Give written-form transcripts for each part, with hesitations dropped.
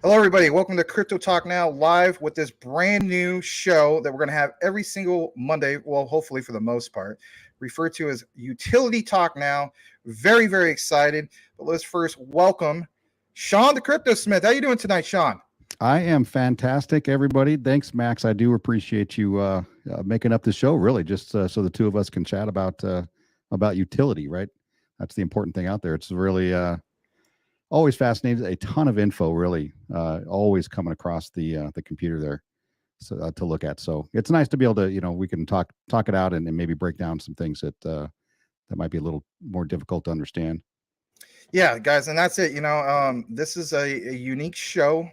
Hello, everybody. Welcome to Crypto Talk Now live with this brand new show that we're going to have every single Monday. Well, hopefully for the most part, referred to as Utility Talk Now. Very, very excited. But let's first welcome Sean the Crypto Smith. How you doing tonight, Sean? I am fantastic, everybody. Thanks, Max. I do appreciate you making up the show. Really, just so the two of us can chat about utility. Right, that's the important thing out there. It's really always fascinating. A ton of info, really, always coming across the computer there, so to look at. So it's nice to be able to, we can talk it out and maybe break down some things that might be a little more difficult to understand. Yeah, guys, and that's it. This is a unique show.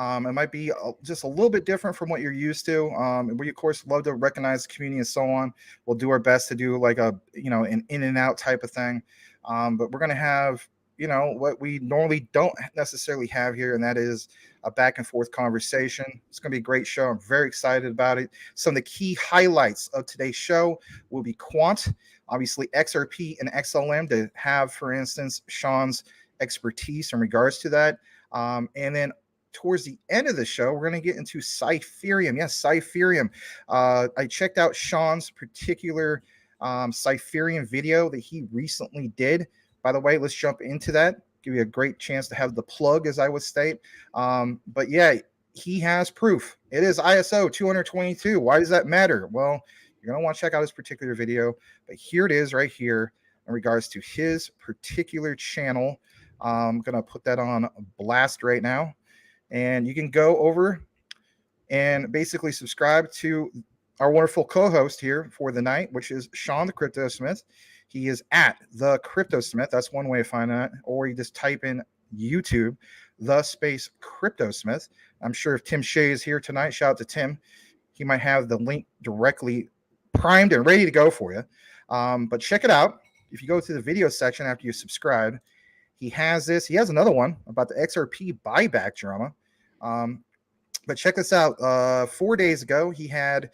It might be just a little bit different from what you're used to. We of course love to recognize the community and so on. We'll do our best to do like an in and out type of thing. But we're gonna have what we normally don't necessarily have here, and that is a back and forth conversation. It's gonna be a great show. I'm very excited about it. Some of the key highlights of today's show will be quant, obviously XRP and XLM, to have, for instance, Sean's expertise in regards to that. And then towards the end of the show, we're going to get into Cypherium. Yes, Cypherium. I checked out Sean's particular Cypherium video that he recently did. By the way, let's jump into that. Give you a great chance to have the plug, as I would state. But yeah, he has proof. It is ISO 222. Why does that matter? Well, you're going to want to check out his particular video, but here it is right here in regards to his particular channel. I'm going to put that on blast right now, and you can go over and basically subscribe to our wonderful co-host here for the night, which is Sean the Crypto Smith. He is at the Crypto Smith. That's one way to find that, or you just type in YouTube, the space Crypto Smith. I'm sure if Tim Shea is here tonight, shout out to Tim. He might have the link directly primed and ready to go for you. But check it out. If you go to the video section after you subscribe, he has this. He has another one about the XRP buyback drama. But check this out. 4 days ago, he had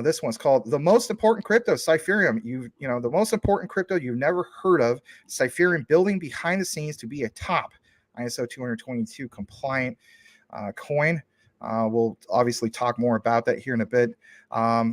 this one's called The Most Important Crypto, Cypherium. The most important crypto you've never heard of, Cypherium, building behind the scenes to be a top ISO 222 compliant coin. We'll obviously talk more about that here in a bit.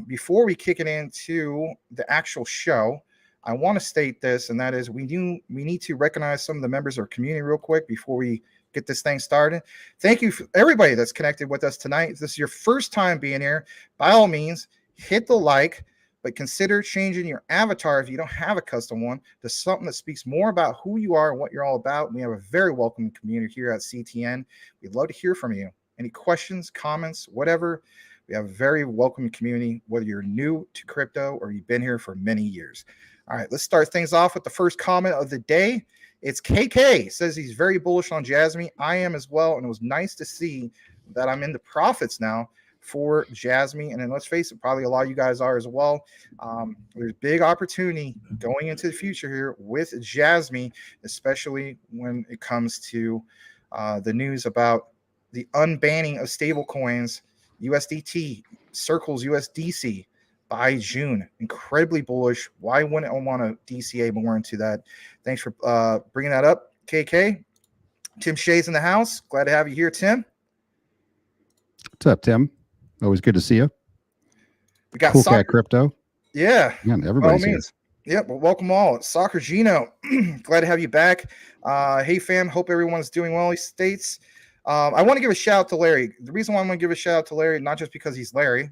Before we kick it into the actual show, I want to state this, and that is we need to recognize some of the members of our community real quick before we get this thing started. Thank you for everybody that's connected with us tonight. If this is your first time being here, by all means, hit the like, but consider changing your avatar if you don't have a custom one to something that speaks more about who you are and what you're all about. We have a very welcoming community here at CTN. We'd love to hear from you. Any questions, comments, whatever. We have a very welcoming community, whether you're new to crypto or you've been here for many years. All right, let's start things off with the first comment of the day. It's KK. Says he's very bullish on Jasmy. I am as well, and it was nice to see that I'm in the profits now for Jasmy. And then let's face it, probably a lot of you guys are as well. There's big opportunity going into the future here with Jasmy, especially when it comes to the news about the unbanning of stable coins, USDT, Circle's USDC by June. Incredibly bullish. Why wouldn't I want to DCA more into that? Thanks for bringing that up, KK. Tim Shea's in the house. Glad to have you here, Tim. What's up, Tim? Always good to see you. We got Cool Cat Crypto. Yeah. Everybody's here. Yep, well, welcome all. Soccer Gino, glad to have you back. Hey, fam, hope everyone's doing well. He states, I want to give a shout out to Larry. The reason why I'm going to give a shout out to Larry, not just because he's Larry,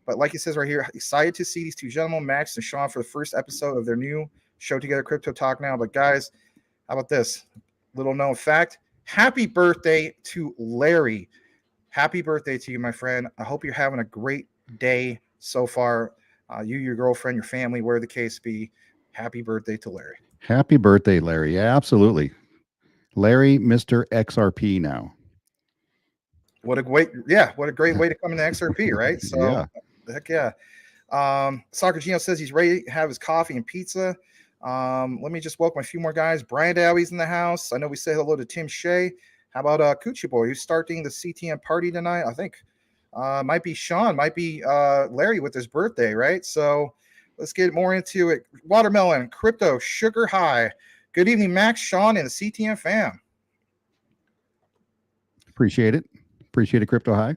but like he says right here, excited to see these two gentlemen, Max and Sean, for the first episode of their new show together, Crypto Talk Now. But guys, how about this? Little known fact. Happy birthday to Larry. Happy birthday to you, my friend. I hope you're having a great day so far. You, your girlfriend, your family, where the case be. Happy birthday to Larry. Happy birthday, Larry. Yeah, absolutely. Larry, Mr. XRP now. What a great way to come into XRP, right? So, yeah. Heck yeah. Soccer Gino says he's ready to have his coffee and pizza. Let me just welcome a few more guys. Brian Dowie's in the house. I know we say hello to Tim Shea. How about Coochie Boy, who's starting the CTN party tonight? I think might be Sean, might be Larry with his birthday, right? So let's get more into it. Watermelon, Crypto, Sugar High. Good evening, Max, Sean, and the CTN fam. Appreciate it. Appreciate it, Crypto High.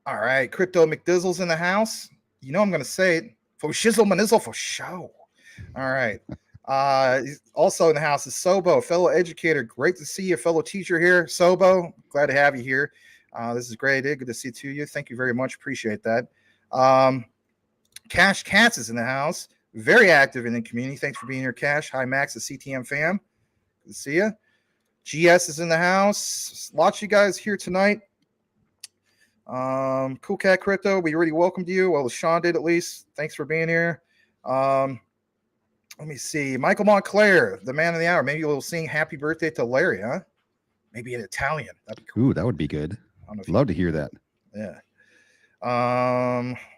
All right, Crypto McDizzle's in the house. You know I'm going to say it. For shizzle manizzle for show. All right. Also in the house is Sobo, fellow educator. Great to see you, fellow teacher here. Sobo, glad to have you here. This is great. Good to see two of you. Thank you very much. Appreciate that. Cash Cats is in the house. Very active in the community. Thanks for being here, Cash. Hi, Max, the CTM fam. Good to see you. GS is in the house. Lots of you guys here tonight. Cool Cat Crypto, we already welcomed you. Well, Sean did at least. Thanks for being here. Let me see. Michael Montclair, the man of the hour. Maybe we'll sing happy birthday to Larry, huh? Maybe in Italian. That'd be cool. Ooh, that would be good. Love to hear that. Yeah.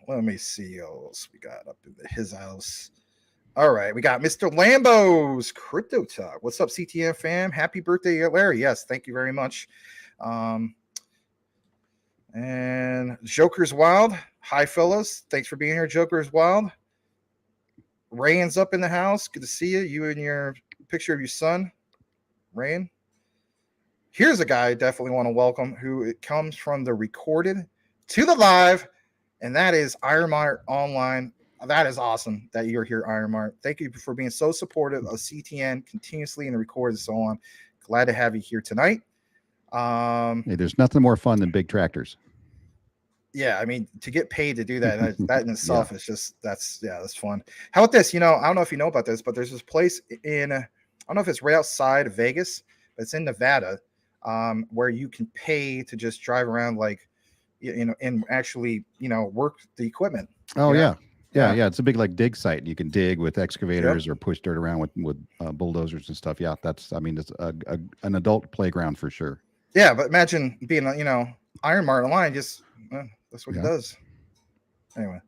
Let me see what else we got up in his house. All right, we got Mr. Lambo's Crypto Talk. What's up, CTF fam? Happy birthday, Larry. Yes, thank you very much. And Joker's Wild. Hi, fellas. Thanks for being here, Joker's Wild. Rayan's up in the house. Good to see you. You and your picture of your son, Rayan. Here's a guy I definitely want to welcome who it comes from the recorded to the live, and that is Ironmart Online. That is awesome that you're here, Ironmart. Thank you for being so supportive of CTN continuously in the record and so on. Glad to have you here tonight. Hey, there's nothing more fun than big tractors. Yeah, I mean, to get paid to do that in itself is just that's fun. How about this? I don't know if you know about this, but there's this place in I don't know if it's right outside of Vegas, but it's in Nevada, where you can pay to just drive around, like, and actually, work the equipment. Oh yeah. It's a big dig site. You can dig with excavators or push dirt around with bulldozers and stuff. Yeah, it's an adult playground for sure. Yeah, but imagine being Ironmart Online. Just that's what he does. Anyway,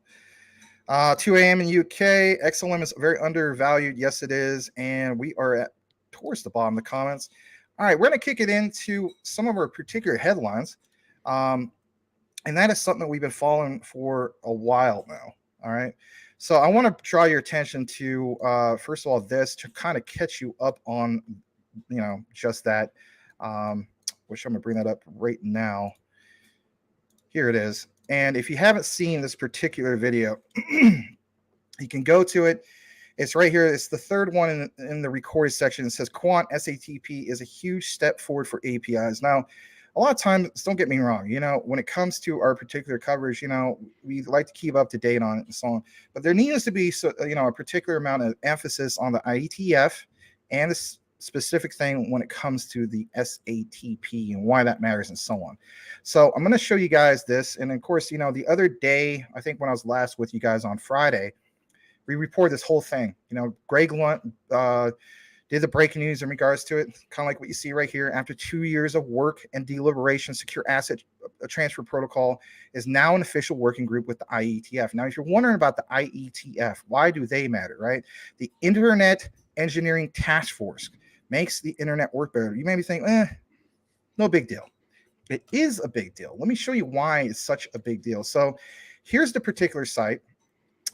2 a.m. in UK. XLM is very undervalued. Yes, it is, and we are towards the bottom of the comments. All right, we're going to kick it into some of our particular headlines, and that is something that we've been following for a while now. All right, so I want to draw your attention to first of all this to kind of catch you up on just that. Which I'm going to bring that up right now. Here it is. And if you haven't seen this particular video, you can go to it. It's right here. It's the third one in the recorded section. It says Quant SATP is a huge step forward for APIs. Now, a lot of times, don't get me wrong, when it comes to our particular coverage, we like to keep up to date on it and so on. But there needs to be, a particular amount of emphasis on the IETF and the specific thing when it comes to the SATP and why that matters and so on. So I'm going to show you guys this. And of course, the other day, I think when I was last with you guys on Friday, we reported this whole thing. Greg Lunt did the breaking news in regards to it, kind of like what you see right here. After 2 years of work and deliberation, Secure Asset Transfer Protocol is now an official working group with the IETF. Now, if you're wondering about the IETF, why do they matter, right? The Internet Engineering Task Force makes the internet work better. You may be thinking, no big deal. It is a big deal. Let me show you why it's such a big deal. So here's the particular site,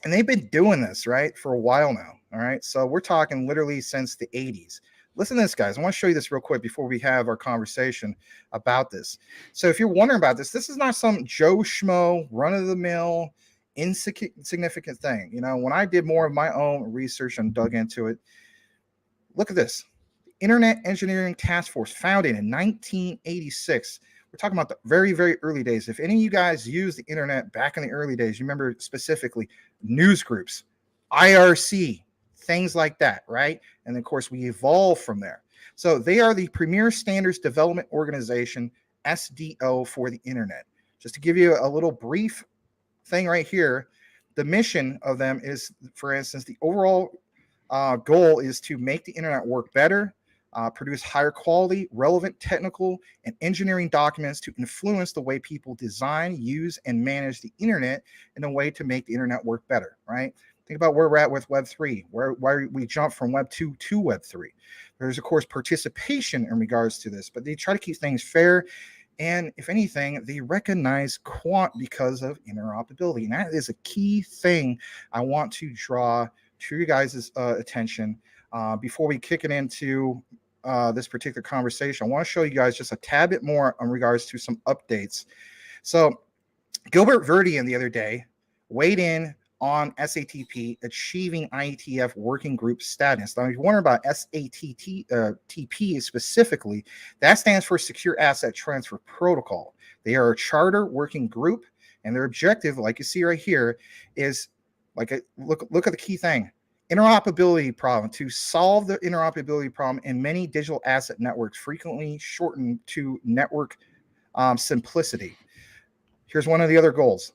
and they've been doing this, right, for a while now. All right, so we're talking literally since the 80s. Listen to this, guys. I want to show you this real quick before we have our conversation about this. So if you're wondering about this, this is not some Joe Schmo, run-of-the-mill, insignificant thing. When I did more of my own research and dug into it, look at this. Internet Engineering Task Force, founded in 1986. We're talking about the very, very early days. If any of you guys used the internet back in the early days, you remember specifically news groups, IRC, things like that, right? And of course, we evolved from there. So they are the premier standards development organization, SDO, for the internet. Just to give you a little brief thing right here, the mission of them is, for instance, the overall goal is to make the internet work better, produce higher quality, relevant technical and engineering documents to influence the way people design, use, and manage the internet in a way to make the internet work better, right? Think about where we're at with Web 3, where we jump from Web 2 to Web 3. There's, of course, participation in regards to this, but they try to keep things fair. And if anything, they recognize Quant because of interoperability. And that is a key thing I want to draw to you guys' attention before we kick it into this particular conversation, I want to show you guys just a tad bit more in regards to some updates. So Gilbert Verdian the other day weighed in on SATP achieving IETF working group status. Now, if you're wondering about SATP specifically, that stands for Secure Asset Transfer Protocol. They are a charter working group, and their objective, like you see right here, is look at the key thing: interoperability problem. To solve the interoperability problem in many digital asset networks, frequently shortened to network simplicity. Here's one of the other goals.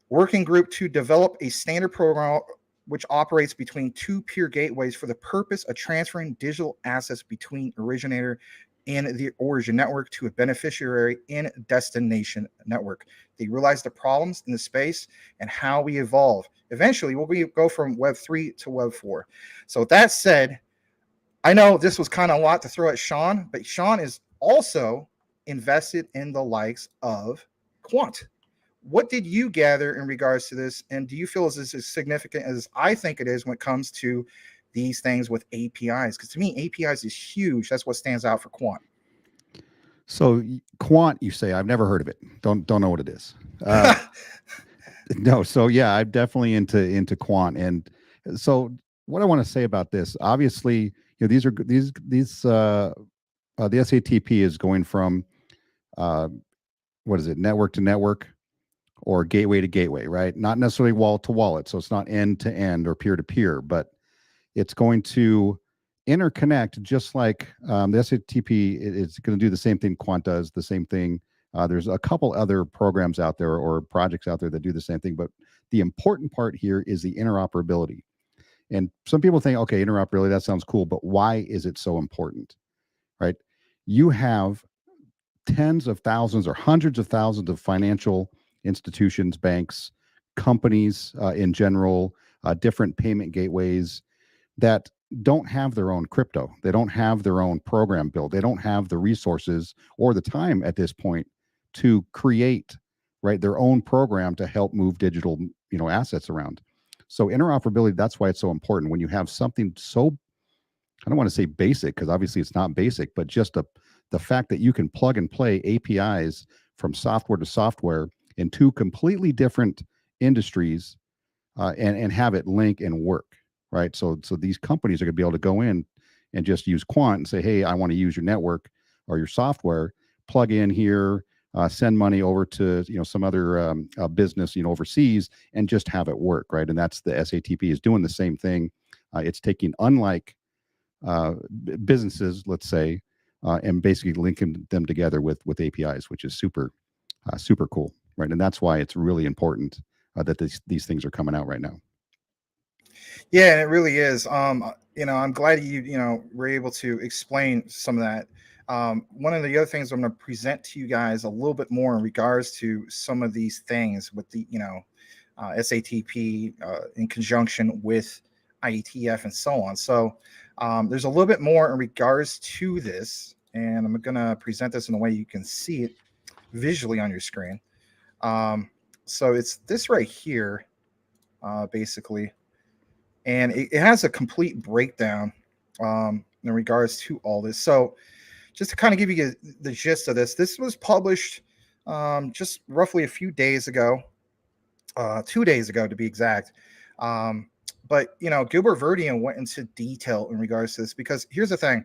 Working group to develop a standard program which operates between two peer gateways for the purpose of transferring digital assets between originator in the origin network to a beneficiary in destination network. They realize the problems in the space and how we evolve. Eventually, we'll go from Web 3 to Web 4. So with that said, I know this was kind of a lot to throw at Sean, but Sean is also invested in the likes of Quant. What did you gather in regards to this? And do you feel as this is significant as I think it is when it comes to these things with APIs? Because to me, APIs is huge. That's what stands out for Quant. So Quant, you say, I've never heard of it. Don't know what it is. No. So yeah, I'm definitely into Quant. And so what I want to say about this, obviously, the SATP is going from, network to network, or gateway to gateway, right? Not necessarily wallet to wallet. So it's not end to end or peer to peer, but it's going to interconnect just like the SATP. It's going to do the same thing Quant does, the same thing. There's a couple other programs out there or projects out there that do the same thing, but the important part here is the interoperability. And some people think, okay, interoperability, that sounds cool, but why is it so important, right? You have tens of thousands or hundreds of thousands of financial institutions, banks, companies in general, different payment gateways that don't have their own crypto. They don't have their own program built. They don't have the resources or the time at this point to create, right, their own program to help move digital, assets around. So interoperability, that's why it's so important. When you have something so, I don't want to say basic, because obviously it's not basic, but just the fact that you can plug and play APIs from software to software in two completely different industries and have it link and work, right? So these companies are going to be able to go in and just use Quant and say, hey, I want to use your network or your software, plug in here, send money over to some other business overseas, and just have it work, right? And that's the SATP is doing the same thing. It's taking unlike businesses, let's say, and basically linking them together with APIs, which is super cool, right? And that's why it's really important that these things are coming out right now. Yeah, it really is. I'm glad you were able to explain some of that. One of the other things I'm going to present to you guys a little bit more in regards to some of these things with the SATP in conjunction with IETF and so on. So there's a little bit more in regards to this, and I'm going to present this in a way you can see it visually on your screen. So it's this right here, basically, and it has a complete breakdown in regards to all this. So just to kind of give you the gist of this was published just roughly a few days ago, 2 days ago to be exact. But Gilbert Verdian went into detail in regards to this, because here's the thing.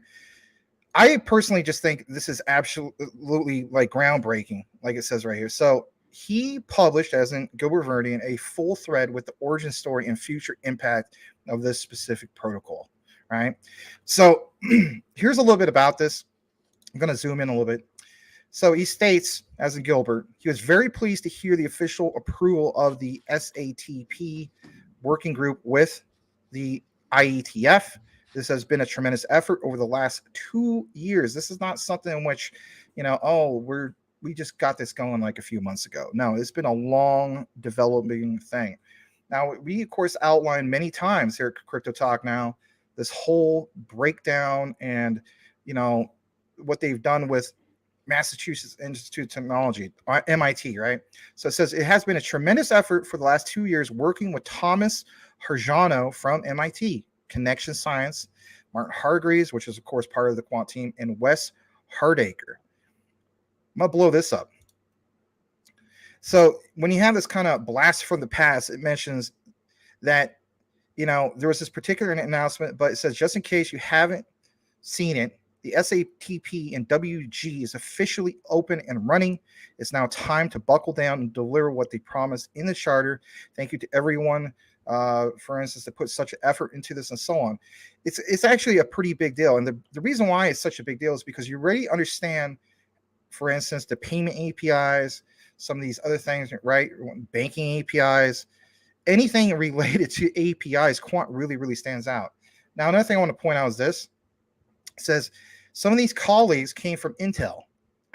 I personally just think this is absolutely like groundbreaking, like it says right here. So he published, as in Gilbert Verdian, a full thread with the origin story and future impact of this specific protocol, right? So here's a little bit about this. I'm going to zoom in a little bit. So he states, as in Gilbert, he was very pleased to hear the official approval of the SATP working group with the IETF. This has been a tremendous effort over the last 2 years. This is not something in which, we just got this going like a few months ago. No, it's been a long developing thing. Now, we, of course, outlined many times here at Crypto Talk Now, this whole breakdown and, what they've done with Massachusetts Institute of Technology, MIT, right? So it says it has been a tremendous effort for the last 2 years working with Thomas Harjano from MIT, Connection Science, Martin Hargreaves, which is of course part of the quant team, and Wes Hardacre. I'm gonna blow this up. So when you have this kind of blast from the past, it mentions that, there was this particular announcement, but it says, just in case you haven't seen it, the SATP and WG is officially open and running. It's now time to buckle down and deliver what they promised in the charter. Thank you to everyone, for instance, that put such effort into this and so on. It's actually a pretty big deal. And the reason why it's such a big deal is because you already understand, for instance, the payment APIs, some of these other things, right? Banking APIs, anything related to APIs, Quant really, really stands out. Now, another thing I want to point out is this. It says some of these colleagues came from Intel,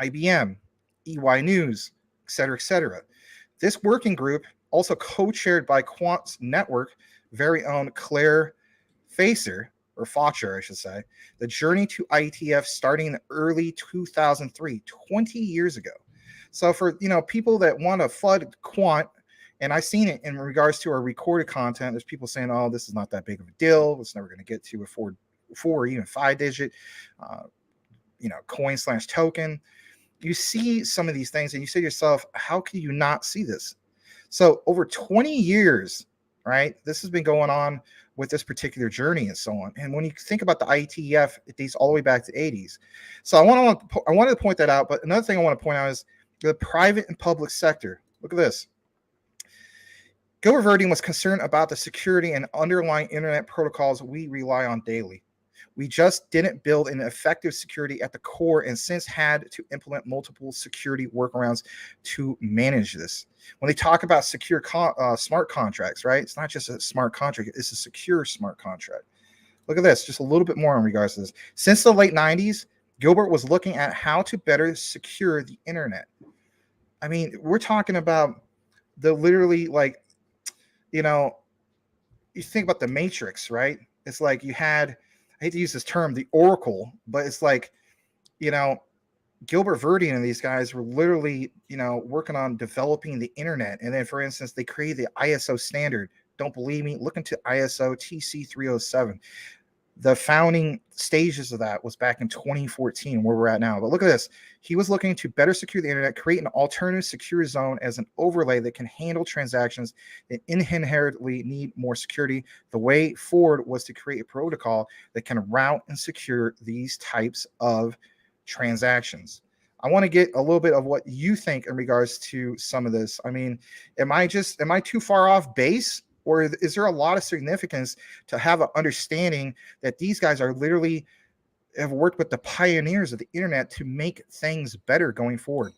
IBM, EY News, et cetera, et cetera. This working group, also co-chaired by Quant's network very own Claire Facer, or Faucher, I should say, the journey to IETF starting in early 2003, 20 years ago. So for people that want to flood Quant, and I've seen it in regards to our recorded content, there's people saying, "Oh, this is not that big of a deal. It's never going to get to a four or even 5-digit, coin/token." You see some of these things, and you say to yourself, "How can you not see this?" So over 20 years, right? This has been going on with this particular journey and so on. And when you think about the IETF, it dates all the way back to the 80s. So I wanted to point that out. But another thing I want to point out is the private and public sector. Look at this. Gilbert Verdine was concerned about the security and underlying internet protocols we rely on daily. We just didn't build an effective security at the core and since had to implement multiple security workarounds to manage this. When they talk about secure smart contracts, right? It's not just a smart contract, it's a secure smart contract. Look at this, just a little bit more in regards to this. Since the late 90s, Gilbert was looking at how to better secure the internet. I mean, we're talking about the literally you think about the Matrix, right? It's like you had, I hate to use this term, the Oracle, but it's like, Gilbert Verdine and these guys were literally, working on developing the internet. And then, for instance, they created the ISO standard. Don't believe me? Look into ISO TC 307. The founding stages of that was back in 2014, where we're at now. But look at this. He was looking to better secure the internet, create an alternative secure zone as an overlay that can handle transactions that inherently need more security. The way forward was to create a protocol that can route and secure these types of transactions. I want to get a little bit of what you think in regards to some of this. I mean, am I too far off base? Or is there a lot of significance to have an understanding that these guys are literally have worked with the pioneers of the internet to make things better going forward?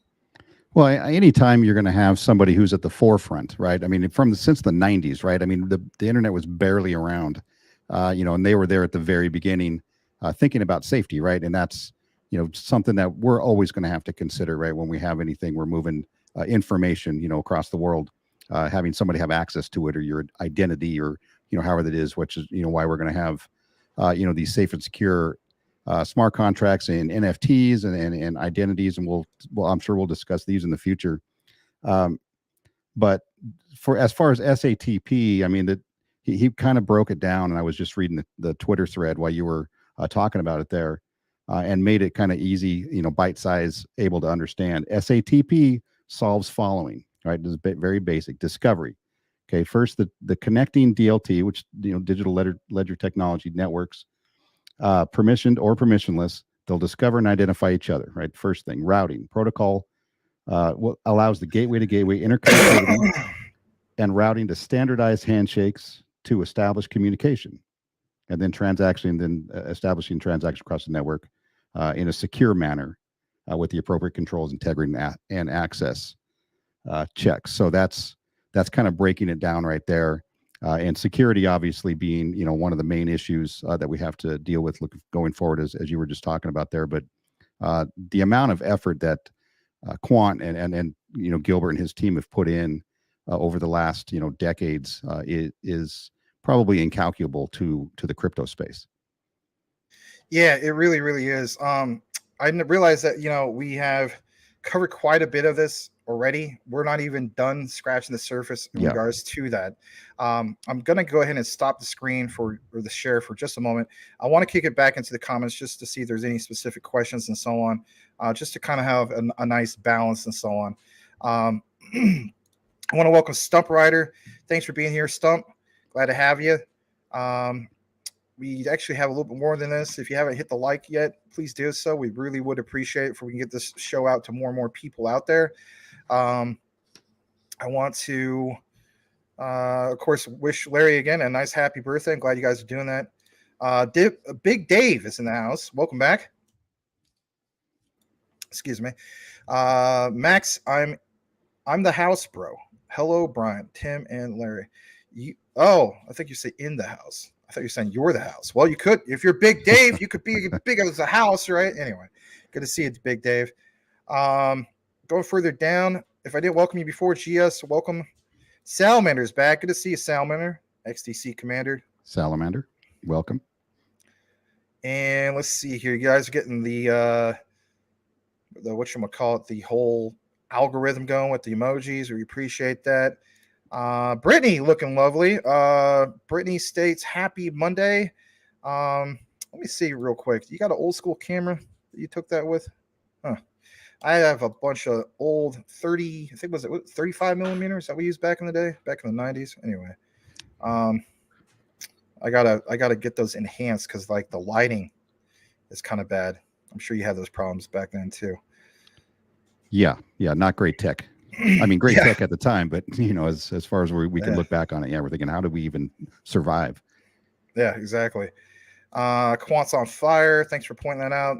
Well, anytime you're going to have somebody who's at the forefront, right? I mean, since the 90s, right? I mean, the internet was barely around, and they were there at the very beginning, thinking about safety, right? And that's, something that we're always going to have to consider, right? When we have anything, we're moving information, across the world. Having somebody have access to it or your identity or, however that is, which is, why we're going to have, these safe and secure smart contracts and NFTs and identities. And I'm sure we'll discuss these in the future. But as far as SATP, I mean, he kind of broke it down, and I was just reading the Twitter thread while you were talking about it there, and made it kind of easy, bite size, able to understand. SATP solves following. Right, this is very basic discovery. Okay, first the connecting DLT, which digital ledger technology networks, permissioned or permissionless, they'll discover and identify each other. Right, first thing, routing protocol allows the gateway to gateway interconnectivity and routing to standardized handshakes to establish communication, and then establishing transaction across the network in a secure manner with the appropriate controls, integrity, and access checks. So that's kind of breaking it down right there, and security obviously being one of the main issues that we have to deal with going forward, as you were just talking about there. But the amount of effort that Quant and Gilbert and his team have put in over the last decades is probably incalculable to the crypto space. Yeah, it really, really is. I didn't realize that we have covered quite a bit of this already. We're not even done scratching the surface in Yeah. regards to that. I'm going to go ahead and stop the screen or the share for just a moment. I want to kick it back into the comments just to see if there's any specific questions and so on, just to kind of have a nice balance and so on. I want to welcome Stump Rider. Thanks for being here, Stump. Glad to have you. We actually have a little bit more than this. If you haven't hit the like yet, please do so. We really would appreciate it if we can get this show out to more and more people out there. I want to, of course, wish Larry again a nice happy birthday. I'm glad you guys are doing that. Big Dave is in the house. Welcome back. Excuse me. Max, I'm the house bro. Hello, Brian, Tim, and Larry. I think you say in the house. I thought you were saying you're the house. Well, you could, if you're Big Dave, you could be big as a house, right? Anyway, good to see you, Big Dave. Going further down, if I didn't welcome you before, GS, welcome. Salamander's back. Good to see you, Salamander, XDC Commander. Salamander, welcome. And let's see here. You guys are getting the whatchamacallit, the whole algorithm going with the emojis. We appreciate that. Brittany looking lovely. Brittany states happy Monday. Let me see real quick. You got an old school camera that you took that with? Huh. I have a bunch of old 30, I think was it 35 millimeters that we used back in the day, back in the 90s. Anyway, I gotta get those enhanced because like the lighting is kind of bad. I'm sure you had those problems back then too. Yeah, not great tech. I mean, great tech at the time, but as far as we can look back on it, we're thinking, how did we even survive? Yeah, exactly. Quant's on fire. Thanks for pointing that out.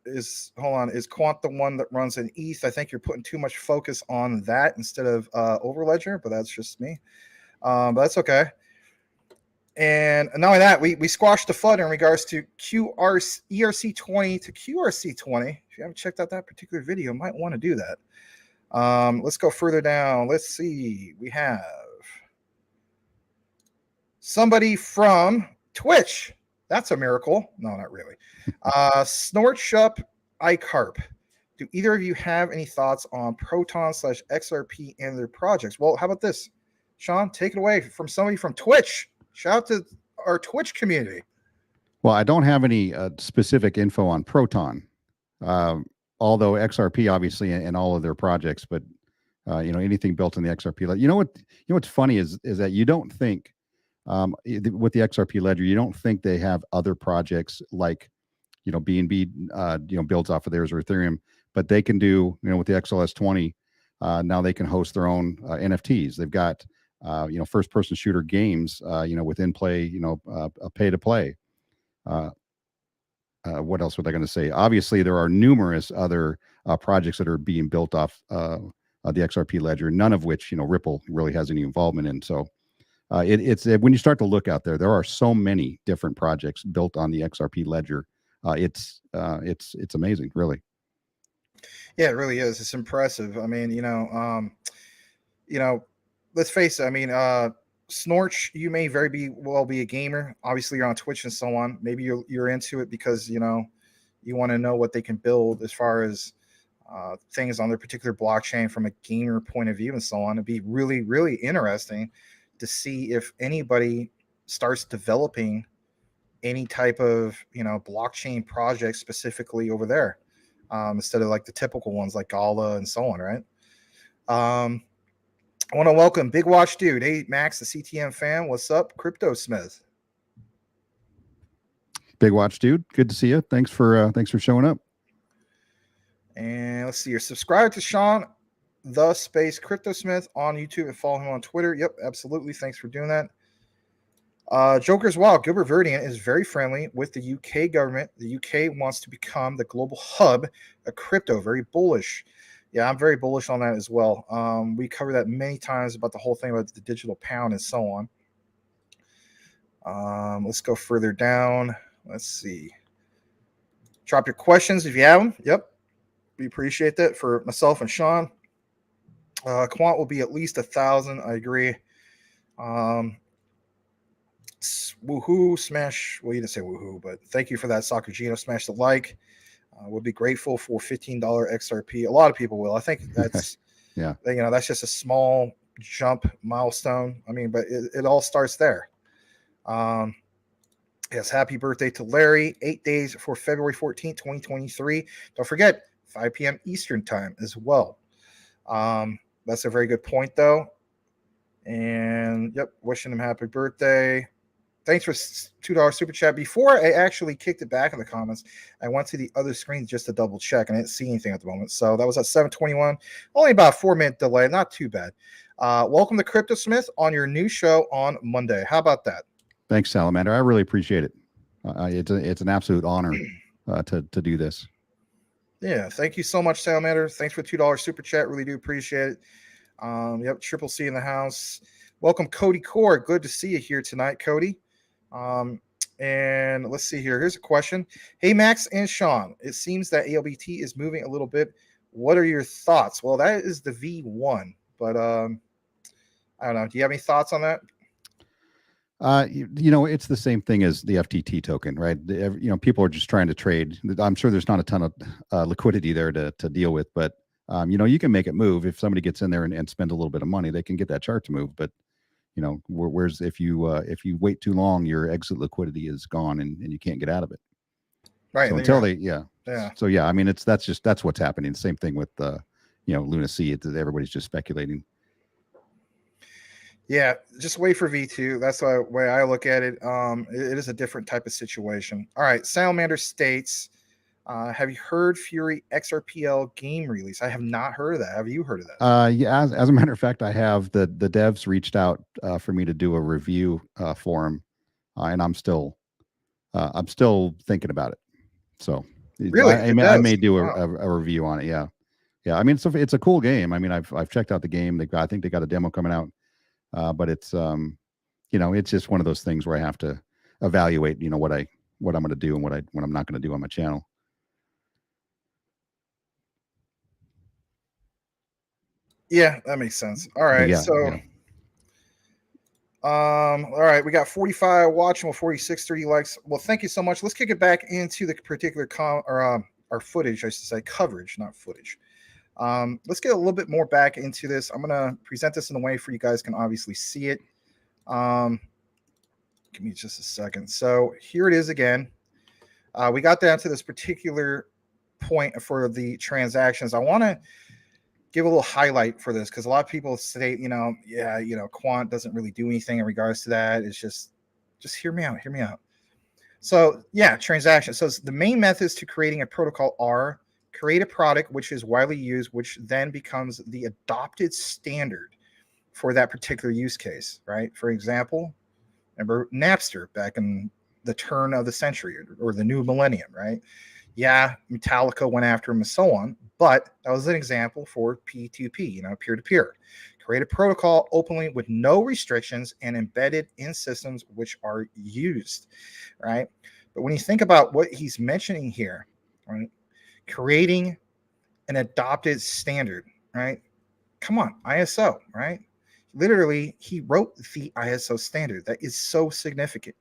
Is Quant the one that runs an ETH? I think you're putting too much focus on that instead of Overledger, but that's just me. But that's okay. And not only that, we squashed the FUD in regards to ERC20 to QRC20. If you haven't checked out that particular video, you might want to do that. Let's go further down. Let's see. We have somebody from Twitch. That's a miracle. No, not really. Snortshup iCarp. Do either of you have any thoughts on Proton/XRP and their projects? Well, how about this? Sean, take it away from somebody from Twitch. Shout out to our Twitch community. Well, I don't have any specific info on Proton, although XRP obviously in all of their projects, but anything built in the XRP. What's funny is that you don't think with the XRP ledger, you don't think they have other projects like BNB builds off of theirs or Ethereum, but they can do with the XLS20 now they can host their own NFTs. They've got first person shooter games within play, pay to play. What else was I going to say? Obviously, there are numerous other projects that are being built off the XRP ledger, none of which Ripple really has any involvement in. So it's when you start to look out there are so many different projects built on the XRP ledger. It's amazing, really. Yeah, it really is. It's impressive. I mean, let's face it. I mean, Snorch, you may well be a gamer. Obviously, you're on Twitch and so on. Maybe you're into it because you want to know what they can build as far as things on their particular blockchain from a gamer point of view and so on. It'd be really, really interesting to see if anybody starts developing any type of blockchain project specifically over there, instead of like the typical ones like Gala and so on, right? I want to welcome Big Watch Dude. Hey, Max, the CTM fan. What's up? Crypto Smith. Big Watch Dude. Good to see you. Thanks for showing up. And let's see. You're subscribed to Sean, the Space Crypto Smith on YouTube and follow him on Twitter. Yep, absolutely. Thanks for doing that. Joker's Wild. Gilbert Verdian is very friendly with the UK government. The UK wants to become the global hub of crypto. Very bullish. Yeah, I'm very bullish on that as well. We covered that many times about the whole thing about the digital pound and so on. Let's go further down. Let's see. Drop your questions if you have them. Yep. We appreciate that for myself and Sean. Quant will be at least 1,000. I agree. Woohoo, smash. Well, you didn't say woohoo, but thank you for that, Soccer Gino. Smash the like. We'll be grateful for $15 XRP. A lot of people will. I think that's yeah. That's just a small jump milestone. I mean, but it all starts there. Yes, happy birthday to Larry. 8 days for February 14th, 2023. Don't forget, 5 p.m. Eastern time as well. That's a very good point, though. And yep, wishing him happy birthday. Thanks for $2 super chat. Before I actually kicked it back in the comments, I went to the other screen just to double check, and I didn't see anything at the moment. So that was at 7:21. Only about a 4-minute delay. Not too bad. Welcome to Crypto Smith on your new show on Monday. How about that? Thanks, Salamander. I really appreciate it. It's an absolute honor to do this. Yeah, thank you so much, Salamander. Thanks for $2 super chat. Really do appreciate it. Yep, Triple C in the house. Welcome, Cody Core. Good to see you here tonight, Cody. And let's see here. Here's a question. Hey, Max and Sean, it seems that ALBT is moving a little bit. What are your thoughts? Well, that is the V1, but I don't know. Do you have any thoughts on that? It's the same thing as the FTT token, right? People are just trying to trade. I'm sure there's not a ton of liquidity there to deal with, but you can make it move. If somebody gets in there and spend a little bit of money, they can get that chart to move. But whereas if you wait too long, your exit liquidity is gone and you can't get out of it. Right. So until yeah. So yeah, I mean, that's what's happening. Same thing with LUNC. Everybody's just speculating. Yeah, just wait for V2. That's the way I look at it. It is a different type of situation. All right, Salamander states, have you heard Fury XRPL game release? I have not heard of that. Have you heard of that? Yeah, as a matter of fact, I have. The devs reached out for me to do a review for them, and I'm still thinking about it. So really, I may do a review on it. Yeah. I mean, it's a cool game. I mean, I've checked out the game. I think they got a demo coming out. But it's it's just one of those things where I have to evaluate what I'm going to do and what I'm not going to do on my channel. Yeah, that makes sense. All right, all right, we got 45 watching with 30 likes. Well, thank you so much. Let's kick it back into the particular our footage, I should say, coverage, not footage. Let's get a little bit more back into this. I'm going to present this in a way for you guys can obviously see it. Give me just a second. So here it is again. We got down to this particular point for the transactions. I want to give a little highlight for this because a lot of people say, quant doesn't really do anything in regards to that. It's just hear me out. So yeah, transactions. So the main methods to creating a protocol are create a product which is widely used, which then becomes the adopted standard for that particular use case, right? For example, remember Napster back in the turn of the century or the new millennium, right? Yeah, Metallica went after him and so on, but that was an example for P2P, peer-to-peer. Create a protocol openly with no restrictions and embedded in systems which are used, right? But when you think about what he's mentioning here, right? Creating an adopted standard, right? Come on, ISO, right? Literally, he wrote the ISO standard. That is so significant.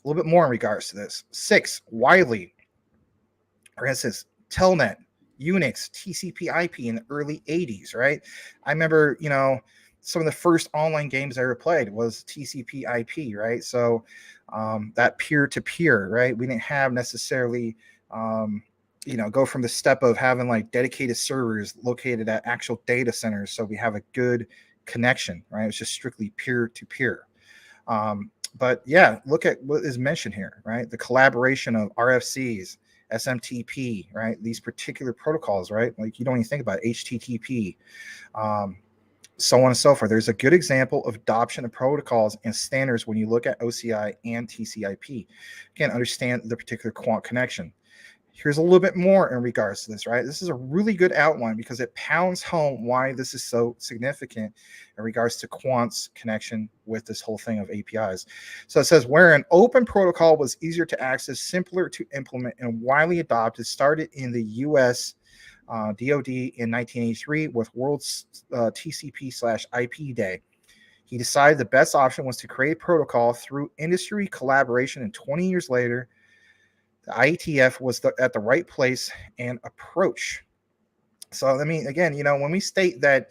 A little bit more in regards to this. 6, widely. For instance, Telnet, Unix, TCP IP in the early 80s, right? I remember, some of the first online games I ever played was TCP IP, right? So that peer-to-peer, right? We didn't have necessarily go from the step of having like dedicated servers located at actual data centers so we have a good connection, right? It's just strictly peer-to-peer. But yeah, look at what is mentioned here, right? The collaboration of RFCs, SMTP, right? These particular protocols, right? Like you don't even think about HTTP, so on and so forth. There's a good example of adoption of protocols and standards when you look at OCI and TCP. Again, understand the particular quant connection. Here's a little bit more in regards to this, right? This is a really good outline because it pounds home why this is so significant in regards to quant's connection with this whole thing of APIs. So it says, where an open protocol was easier to access, simpler to implement, and widely adopted, started in the US DoD in 1983 with World's TCP/IP Day. He decided the best option was to create a protocol through industry collaboration, and 20 years later, The IETF was at the right place and approach. So, I mean, again, when we state that,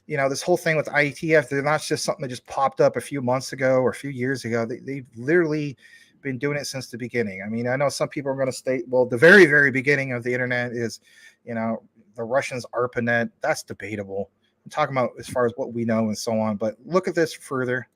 this whole thing with IETF, they're not just something that just popped up a few months ago or a few years ago. They've literally been doing it since the beginning. I mean, I know some people are going to state, well, the very, very beginning of the internet is, the Russians' ARPANET. That's debatable. I'm talking about as far as what we know and so on. But look at this further.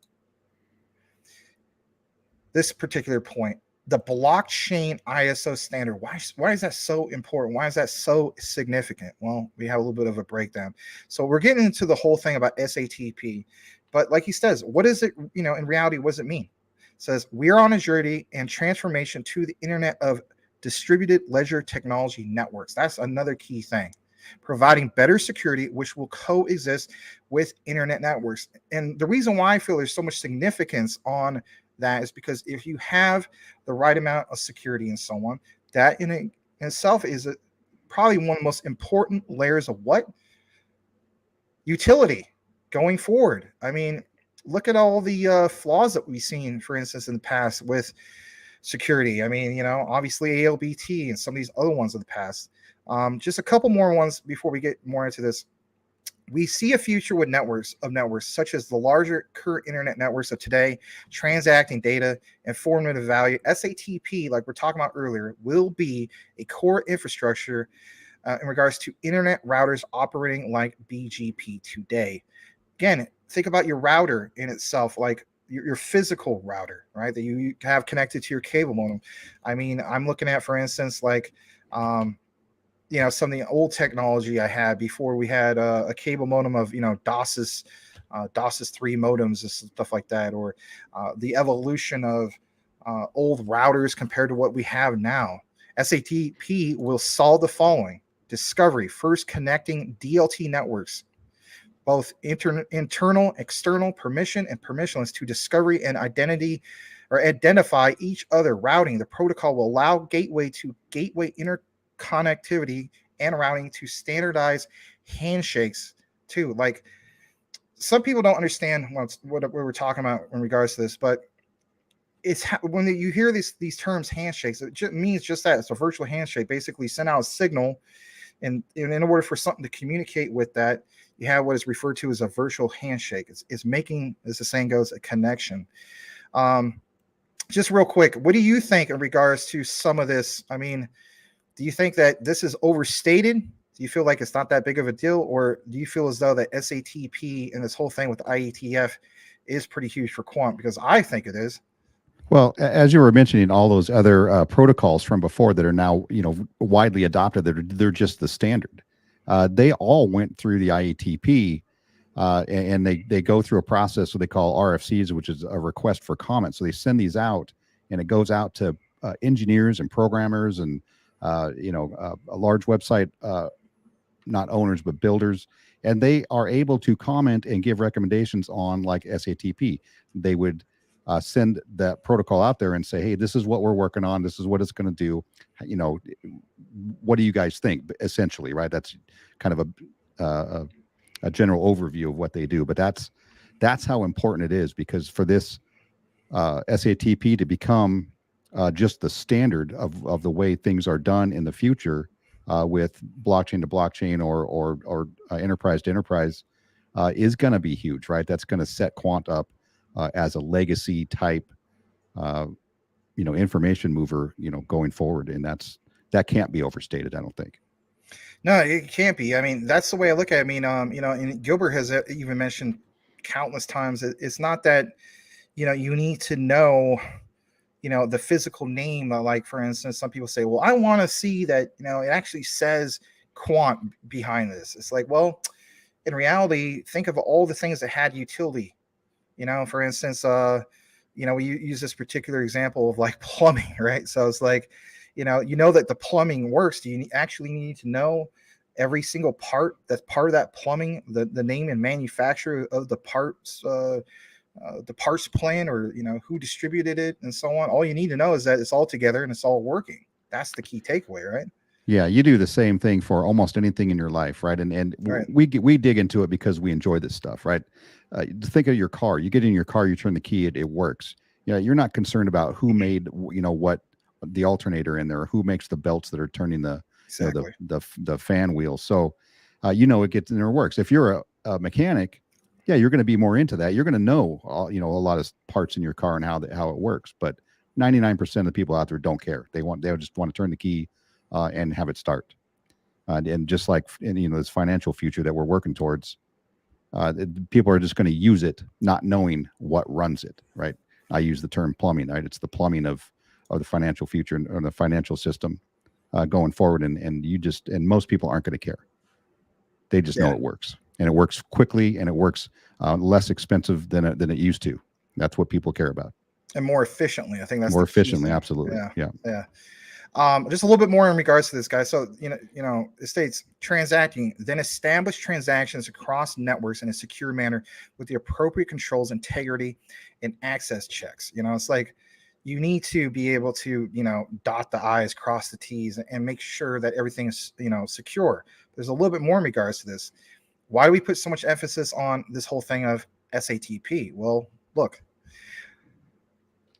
This particular point, the blockchain ISO standard. Why is that so important? Why is that so significant? Well, we have a little bit of a breakdown. So we're getting into the whole thing about SATP. But like he says, what is it, in reality, what does it mean? It says, we are on a journey and transformation to the internet of distributed ledger technology networks. That's another key thing. Providing better security, which will coexist with internet networks. And the reason why I feel there's so much significance on that is because if you have the right amount of security and so on, that in itself is probably one of the most important layers of what? Utility going forward. I mean, look at all the flaws that we've seen, for instance, in the past with security. I mean, obviously ALBT and some of these other ones of the past. Just a couple more ones before we get more into this. We see a future with networks such as the larger current internet networks of today, transacting data and formative value. SATP, like we're talking about earlier, will be a core infrastructure in regards to internet routers operating like BGP today. Again, think about your router in itself, like your physical router, right? That you have connected to your cable modem. I mean, I'm looking at, for instance, like, some of the old technology I had before we had a cable modem of, DOS's 3 modems and stuff like that, or the evolution of old routers compared to what we have now. SATP will solve the following: discovery, first connecting DLT networks, both internal, external, permission, and permissionless to discovery and identity or identify each other. Routing, the protocol will allow gateway to gateway interconnectivity and routing to standardize handshakes too. Like, some people don't understand what we were talking about in regards to this, but it's when you hear these terms handshakes, it just means just that. It's a virtual handshake. Basically send out a signal, and in order for something to communicate with that, you have what is referred to as a virtual handshake. It's making, as the saying goes, a connection. Just real quick, what do you think in regards to some of this? I mean, do you think that this is overstated? Do you feel like it's not that big of a deal? Or do you feel as though that SATP and this whole thing with IETF is pretty huge for quant? Because I think it is. Well, as you were mentioning, all those other protocols from before that are now, widely adopted, they're just the standard. They all went through the IETP, and they go through a process what they call RFCs, which is a request for comment. So they send these out, and it goes out to engineers and programmers and a large website, not owners but builders, and they are able to comment and give recommendations on, like, SATP. They would send that protocol out there and say, hey, this is what we're working on. This is what it's going to do. What do you guys think? Essentially, right? That's kind of a general overview of what they do. But that's how important it is, because for this SATP to become just the standard of the way things are done in the future with blockchain to blockchain or enterprise to enterprise is going to be huge, right? That's going to set quant up as a legacy type, information mover, going forward. And that can't be overstated, I don't think. No, it can't be. I mean, that's the way I look at it. I mean, and Gilbert has even mentioned countless times that it's not that, you need to know, the physical name. Like, for instance, some people say, well, I want to see that, it actually says quant behind this. It's like, well, in reality, think of all the things that had utility. For instance, we use this particular example of like plumbing, right? So it's like, that the plumbing works. Do you actually need to know every single part that's part of that plumbing, the name and manufacturer of the parts plan, or, who distributed it and so on? All you need to know is that it's all together and it's all working. That's the key takeaway, right? Yeah, you do the same thing for almost anything in your life, right? And Right. we dig into it because we enjoy this stuff, right? Think of your car. You get in your car, you turn the key, it works. You're not concerned about who made what the alternator in there, who makes the belts that are turning the Exactly. the fan wheels. So it gets in there, works. If you're a mechanic, yeah, you're going to be more into that. You're going to know a lot of parts in your car and how it works. But 99% of the people out there don't care. They just want to turn the key and have it start. And just like in this financial future that we're working towards, people are just going to use it, not knowing what runs it. Right? I use the term plumbing. Right? It's the plumbing of the financial future or the financial system going forward. And most people aren't going to care. They just know it works, and it works quickly, and it works less expensive than it used to. That's what people care about. And more efficiently. I think that's more the key efficiently. thing. Absolutely. Yeah. Just a little bit more in regards to this, guys. So, it states transacting, then establish transactions across networks in a secure manner with the appropriate controls, integrity, and access checks. It's like you need to be able to, dot the I's, cross the T's, and make sure that everything is, secure. There's a little bit more in regards to this. Why do we put so much emphasis on this whole thing of SATP? Well, look,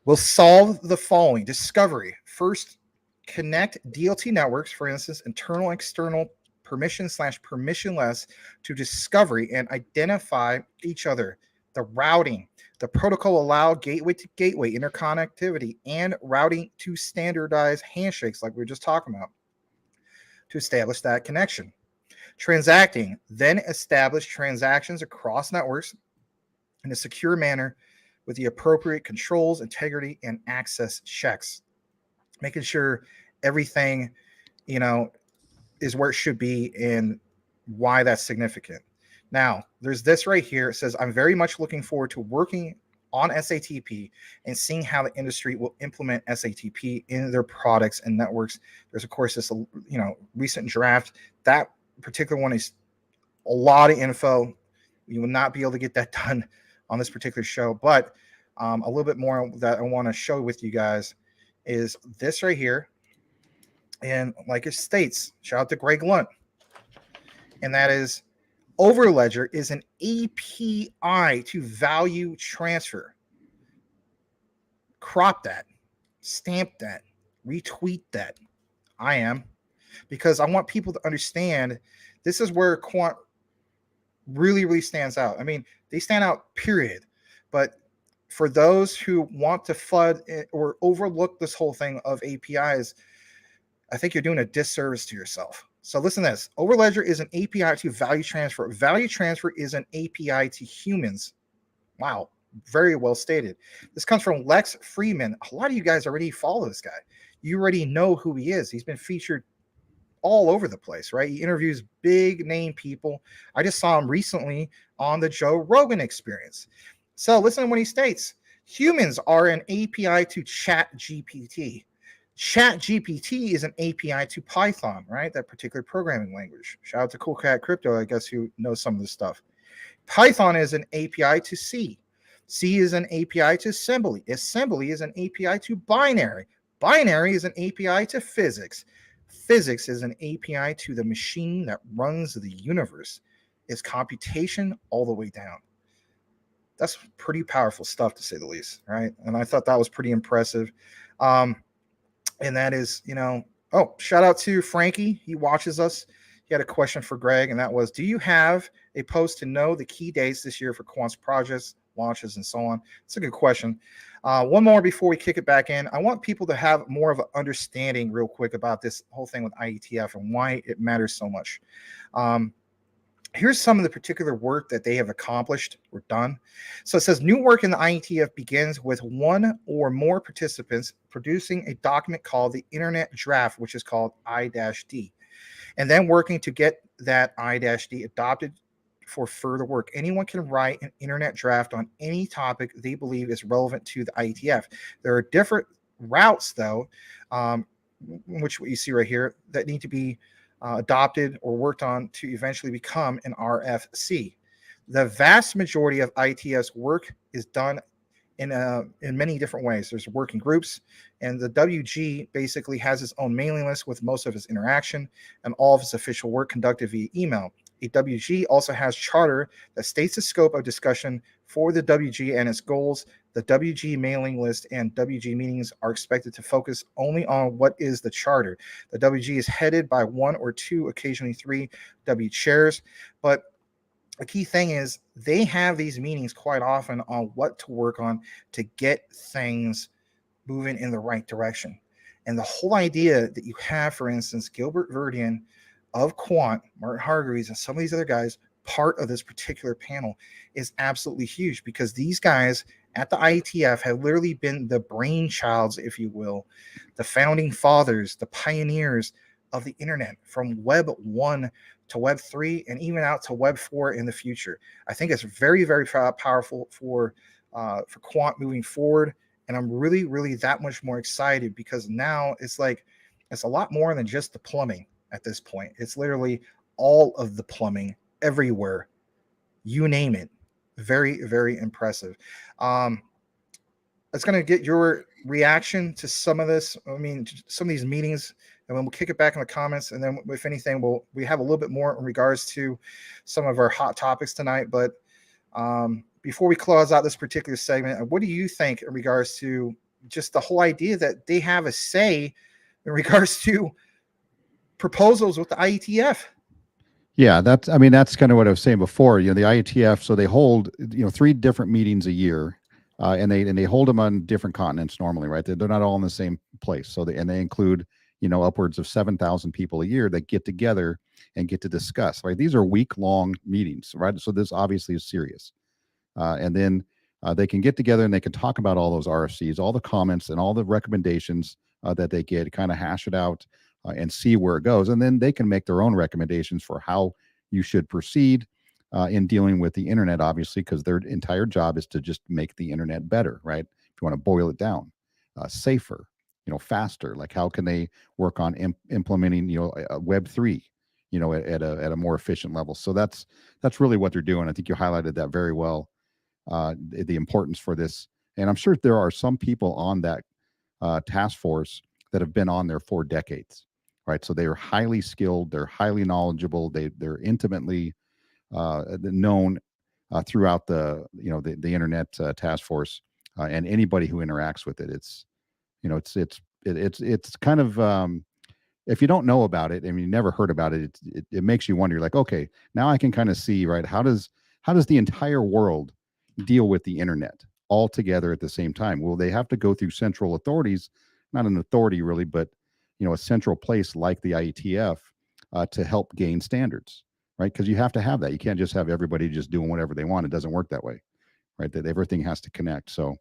we'll solve the following. Discovery. First, connect DLT networks, for instance, internal, external, permission/permissionless, to discovery and identify each other. The routing, the protocol allow gateway to gateway interconnectivity and routing to standardized handshakes, like we were just talking about, to establish that connection. Transacting, then establish transactions across networks in a secure manner with the appropriate controls, integrity, and access checks, making sure everything, is where it should be and why that's significant. Now, there's this right here. It says, I'm very much looking forward to working on SATP and seeing how the industry will implement SATP in their products and networks. There's, of course, this, recent draft. That particular one is a lot of info. You will not be able to get that done on this particular show, but a little bit more that I want to show with you guys is this right here. And like it states, shout out to Greg Lunt, and that is Overledger is an API to value transfer. Crop that, stamp that, retweet that. I am, because I want people to understand this is where Quant really, really stands out. I mean, they stand out, period. But for those who want to flood or overlook this whole thing of APIs, I think you're doing a disservice to yourself. So listen to this. Overledger is an API to value transfer. Value transfer is an API to humans. Wow. Very well stated. This comes from Lex Freeman. A lot of you guys already follow this guy. You already know who he is. He's been featured all over the place, right? He interviews big name people. I just saw him recently on the Joe Rogan Experience. So listen to what he states. Humans are an API to ChatGPT. ChatGPT is an API to Python, right? That particular programming language. Shout out to Cool Cat Crypto, I guess, who knows some of this stuff. Python is an API to C. C is an API to assembly. Assembly is an API to binary. Binary is an API to physics. Physics is an API to the machine that runs the universe. It's computation all the way down. That's pretty powerful stuff, to say the least, right? And I thought that was pretty impressive. And that is, shout out to Frankie. He watches us. He had a question for Greg, and that was, do you have a post to know the key dates this year for Quant's projects, launches, and so on? It's a good question. One more before we kick it back in. I want people to have more of an understanding real quick about this whole thing with IETF and why it matters so much. Here's some of the particular work that they have accomplished or done. So it says new work in the IETF begins with one or more participants producing a document called the Internet Draft, which is called I-D, and then working to get that I-D adopted for further work. Anyone can write an Internet Draft on any topic they believe is relevant to the IETF. There are different routes, though, which what you see right here, that need to be adopted or worked on to eventually become an RFC. The vast majority of IETF's work is done in many different ways. There's working groups, and the WG basically has its own mailing list with most of its interaction and all of its official work conducted via email. A WG also has charter that states the scope of discussion for the WG and its goals. The WG mailing list and WG meetings are expected to focus only on what is the charter. The WG is headed by 1 or 2, occasionally 3 W chairs, but a key thing is they have these meetings quite often on what to work on to get things moving in the right direction. And the whole idea that you have, for instance, Gilbert Verdian of Quant, Martin Hargreaves, and some of these other guys part of this particular panel is absolutely huge, because these guys at the IETF have literally been the brainchilds, if you will, the founding fathers, the pioneers of the internet from Web 1 to Web 3 and even out to Web 4 in the future. I think it's very, very powerful for Quant moving forward. And I'm really, really that much more excited, because now it's like it's a lot more than just the plumbing at this point. It's literally all of the plumbing everywhere, you name it. Very, very impressive. It's going to get your reaction to some of this. I mean, some of these meetings, and then we'll kick it back in the comments. And then, if anything, we have a little bit more in regards to some of our hot topics tonight. But before we close out this particular segment, what do you think in regards to just the whole idea that they have a say in regards to proposals with the IETF? Yeah, that's kind of what I was saying before. The IETF, so they hold 3 different meetings a year, and they hold them on different continents normally, right? They're not all in the same place. So they include upwards of 7,000 people a year that get together and get to discuss. Right, these are week-long meetings, right? So this obviously is serious, and then they can get together and they can talk about all those RFCs, all the comments, and all the recommendations that they get, kind of hash it out. And see where it goes. And then they can make their own recommendations for how you should proceed in dealing with the internet, obviously, because their entire job is to just make the internet better, right? If you want to boil it down, safer, faster. Like, how can they work on implementing, Web3, at a more efficient level? So that's really what they're doing. I think you highlighted that very well, the importance for this. And I'm sure there are some people on that task force that have been on there for decades. Right, so they are highly skilled, they're highly knowledgeable, they're intimately known throughout the internet task force, and anybody who interacts with it. It's kind of, if you don't know about it, I mean, you never heard about it, it makes you wonder. Like, okay, now I can kind of see, right, how does the entire world deal with the internet all together at the same time? Well, they have to go through central authorities, not an authority really, but a central place like the IETF to help gain standards, right? Because you have to have that. You can't just have everybody just doing whatever they want. It doesn't work that way, right? That everything has to connect. So,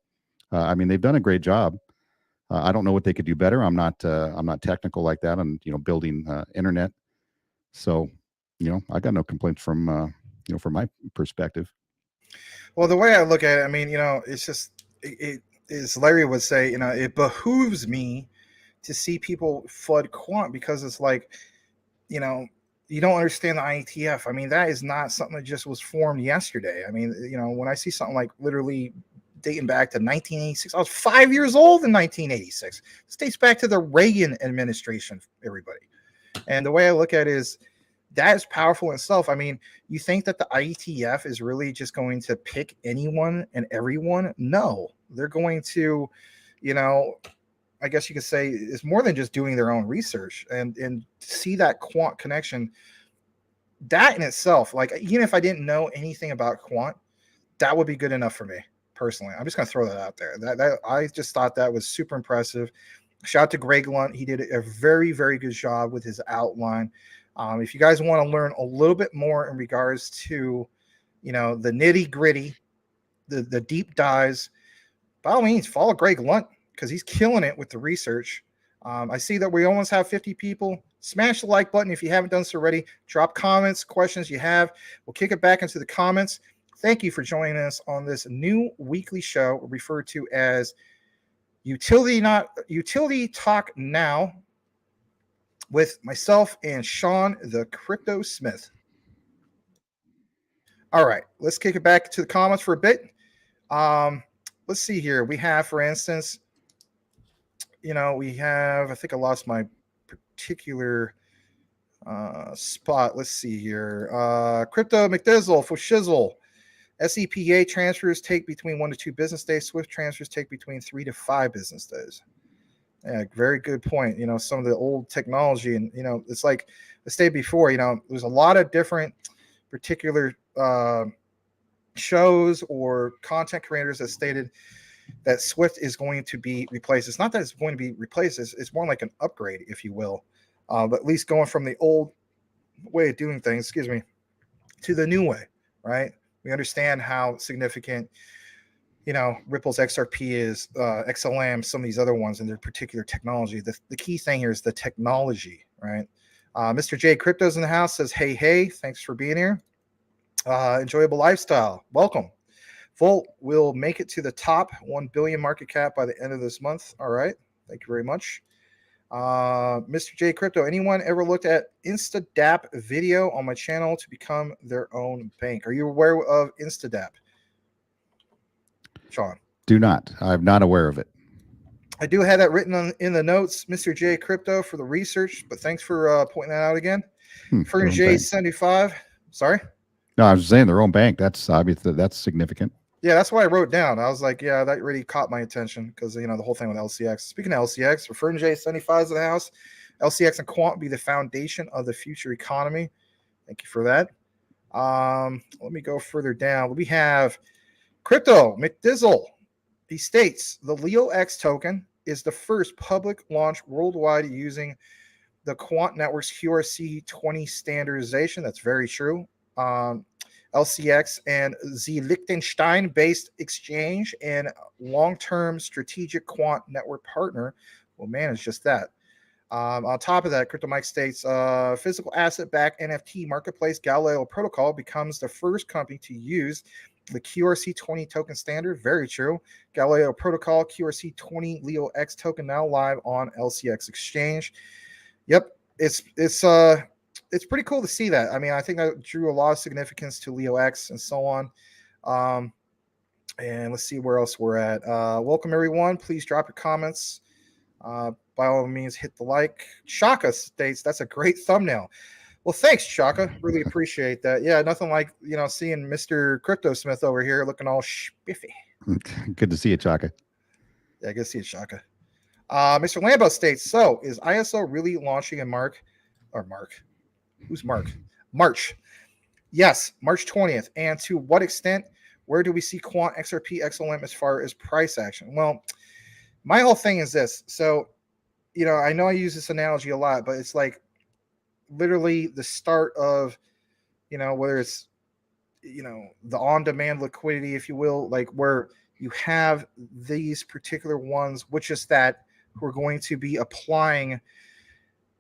I mean, they've done a great job. I don't know what they could do better. I'm not technical like that on building internet. So, I got no complaints from from my perspective. Well, the way I look at it, I mean, it's just as Larry would say, it behooves me to see people flood Quant, because it's like, you don't understand the IETF. I mean, that is not something that just was formed yesterday. I mean, when I see something like literally dating back to 1986, I was 5 years old in 1986. This dates back to the Reagan administration, everybody. And the way I look at it is that is powerful in itself. I mean, you think that the IETF is really just going to pick anyone and everyone? No, they're going to, I guess you could say it's more than just doing their own research, and see that Quant connection. That in itself, like, even if I didn't know anything about Quant, that would be good enough for me personally. I'm just going to throw that out there. That I just thought that was super impressive. Shout out to Greg Lunt. He did a very, very good job with his outline. If you guys want to learn a little bit more in regards to, the nitty gritty, the deep dives, by all means, follow Greg Lunt, because he's killing it with the research. I see that we almost have 50 people. Smash the like button if you haven't done so already. Drop comments, questions you have. We'll kick it back into the comments. Thank you for joining us on this new weekly show referred to as Utility Talk Now, with myself and Sean the Crypto Smith. All right, let's kick it back to the comments for a bit. Let's see here. We have, for instance, I think I lost my particular spot. Let's see here. Crypto McDizzle for Shizzle. SEPA transfers take between 1 to 2 business days. Swift transfers take between 3 to 5 business days. Yeah, very good point. Some of the old technology, and it's like I stated before. There's a lot of different particular shows or content creators that stated that Swift is going to be replaced. It's not that it's going to be replaced. It's more like an upgrade, if you will. But at least going from the old way of doing things, to the new way, right? We understand how significant, Ripple's XRP is, XLM, some of these other ones and their particular technology. The key thing here is the technology, right? Mr. J Crypto's in the house, says, hey, thanks for being here. Enjoyable lifestyle. Welcome. Volt will make it to the top 1 billion market cap by the end of this month. All right. Thank you very much. Mr. J Crypto, anyone ever looked at InstaDApp video on my channel to become their own bank? Are you aware of InstaDApp? Sean? Do not. I'm not aware of it. I do have that written in the notes, Mr. J Crypto, for the research, but thanks for pointing that out again. Fern J75. Sorry? No, I was saying their own bank. That's obvious. That's significant. Yeah, that's what I wrote down. I was like, yeah, that really caught my attention because, the whole thing with LCX. Speaking of LCX, Fern J75 is in the house. LCX and quant be the foundation of the future economy. Thank you for that. Let me go further down. We have Crypto McDizzle. He states the LEOX token is the first public launch worldwide using the Quant Network's QRC20 standardization. That's very true. LCX and the Liechtenstein-based exchange and long-term strategic quant network partner will manage just that. On top of that, Crypto Mike states, physical asset-backed NFT marketplace Galileo Protocol becomes the first company to use the QRC20 token standard. Very true. Galileo Protocol QRC20 LEOX token now live on LCX exchange. Yep, it's pretty cool to see that. I mean, I think that drew a lot of significance to LEOX and so on. And let's see where else we're at. Welcome, everyone. Please drop your comments. By all means, hit the like. Shaka states, that's a great thumbnail. Well, thanks, Shaka. Really appreciate that. Yeah, nothing like, seeing Mr. Crypto Smith over here looking all spiffy. Good to see you, Shaka. Yeah, good to see you, Shaka. Mr. Lambo states, so is ISO really launching in March? Who's Mark? March. Yes, March 20th. And to what extent? Where do we see Quant, XRP, XLM as far as price action? Well, my whole thing is this. So, I know I use this analogy a lot, but it's like literally the start of, whether it's, the on-demand liquidity, if you will, like where you have these particular ones, which is that who are going to be applying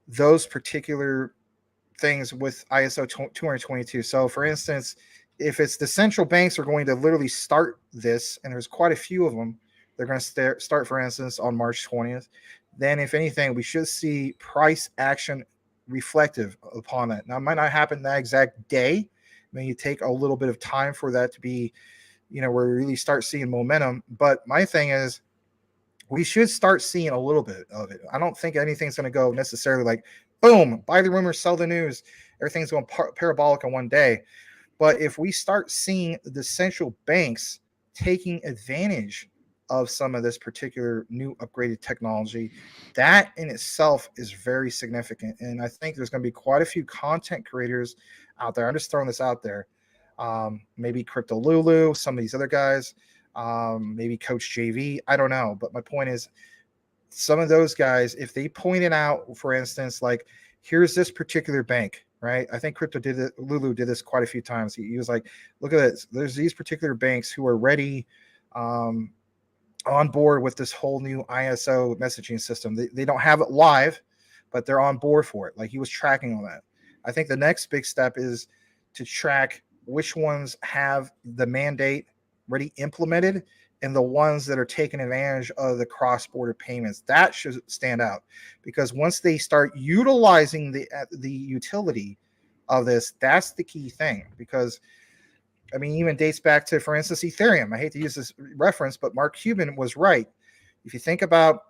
those particular things with ISO 222. So for instance, if it's the central banks are going to literally start this, and there's quite a few of them, they're going to start, for instance, on March 20th, then if anything, we should see price action reflective upon that. Now, it might not happen that exact day. It may take a little bit of time for that to be, where we really start seeing momentum. But my thing is, we should start seeing a little bit of it. I don't think anything's going to go necessarily like, boom, buy the rumor, sell the news. Everything's going parabolic in one day. But if we start seeing the central banks taking advantage of some of this particular new upgraded technology, that in itself is very significant. And I think there's going to be quite a few content creators out there. I'm just throwing this out there. Maybe Crypto Lulu, some of these other guys, maybe Coach JV. I don't know. But my point is, some of those guys, if they pointed out, for instance, like, here's this particular bank, right? I think Crypto did it. Lulu did this quite a few times. He was like, look at this. There's these particular banks who are ready, on board with this whole new ISO messaging system. They don't have it live, but they're on board for it. Like, he was tracking all that. I think the next big step is to track which ones have the mandate already implemented and the ones that are taking advantage of the cross-border payments. That should stand out, because once they start utilizing the utility of this, that's the key thing. Because I mean, even dates back to, for instance, Ethereum. I hate to use this reference, but Mark Cuban was right. If you think about,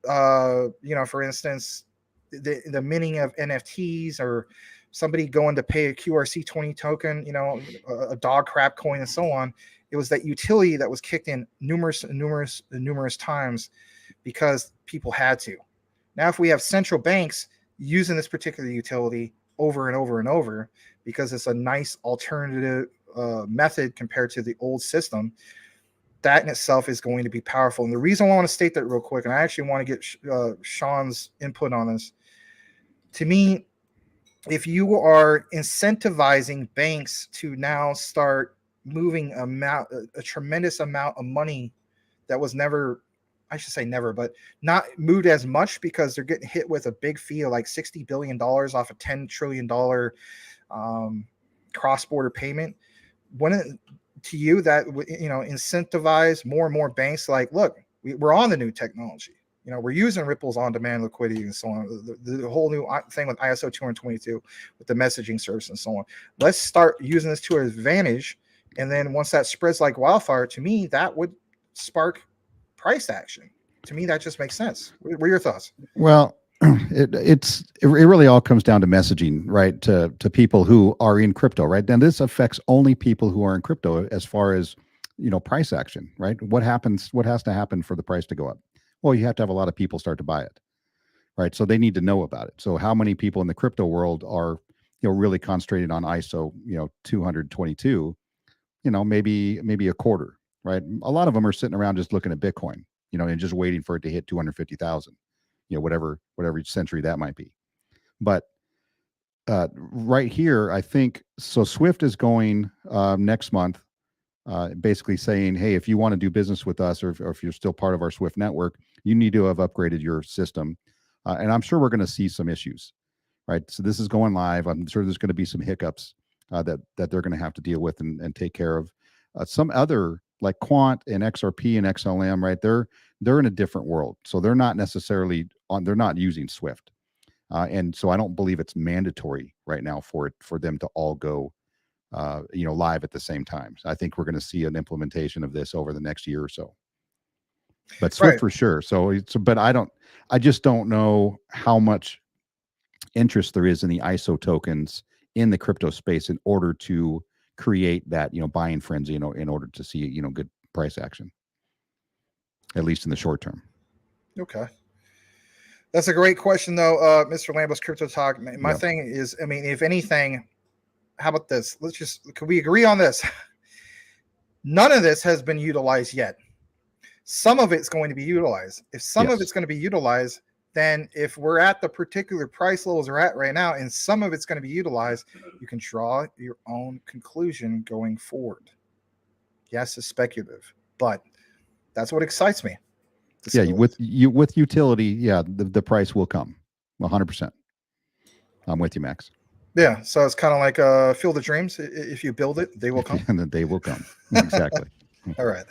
for instance, the minting of NFTs or somebody going to pay a QRC20 token, you know, a dog crap coin and so on. It was that utility that was kicked in numerous times because people had to. Now, if we have central banks using this particular utility over and over and over, because it's a nice alternative method compared to the old system, that in itself is going to be powerful. And the reason I want to state that real quick, and I actually want to get Sean's input on this, to me, if you are incentivizing banks to now start moving a tremendous amount of money that was never, I should say never, but not moved as much because they're getting hit with a big fee of like $60 billion off a $10 trillion cross-border payment. To you that, you know, incentivize more and more banks like, look, we're on the new technology. You know, we're using Ripple's on-demand liquidity and so on. The whole new thing with ISO 222 with the messaging service and so on. Let's start using this to our advantage. And then once that spreads like wildfire, to me, that would spark price action. To me, that just makes sense. What are your thoughts? Well, it really all comes down to messaging, right? To people who are in crypto, right? And this affects only people who are in crypto as far as, you know, price action, right? What has to happen for the price to go up? Well, you have to have a lot of people start to buy it, right? So they need to know about it. So how many people in the crypto world are, you know, really concentrated on ISO, you know, 222, you know, maybe a quarter, right? A lot of them are sitting around just looking at Bitcoin, you know, and just waiting for it to hit 250,000, you know, whatever century that might be. But right here, I think, so Swift is going next month, basically saying, hey, if you want to do business with us, or if you're still part of our Swift network, you need to have upgraded your system. And I'm sure we're going to see some issues, right? So this is going live. I'm sure there's going to be some hiccups that they're going to have to deal with and take care of. Some other, like Quant and XRP and XLM, right? They're in a different world. So they're not necessarily they're not using Swift. And so I don't believe it's mandatory right now for them to all go you know, live at the same time. So I think we're going to see an implementation of this over the next year or so. But Swift for sure. But I just don't know how much interest there is in the ISO tokens in the crypto space in order to create that, you know, buying frenzy, you know, in order to see, you know, good price action, at least in the short term. Okay. That's a great question though, Mr. Lambo's Crypto Talk. My thing is, I mean, if anything, how about this? Can we agree on this? None of this has been utilized yet. Some of it's going to be utilized. If some of it's going to be utilized, then if we're at the particular price levels we're at right now, and some of it's going to be utilized, you can draw your own conclusion going forward. Yes, it's speculative, but that's what excites me. Yeah, with utility, yeah, the price will come 100%. I'm with you, Max. Yeah, so it's kind of like Field of Dreams. If you build it, they will come. And then they will come. Exactly. All right.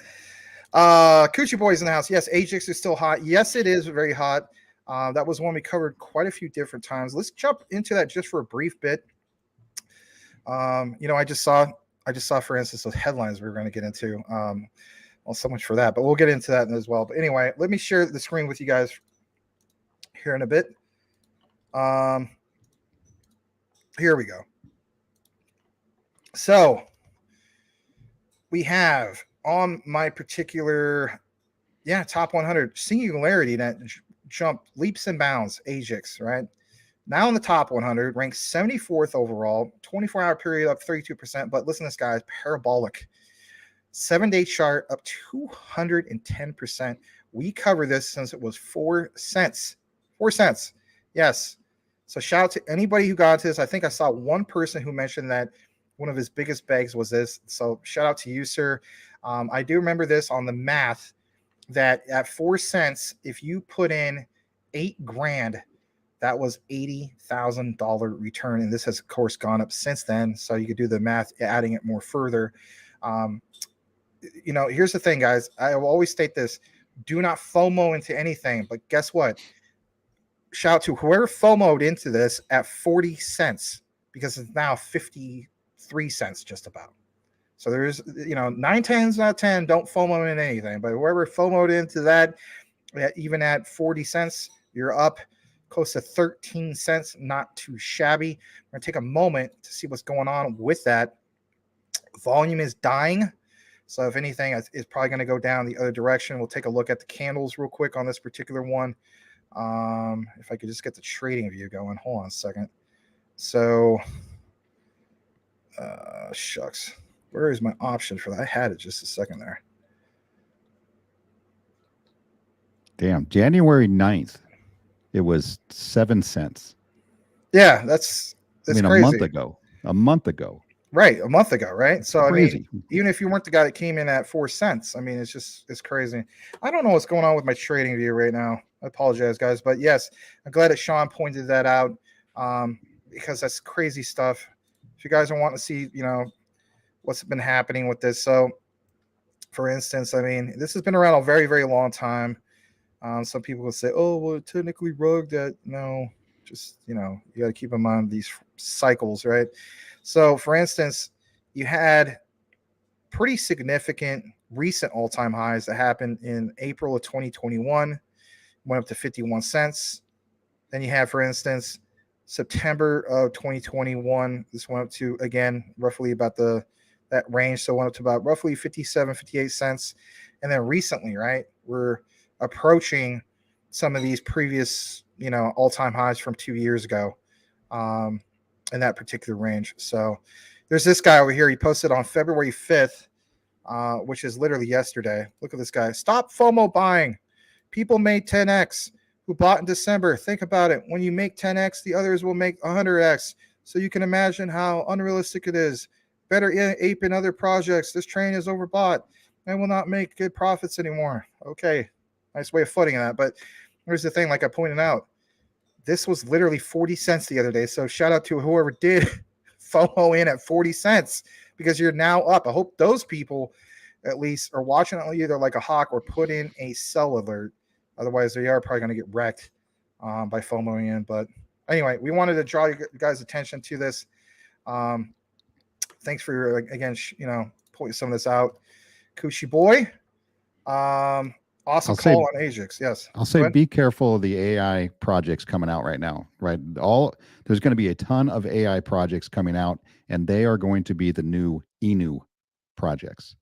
Coochie Boy's in the house. Yes, Ajax is still hot. Yes, it is very hot. That was one we covered quite a few different times. Let's jump into that just for a brief bit. You know, I just saw, for instance, those headlines we were going to get into. Well, so much for that, but we'll get into that as well. But anyway, let me share the screen with you guys here in a bit. Here we go. So we have on my particular, top 100 singularity that jumped leaps and bounds, Ajax, right? Now in the top 100, ranked 74th overall, 24-hour period up 32%. But listen to this, guys, parabolic. 7-day chart up 210%. We cover this since it was 4 cents. 4 cents. Yes. So shout out to anybody who got to this. I think I saw one person who mentioned that one of his biggest bags was this. So shout out to you, sir. I do remember this on the math that at 4 cents, if you put in $8,000, that was $80,000 return. And this has, of course, gone up since then. So you could do the math, adding it more further. You know, here's the thing, guys. I will always state this. Do not FOMO into anything. But guess what? Shout out to whoever FOMO'd into this at 40 cents because it's now 53 cents just about. So there's, you know, 9 times out of 10 don't FOMO in anything. But whoever FOMO'd into that, even at 40 cents, you're up close to 13 cents. Not too shabby. We're going to take a moment to see what's going on with that. Volume is dying. So if anything, it's probably going to go down the other direction. We'll take a look at the candles real quick on this particular one. If I could just get the trading view going. Hold on a second. So, shucks. Where is my option for that? I had it just a second there. Damn. January 9th, it was 7 cents. Yeah, that's crazy. A month ago. Right, a month ago, right? So crazy. I mean, even if you weren't the guy that came in at 4 cents, I mean, it's crazy. I don't know what's going on with my trading view right now. I apologize, guys, but yes, I'm glad that Sean pointed that out, because that's crazy stuff. If you guys are wanting to see, what's been happening with this, so for instance, I mean, this has been around a very, very long time. Some people will say, "Oh, well, technically rugged." That no, just you got to keep in mind these cycles, right? So, for instance, you had pretty significant recent all-time highs that happened in April of 2021, went up to 51 cents. Then you have, for instance, September of 2021. This went up to, again, roughly about that range. So it went up to about roughly 57, 58 cents. And then recently, right, we're approaching some of these previous, all-time highs from 2 years ago. In that particular range. So there's this guy over here. He posted on February 5th, which is literally yesterday. Look at this guy. Stop FOMO buying. People made 10x who bought in December. Think about it. When you make 10x, the others will make 100x. So you can imagine how unrealistic it is. Better ape in other projects. This train is overbought and will not make good profits anymore. Okay. Nice way of footing that. But here's the thing, like I pointed out, this was literally 40 cents the other day. So shout out to whoever did FOMO in at 40 cents because you're now up. I hope those people at least are watching it either like a hawk or put in a sell alert. Otherwise, they are probably going to get wrecked by FOMOing in. But anyway, we wanted to draw you guys' attention to this. Thanks for, again, pointing some of this out. Kushi boy. Awesome call on Ajax. Yes. I'll say be careful of the AI projects coming out right now, right? There's going to be a ton of AI projects coming out, and they are going to be the new Inu projects.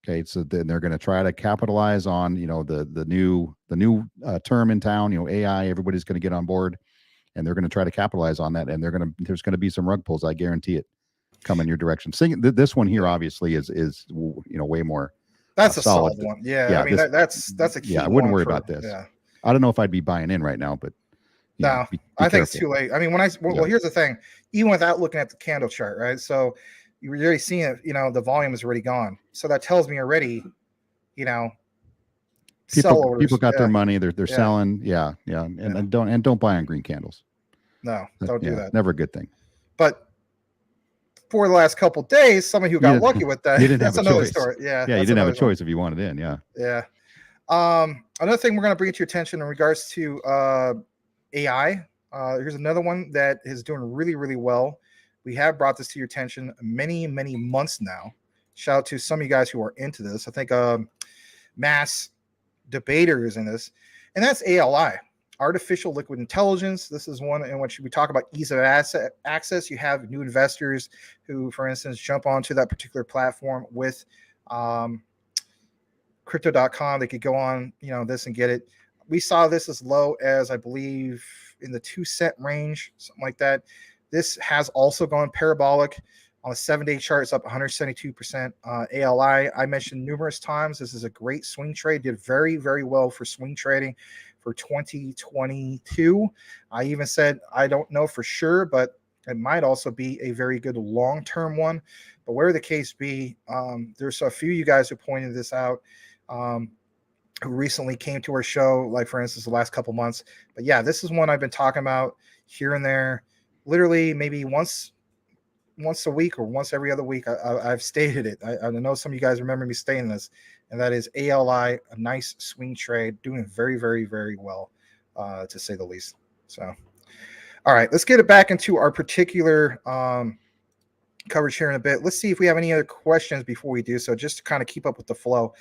Okay. So then they're going to try to capitalize on, the new term in town, AI, everybody's going to get on board and they're going to try to capitalize on that. And there's going to be some rug pulls. I guarantee it coming your direction. This one here obviously is way more. That's a solid one. Yeah. I mean, that's a key. Yeah, I wouldn't worry about this. Yeah. I don't know if I'd be buying in right now, but no, I think it's too late. I mean, well, here's the thing, even without looking at the candle chart, right? So you're already seeing it, the volume is already gone. So that tells me already, people got their money. They're selling. Yeah. And don't buy on green candles. No, don't do that. Never a good thing. But for the last couple of days, somebody who got lucky with that. That's another story. Yeah. You didn't have a choice if you wanted in. Yeah. Yeah. Another thing we're going to bring to your attention in regards to AI. Here's another one that is doing really, really well. We have brought this to your attention many, many months now. Shout out to some of you guys who are into this. I think Mass Debater is in this, and that's ALI. Artificial liquid intelligence. This is one in which we talk about ease of access. You have new investors who, for instance, jump onto that particular platform with crypto.com. They could go on, this and get it. We saw this as low as, I believe, in the 2 cent range, something like that. This has also gone parabolic. On the 7-day chart, it's up 172%. ALI, I mentioned numerous times, this is a great swing trade. Did very, very well for swing trading for 2022. I even said, I don't know for sure, but it might also be a very good long-term one. But whatever the case be, there's a few of you guys who pointed this out, who recently came to our show, like for instance, the last couple months. But yeah, this is one I've been talking about here and there, literally maybe once a week or once every other week. I've stated it. I know some of you guys remember me stating this, and that is ALI, a nice swing trade, doing very, very, very well, to say the least. So, all right, let's get it back into our particular coverage here in a bit. Let's see if we have any other questions before we do so, just to kind of keep up with the flow.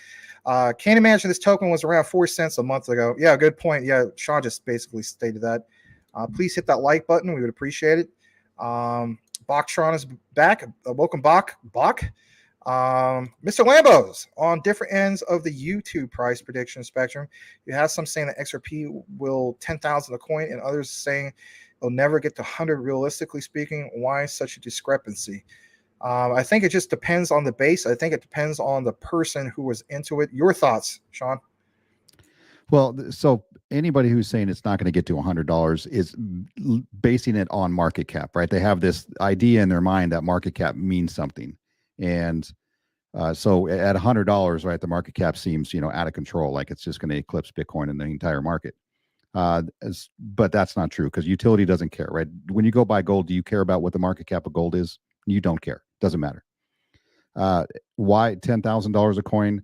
Can't imagine this token was around 4 cents a month ago. Yeah, good point. Yeah, Sean just basically stated that. Please hit that like button. We would appreciate it. Bachtron is back. Welcome, Bach. Mr. Lambos, on different ends of the YouTube price prediction spectrum, you have some saying that XRP will 10,000 a coin, and others saying it'll never get to 100. Realistically speaking, why such a discrepancy? I think it just depends on the base. I think it depends on the person who was into it. Your thoughts, Sean? Well, so anybody who's saying it's not going to get to $100 is basing it on market cap, right? They have this idea in their mind that market cap means something. And so at $100, right, the market cap seems, out of control, like it's just going to eclipse Bitcoin and the entire market. But that's not true, because utility doesn't care, right? When you go buy gold, do you care about what the market cap of gold is? You don't care. Doesn't matter. Why $10,000 a coin?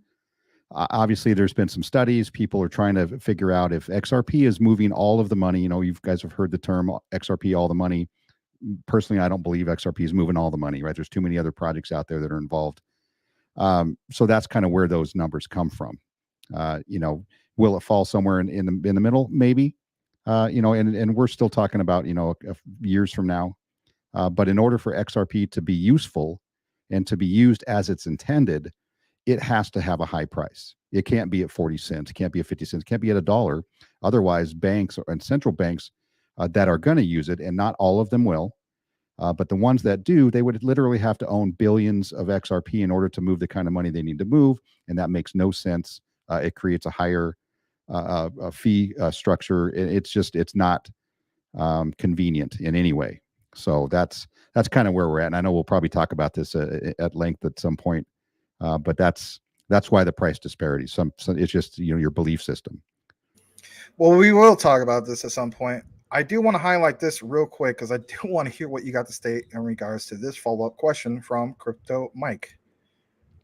Obviously, there's been some studies. People are trying to figure out if XRP is moving all of the money. You guys have heard the term XRP, all the money. Personally, I don't believe XRP is moving all the money, right? There's too many other projects out there that are involved. So that's kind of where those numbers come from. Will it fall somewhere in the middle? Maybe. And we're still talking about, years from now. But in order for XRP to be useful and to be used as it's intended, it has to have a high price. It can't be at 40 cents. It can't be at 50 cents. It can't be at $1. Otherwise, banks and central banks that are going to use it, and not all of them will, but the ones that do, they would literally have to own billions of XRP in order to move the kind of money they need to move, and that makes no sense. It creates a higher fee structure. It's not convenient in any way. So that's kind of where we're at. And I know we'll probably talk about this at length at some point. But that's why the price disparity. It's just your belief system. Well, we will talk about this at some point. I do want to highlight this real quick because I do want to hear what you got to state in regards to this follow-up question from Crypto Mike.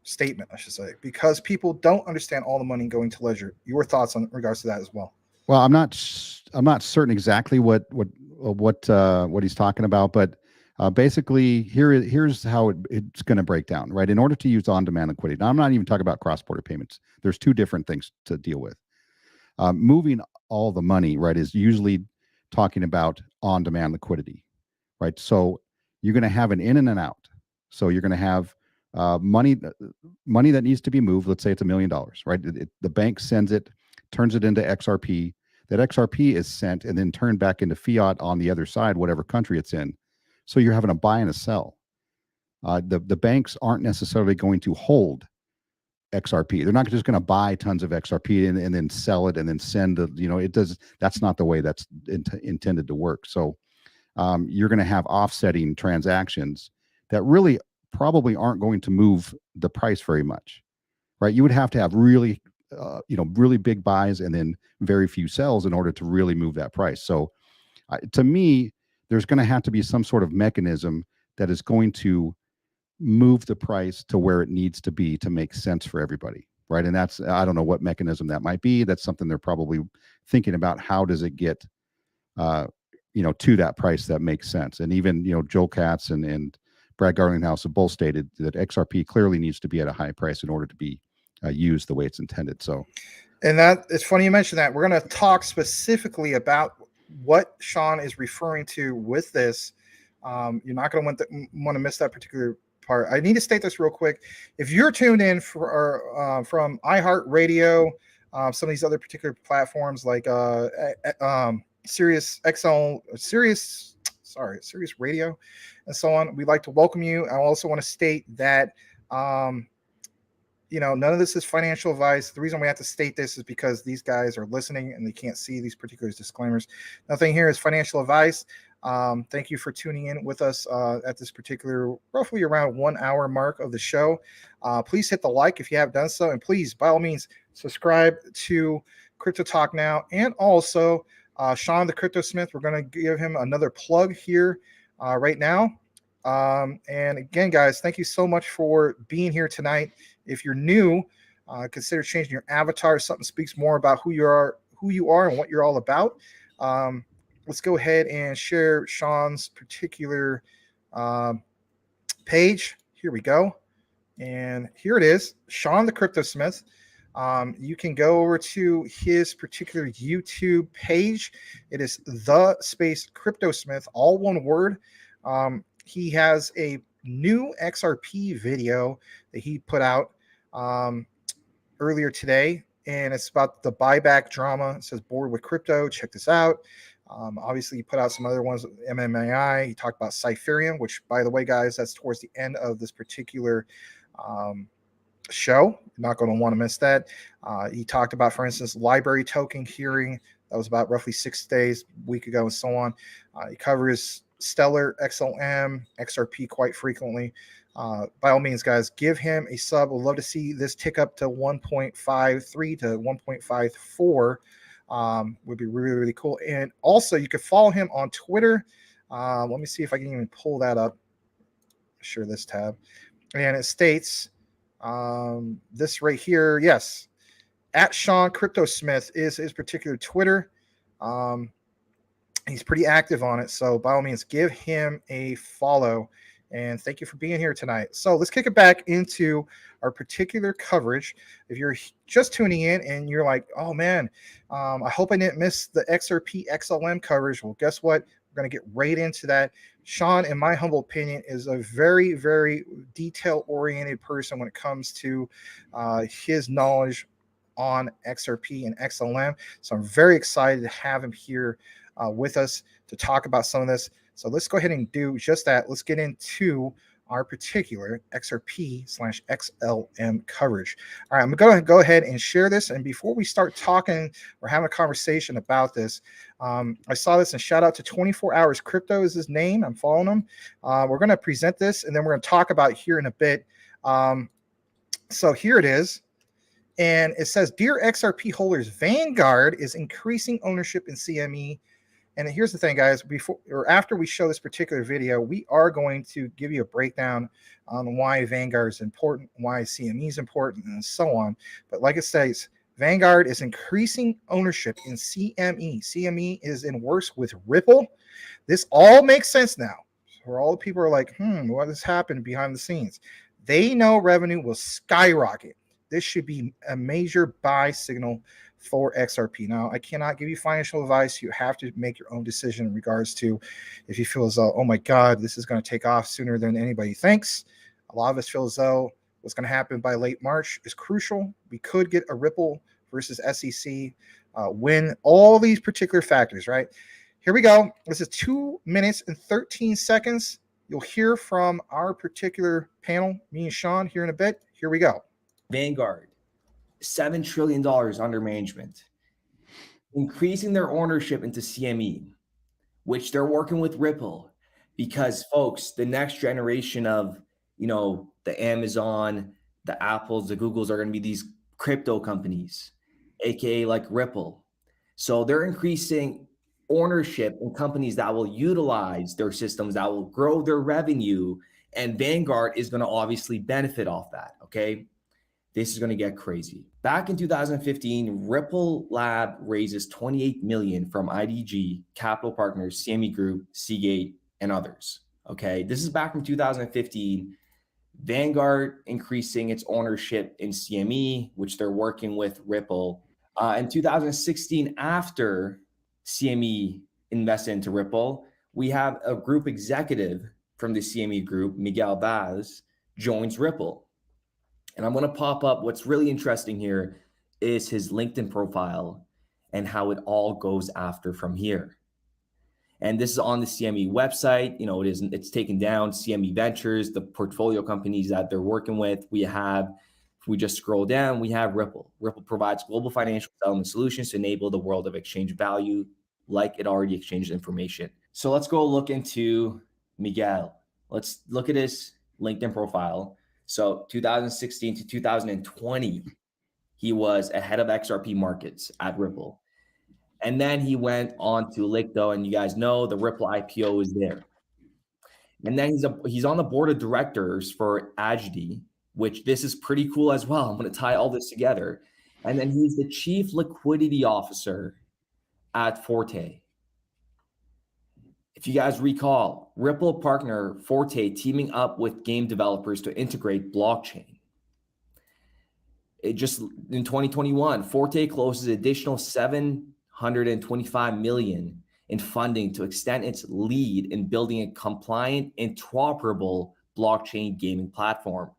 Statement, I should say, because people don't understand all the money going to Ledger. Your thoughts in regards to that as well? Well, I'm not certain exactly what he's talking about, but basically, here's how it's going to break down, right? In order to use on-demand liquidity, now I'm not even talking about cross-border payments. There's two different things to deal with. Moving all the money, right, is usually talking about on-demand liquidity, right? So you're going to have an in and an out. So you're going to have money that needs to be moved. Let's say it's $1 million, right? The bank sends it, turns it into XRP. That XRP is sent and then turned back into fiat on the other side, whatever country it's in. So you're having a buy and a sell. The banks aren't necessarily going to hold XRP. They're not just going to buy tons of XRP and then sell it and then send that's not the way that's intended to work. So you're going to have offsetting transactions that really probably aren't going to move the price very much, right? You would have to have really big buys and then very few sells in order to really move that price. So to me, there's going to have to be some sort of mechanism that is going to move the price to where it needs to be to make sense for everybody, right? And I don't know what mechanism that might be. That's something they're probably thinking about. How does it get, to that price that makes sense? And even, Joel Katz and Brad Garlinghouse have both stated that XRP clearly needs to be at a high price in order to be used the way it's intended. So, and that it's funny you mentioned that. We're going to talk specifically about what Sean is referring to with this. You're not going to want to miss that particular part. I need to state this real quick. If you're tuned in from iHeartRadio, some of these other particular platforms like Sirius XL, Sirius Radio, and so on, we'd like to welcome you. I also want to state that none of this is financial advice. The reason we have to state this is because these guys are listening and they can't see these particular disclaimers. Nothing here is financial advice. Thank you for tuning in with us at this particular roughly around 1 hour mark of the show. Please hit the like if you have done so. And please, by all means, subscribe to Crypto Talk Now. And also, Sean the Crypto Smith, we're going to give him another plug here right now. And again, guys, thank you so much for being here tonight. If you're new, consider changing your avatar. Something speaks more about who you are, and what you're all about. Let's go ahead and share Sean's particular page. Here we go. And here it is, Sean the Crypto Smith. You can go over to his particular YouTube page. It is the space CryptoSmith, all one word. He has a new XRP video that he put out earlier today, and it's about the buyback drama. It says bored with crypto. Check this out. Obviously, he put out some other ones, MMAI. He talked about Cypherium, which, by the way, guys, that's towards the end of this particular show. Not going to want to miss that. He talked about, for instance, library token hearing. That was about roughly 6 days, a week ago, and so on. He covers Stellar, XLM, XRP quite frequently. By all means, guys, give him a sub. We'd love to see this tick up to 1.53 to 1.54. Would be really, really cool. And also, you could follow him on Twitter. Let me see if I can even pull that up. Share this tab. And it states this right here. Yes, at Sean CryptoSmith is his particular Twitter. He's pretty active on it. So by all means, give him a follow. And thank you for being here tonight. So let's kick it back into our particular coverage. If you're just tuning in and you're like, oh man, I hope I didn't miss the XRP XLM coverage. Well, guess what? We're going to get right into that. Sean, in my humble opinion, is a very, very detail-oriented person when it comes to his knowledge on XRP and XLM. So I'm very excited to have him here with us to talk about some of this. So let's go ahead and do just that. Let's get into our particular XRP/XLM coverage. All right, I'm going to go ahead and share this. And before we start talking or having a conversation about this, I saw this, and shout out to 24 Hours Crypto is his name. I'm following him. We're going to present this, and then we're going to talk about it here in a bit. So here it is. And it says, Dear XRP holders, Vanguard is increasing ownership in CME. And here's the thing, guys, before or after we show this particular video, we are going to give you a breakdown on why Vanguard is important, why CME is important, and so on. But like it says, Vanguard is increasing ownership in CME. CME is in worse with Ripple. This all makes sense now. Where all the people are like, what has happened behind the scenes? They know revenue will skyrocket. This should be a major buy signal for XRP. Now, I cannot give you financial advice. You have to make your own decision in regards to if you feel as though, oh my God, this is going to take off sooner than anybody thinks. A lot of us feel as though what's going to happen by late March is crucial. We could get a Ripple versus SEC win, all these particular factors, right? Here we go. This is 2 minutes and 13 seconds. You'll hear from our particular panel, me and Sean, here in a bit. Here we go. Vanguard, $7 trillion under management, increasing their ownership into CME, which they're working with Ripple, because folks, the next generation of, the Amazon, the Apples, the Googles are going to be these crypto companies, AKA like Ripple. So they're increasing ownership in companies that will utilize their systems, that will grow their revenue. And Vanguard is going to obviously benefit off that. Okay. This is going to get crazy. Back in 2015, Ripple Lab raises $28 million from IDG, Capital Partners, CME Group, Seagate, and others. Okay, this is back from 2015. Vanguard increasing its ownership in CME, which they're working with Ripple. In 2016, after CME invested into Ripple, we have a group executive from the CME Group, Miguel Vaz, joins Ripple. And I'm going to pop up. What's really interesting here is his LinkedIn profile and how it all goes after from here. And this is on the CME website. It's taken down. CME Ventures, the portfolio companies that they're working with. If we just scroll down, we have Ripple. Ripple provides global financial settlement solutions to enable the world of exchange value like it already exchanges information. So let's go look into Miguel. Let's look at his LinkedIn profile. So 2016 to 2020, he was a head of XRP markets at Ripple. And then he went on to Licto, and you guys know the Ripple IPO is there. And then he's on the board of directors for AGD, which this is pretty cool as well. I'm going to tie all this together. And then he's the chief liquidity officer at Forte. If you guys recall, Ripple partner Forte teaming up with game developers to integrate blockchain. just in 2021, Forte closes additional 725 million in funding to extend its lead in building a compliant, interoperable blockchain gaming platform.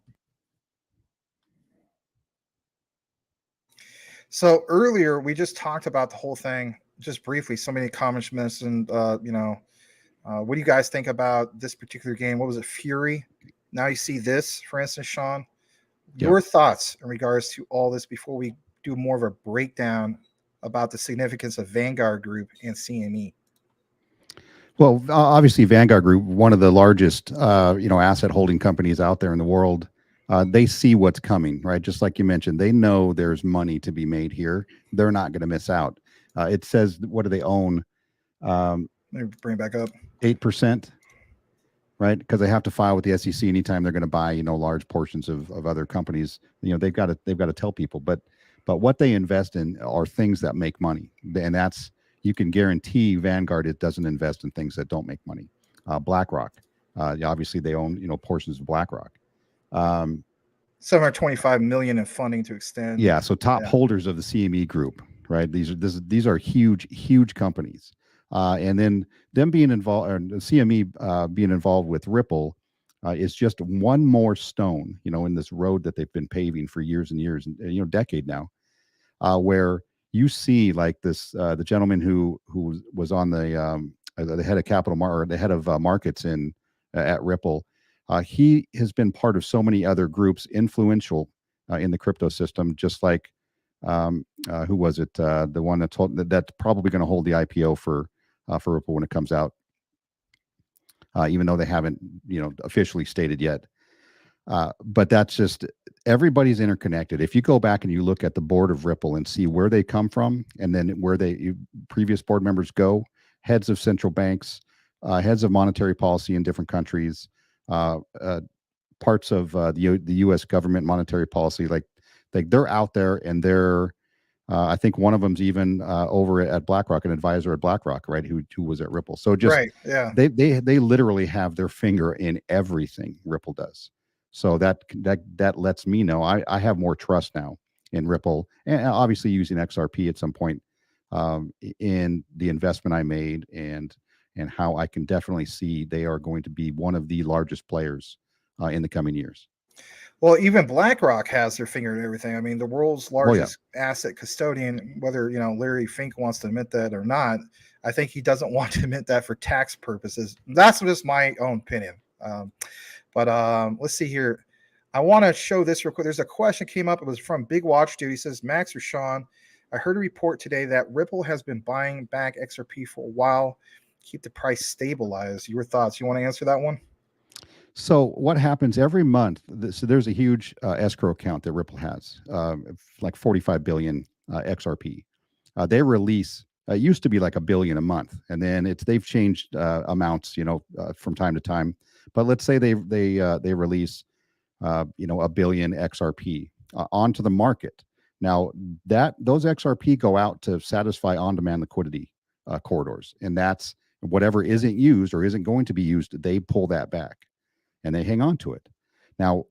So earlier we just talked about the whole thing just briefly. So many comments mentioned, what do you guys think about this particular game? What was it, Fury? Now you see this, for instance, Sean. Your thoughts in regards to all this before we do more of a breakdown about the significance of Vanguard Group and CME. Well, obviously, Vanguard Group, one of the largest, asset holding companies out there in the world, they see what's coming, right? Just like you mentioned, they know there's money to be made here. They're not going to miss out. It says, what do they own? Let me bring it back up. 8%, right? Because they have to file with the SEC anytime they're going to buy, large portions of other companies. They've got to tell people. But what they invest in are things that make money, and that's, you can guarantee Vanguard, it doesn't invest in things that don't make money. BlackRock, obviously they own portions of BlackRock. 725 million in funding to extend. Yeah, so top holders of the CME group, right? These are huge companies, and then them being involved, or CME being involved with Ripple, is just one more stone, in this road that they've been paving for years and years, and decade now, where you see like this, the gentleman who was on the head of the head of markets at Ripple. He has been part of so many other groups influential in the crypto system, just like who was it? The one that's probably going to hold the IPO for Ripple when it comes out, even though they haven't officially stated yet. But that's just, everybody's interconnected. If you go back and you look at the board of Ripple and see where they come from, and then where previous board members go, heads of central banks, heads of monetary policy in different countries, parts of the U.S. government monetary policy, like they're out there, and they're I think one of them's even over at BlackRock, an advisor at BlackRock, right? Who was at Ripple. So just right, yeah, they literally have their finger in everything Ripple does. So that lets me know I have more trust now in Ripple, and obviously using XRP at some point in the investment I made, and how I can definitely see they are going to be one of the largest players in the coming years. Well, even BlackRock has their finger in everything. I mean, the world's largest asset custodian, whether Larry Fink wants to admit that or not, I think he doesn't want to admit that for tax purposes. That's just my own opinion. But let's see here. I want to show this real quick. There's a question came up. It was from Big Watch Dude. He says, Max or Sean, I heard a report today that Ripple has been buying back XRP for a while. Keep the price stabilized. Your thoughts? You want to answer that one? So what happens every month? So there's a huge escrow account that Ripple has, like 45 billion XRP. They release. It used to be like $1 billion a month, and then they've changed amounts, from time to time. But let's say they release, $1 billion XRP onto the market. Now those XRP go out to satisfy on-demand liquidity corridors, and that's whatever isn't used or isn't going to be used. They pull that back, and they hang on to it. Now,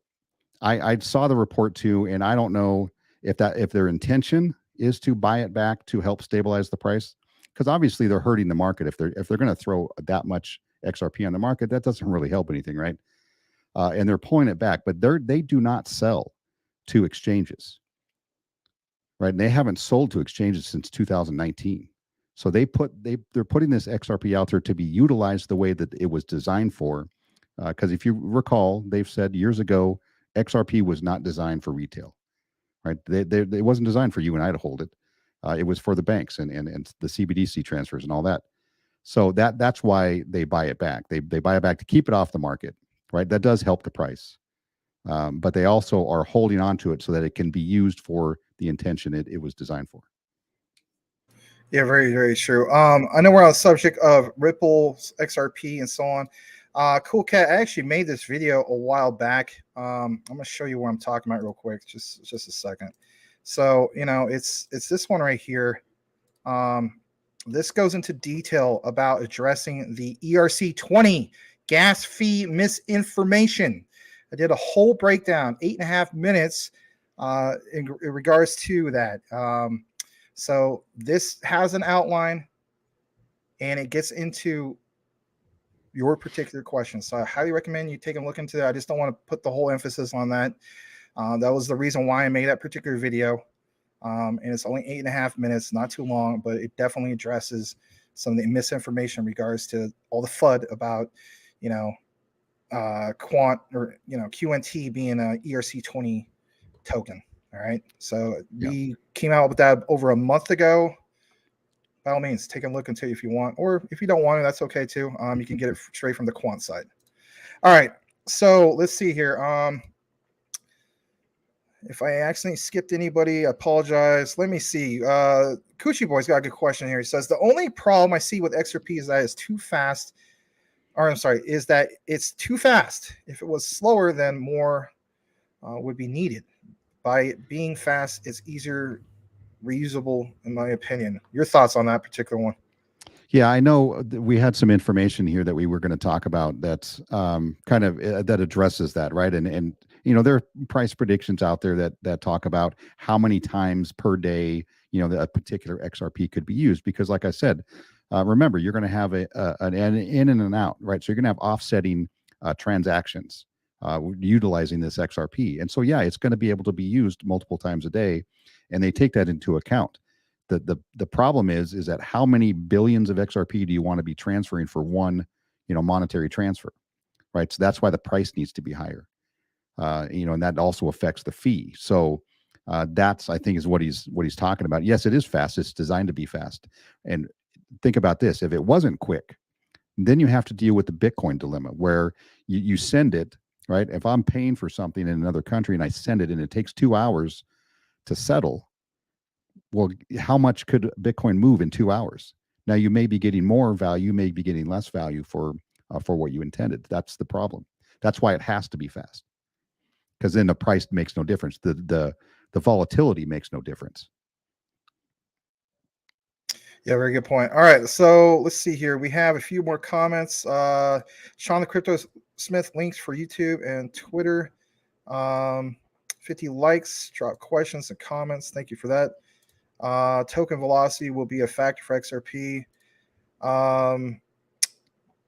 I saw the report too, and I don't know if their intention is to buy it back to help stabilize the price, because obviously they're hurting the market if they're going to throw that much XRP on the market. That doesn't really help anything, right? And they're pulling it back, but they do not sell to exchanges, right? And they haven't sold to exchanges since 2019. So they're putting this XRP out there to be utilized the way that it was designed for. Because if you recall, they've said years ago, XRP was not designed for retail, right? It wasn't designed for you and I to hold it. It was for the banks and the CBDC transfers and all that. So that's why they buy it back. They buy it back to keep it off the market, right? That does help the price. But they also are holding on to it so that it can be used for the intention it was designed for. Yeah, very, very true. I know we're on the subject of Ripple's XRP and so on. Cool Cat, I actually made this video a while back. I'm going to show you what I'm talking about real quick. Just a second. So, it's this one right here. This goes into detail about addressing the ERC-20 gas fee misinformation. I did a whole breakdown, 8.5 minutes in regards to that. So this has an outline, and it gets into your particular question. So I highly recommend you take a look into that. I just don't want to put the whole emphasis on that. That was the reason why I made that particular video. And it's only 8.5 minutes, not too long, but it definitely addresses some of the misinformation in regards to all the FUD about, quant or, QNT being a ERC20 token. All right. So we came out with that over a month ago. By all means, take a look into it if you want, or if you don't want it, that's okay too. You can get it straight from the quant side. All right. So let's see here. If I accidentally skipped anybody, I apologize. Let me see. Coochie Boy's got a good question here. He says, the only problem I see with XRP is that it's too fast. Or I'm sorry, is that it's too fast. If it was slower, then more would be needed. By it being fast, it's easier reusable, in my opinion. Your thoughts on that particular one? Yeah, I know we had some information here that we were going to talk about that's kind of that addresses that, right? And there are price predictions out there that talk about how many times per day that a particular XRP could be used. Because, like I said, remember, you're going to have an in and an out, right? So you're going to have offsetting transactions utilizing this XRP, and so it's going to be able to be used multiple times a day, and they take that into account. The problem is that how many billions of XRP do you want to be transferring for one monetary transfer, right? So that's why the price needs to be higher, and that also affects the fee. So that's, I think, is what he's talking about. Yes, it is fast. It's designed to be fast. And think about this: if it wasn't quick, then you have to deal with the Bitcoin dilemma, where you send it, right? If I'm paying for something in another country and I send it and it takes 2 hours to settle, well, how much could Bitcoin move in 2 hours? Now, you may be getting more value, you may be getting less value for what you intended. That's the problem. That's why it has to be fast, because then the price makes no difference. The volatility makes no difference. Yeah, very good point. All right, so let's see here. We have a few more comments. Sean the Crypto Smith links for YouTube and Twitter. 50 likes. Drop questions and comments. Thank you for that. Token velocity will be a factor for XRP.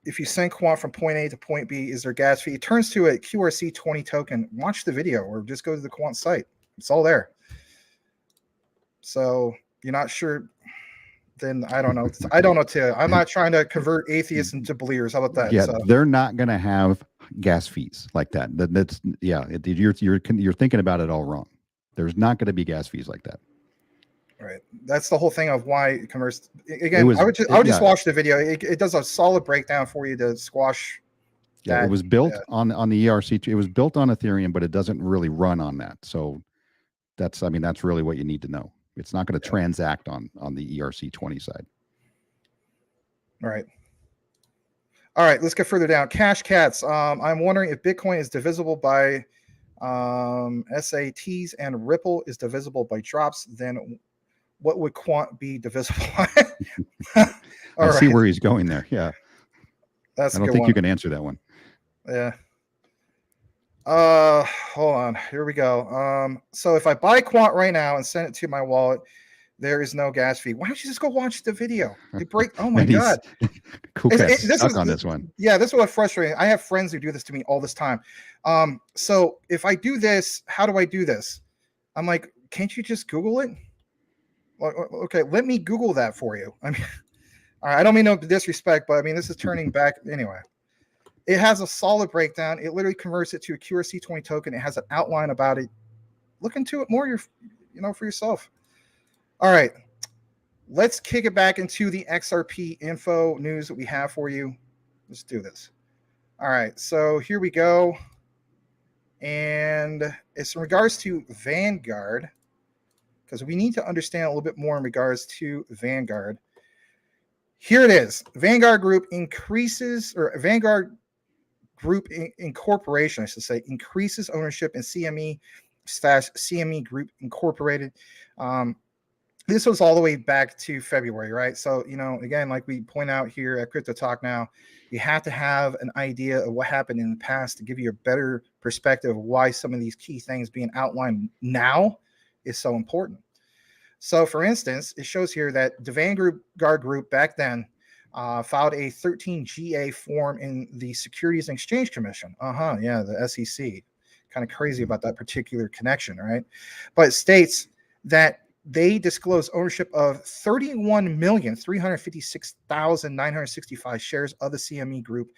If you send quant from point A to point B, is there gas fee? It turns to a QRC20 token. Watch the video or just go to the quant site. It's all there. So you're not sure, then I don't know. I don't know too. I'm not trying to convert atheists into believers. How about that? Yeah, so they're not going to have gas fees like that. That's you're thinking about it all wrong. There's not going to be gas fees like that. Right. That's the whole thing of why it converts. Again, I would just watch the video. It does a solid breakdown for you to squash. Yeah, it was built on the ERC. It was built on Ethereum, but it doesn't really run on that. So that's really what you need to know. It's not going to transact on the ERC20 side. All right. All right, let's get further down. Cash Cats. I'm wondering if Bitcoin is divisible by SATs and Ripple is divisible by drops. Then what would quant be divisible by? I see where he's going there. Yeah. I don't think you can answer that one. Yeah. Hold on. Here we go. So if I buy quant right now and send it to my wallet, there is no gas fee. Why don't you just go watch the video? Oh my God. Cool Cat's stuck on this one. Yeah, this is what frustrating. I have friends who do this to me all this time. So if I do this, how do I do this? I'm like, can't you just Google it? Okay, let me Google that for you. I mean, all right, I don't mean no disrespect, but I mean, this is turning back anyway. It has a solid breakdown. It literally converts it to a QRC20 token. It has an outline about it. Look into it more, for yourself. All right, let's kick it back into the XRP info news that we have for you. Let's do this. All right, so here we go. And it's in regards to Vanguard, because we need to understand a little bit more in regards to Vanguard. Here it is. Vanguard Group Incorporation, I should say, increases ownership in CME/CME Group Incorporated. this was all the way back to February, right? So, again, like we point out here at Crypto Talk Now, you have to have an idea of what happened in the past to give you a better perspective of why some of these key things being outlined now is so important. So, for instance, it shows here that the Vanguard Group back then filed a 13GA form in the Securities and Exchange Commission. Yeah, the SEC. Kind of crazy about that particular connection, right? But it states that they disclosed ownership of 31,356,965 shares of the CME Group,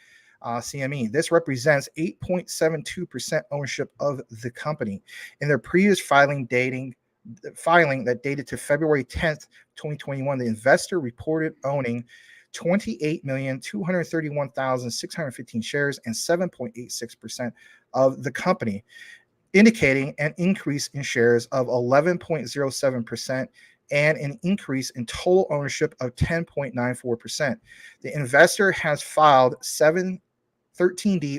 CME. This represents 8.72% ownership of the company. In their previous filing that dated to February 10th, 2021, the investor reported owning 28,231,615 shares and 7.86% of the company, indicating an increase in shares of 11.07% and an increase in total ownership of 10.94%. The investor has filed 13D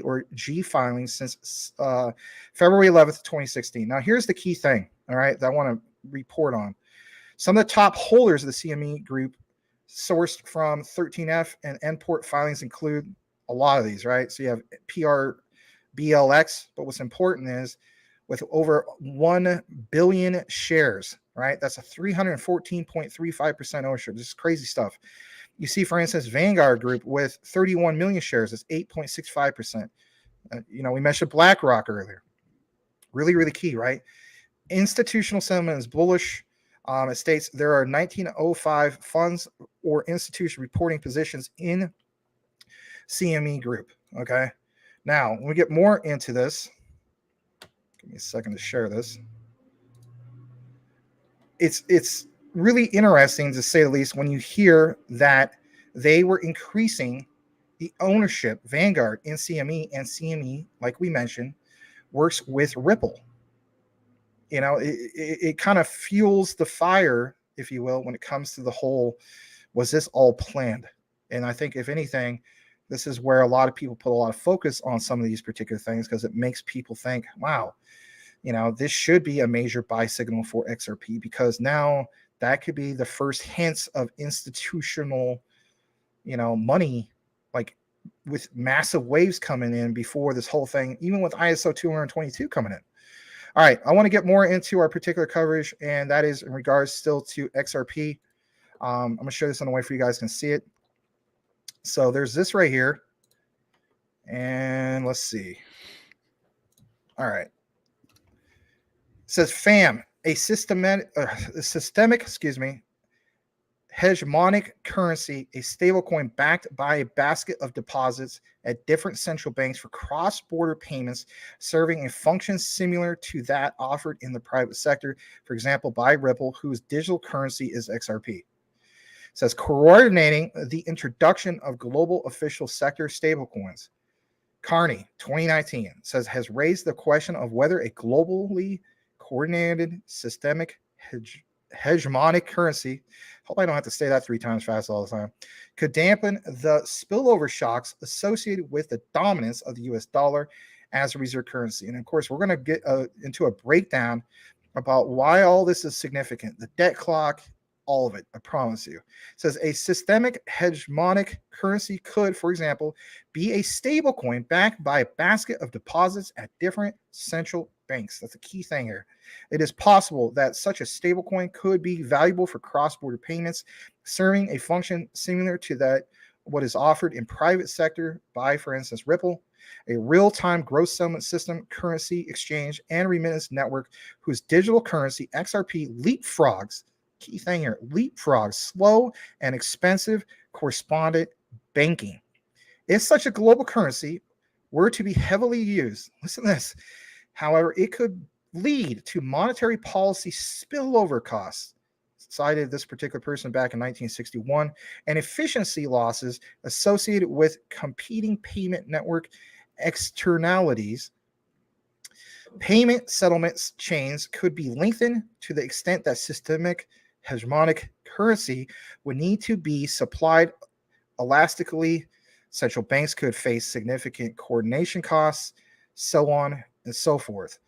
or G filings since February 11th, 2016. Now, here's the key thing, all right, that I want to report on. Some of the top holders of the CME Group sourced from 13F and Nport filings include a lot of these, right? So you have PRBLX, but what's important is with over 1 billion shares, right? That's a 314.35% ownership. This is crazy stuff. You see, for instance, Vanguard Group with 31 million shares is 8.65%. We mentioned BlackRock earlier. Really, really key, right? Institutional sentiment is bullish. It states there are 1905 funds or institutions reporting positions in CME Group. Okay. Now, when we get more into this, give me a second to share this. It's really interesting, to say the least, when you hear that they were increasing the ownership, Vanguard, in CME, and CME, like we mentioned, works with Ripple. It kind of fuels the fire, if you will, when it comes to the whole, was this all planned? And I think, if anything, this is where a lot of people put a lot of focus on some of these particular things, because it makes people think, wow, this should be a major buy signal for XRP, because now that could be the first hints of institutional, money, like with massive waves coming in before this whole thing, even with ISO 222 coming in. All right, I want to get more into our particular coverage, and that is in regards still to XRP. I'm going to show this in a way for you guys can see it. So there's this right here, and let's see. All right. It says FAM, a systemic, hegemonic currency, a stablecoin backed by a basket of deposits at different central banks for cross-border payments, serving a function similar to that offered in the private sector, for example, by Ripple, whose digital currency is XRP. It says coordinating the introduction of global official sector stablecoins. Carney, 2019, says has raised the question of whether a globally coordinated systemic hegemonic currency, hope I don't have to say that 3 times fast all the time, could dampen the spillover shocks associated with the dominance of the US dollar as a reserve currency. And of course, we're going to get into a breakdown about why all this is significant. The debt clock, all of it, I promise you. It says a systemic hegemonic currency could, for example, be a stable coin backed by a basket of deposits at different central banks. That's a key thing here. It is possible that such a stablecoin could be valuable for cross-border payments, serving a function similar to that what is offered in private sector by, for instance, Ripple, a real-time gross settlement system, currency exchange, and remittance network whose digital currency XRP leapfrogs, key thing here, leapfrogs slow and expensive correspondent banking. If such a global currency were to be heavily used, listen to this, however, it could lead to monetary policy spillover costs, cited this particular person back in 1961, and efficiency losses associated with competing payment network externalities. Payment settlements chains could be lengthened to the extent that systemic hegemonic currency would need to be supplied elastically. Central banks could face significant coordination costs, so on and so forth.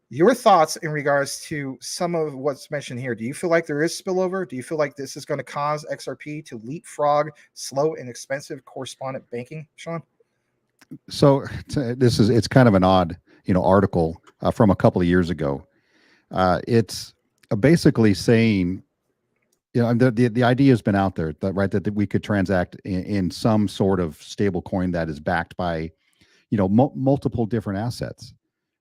Your thoughts in regards to some of what's mentioned here. Do you feel like there is spillover? Do you feel like this is going to cause XRP to leapfrog slow and expensive correspondent banking, Sean? So it's kind of an odd, article from a couple of years ago. It's basically saying, the idea has been out there that, right, that we could transact in some sort of stable coin that is backed by, multiple different assets,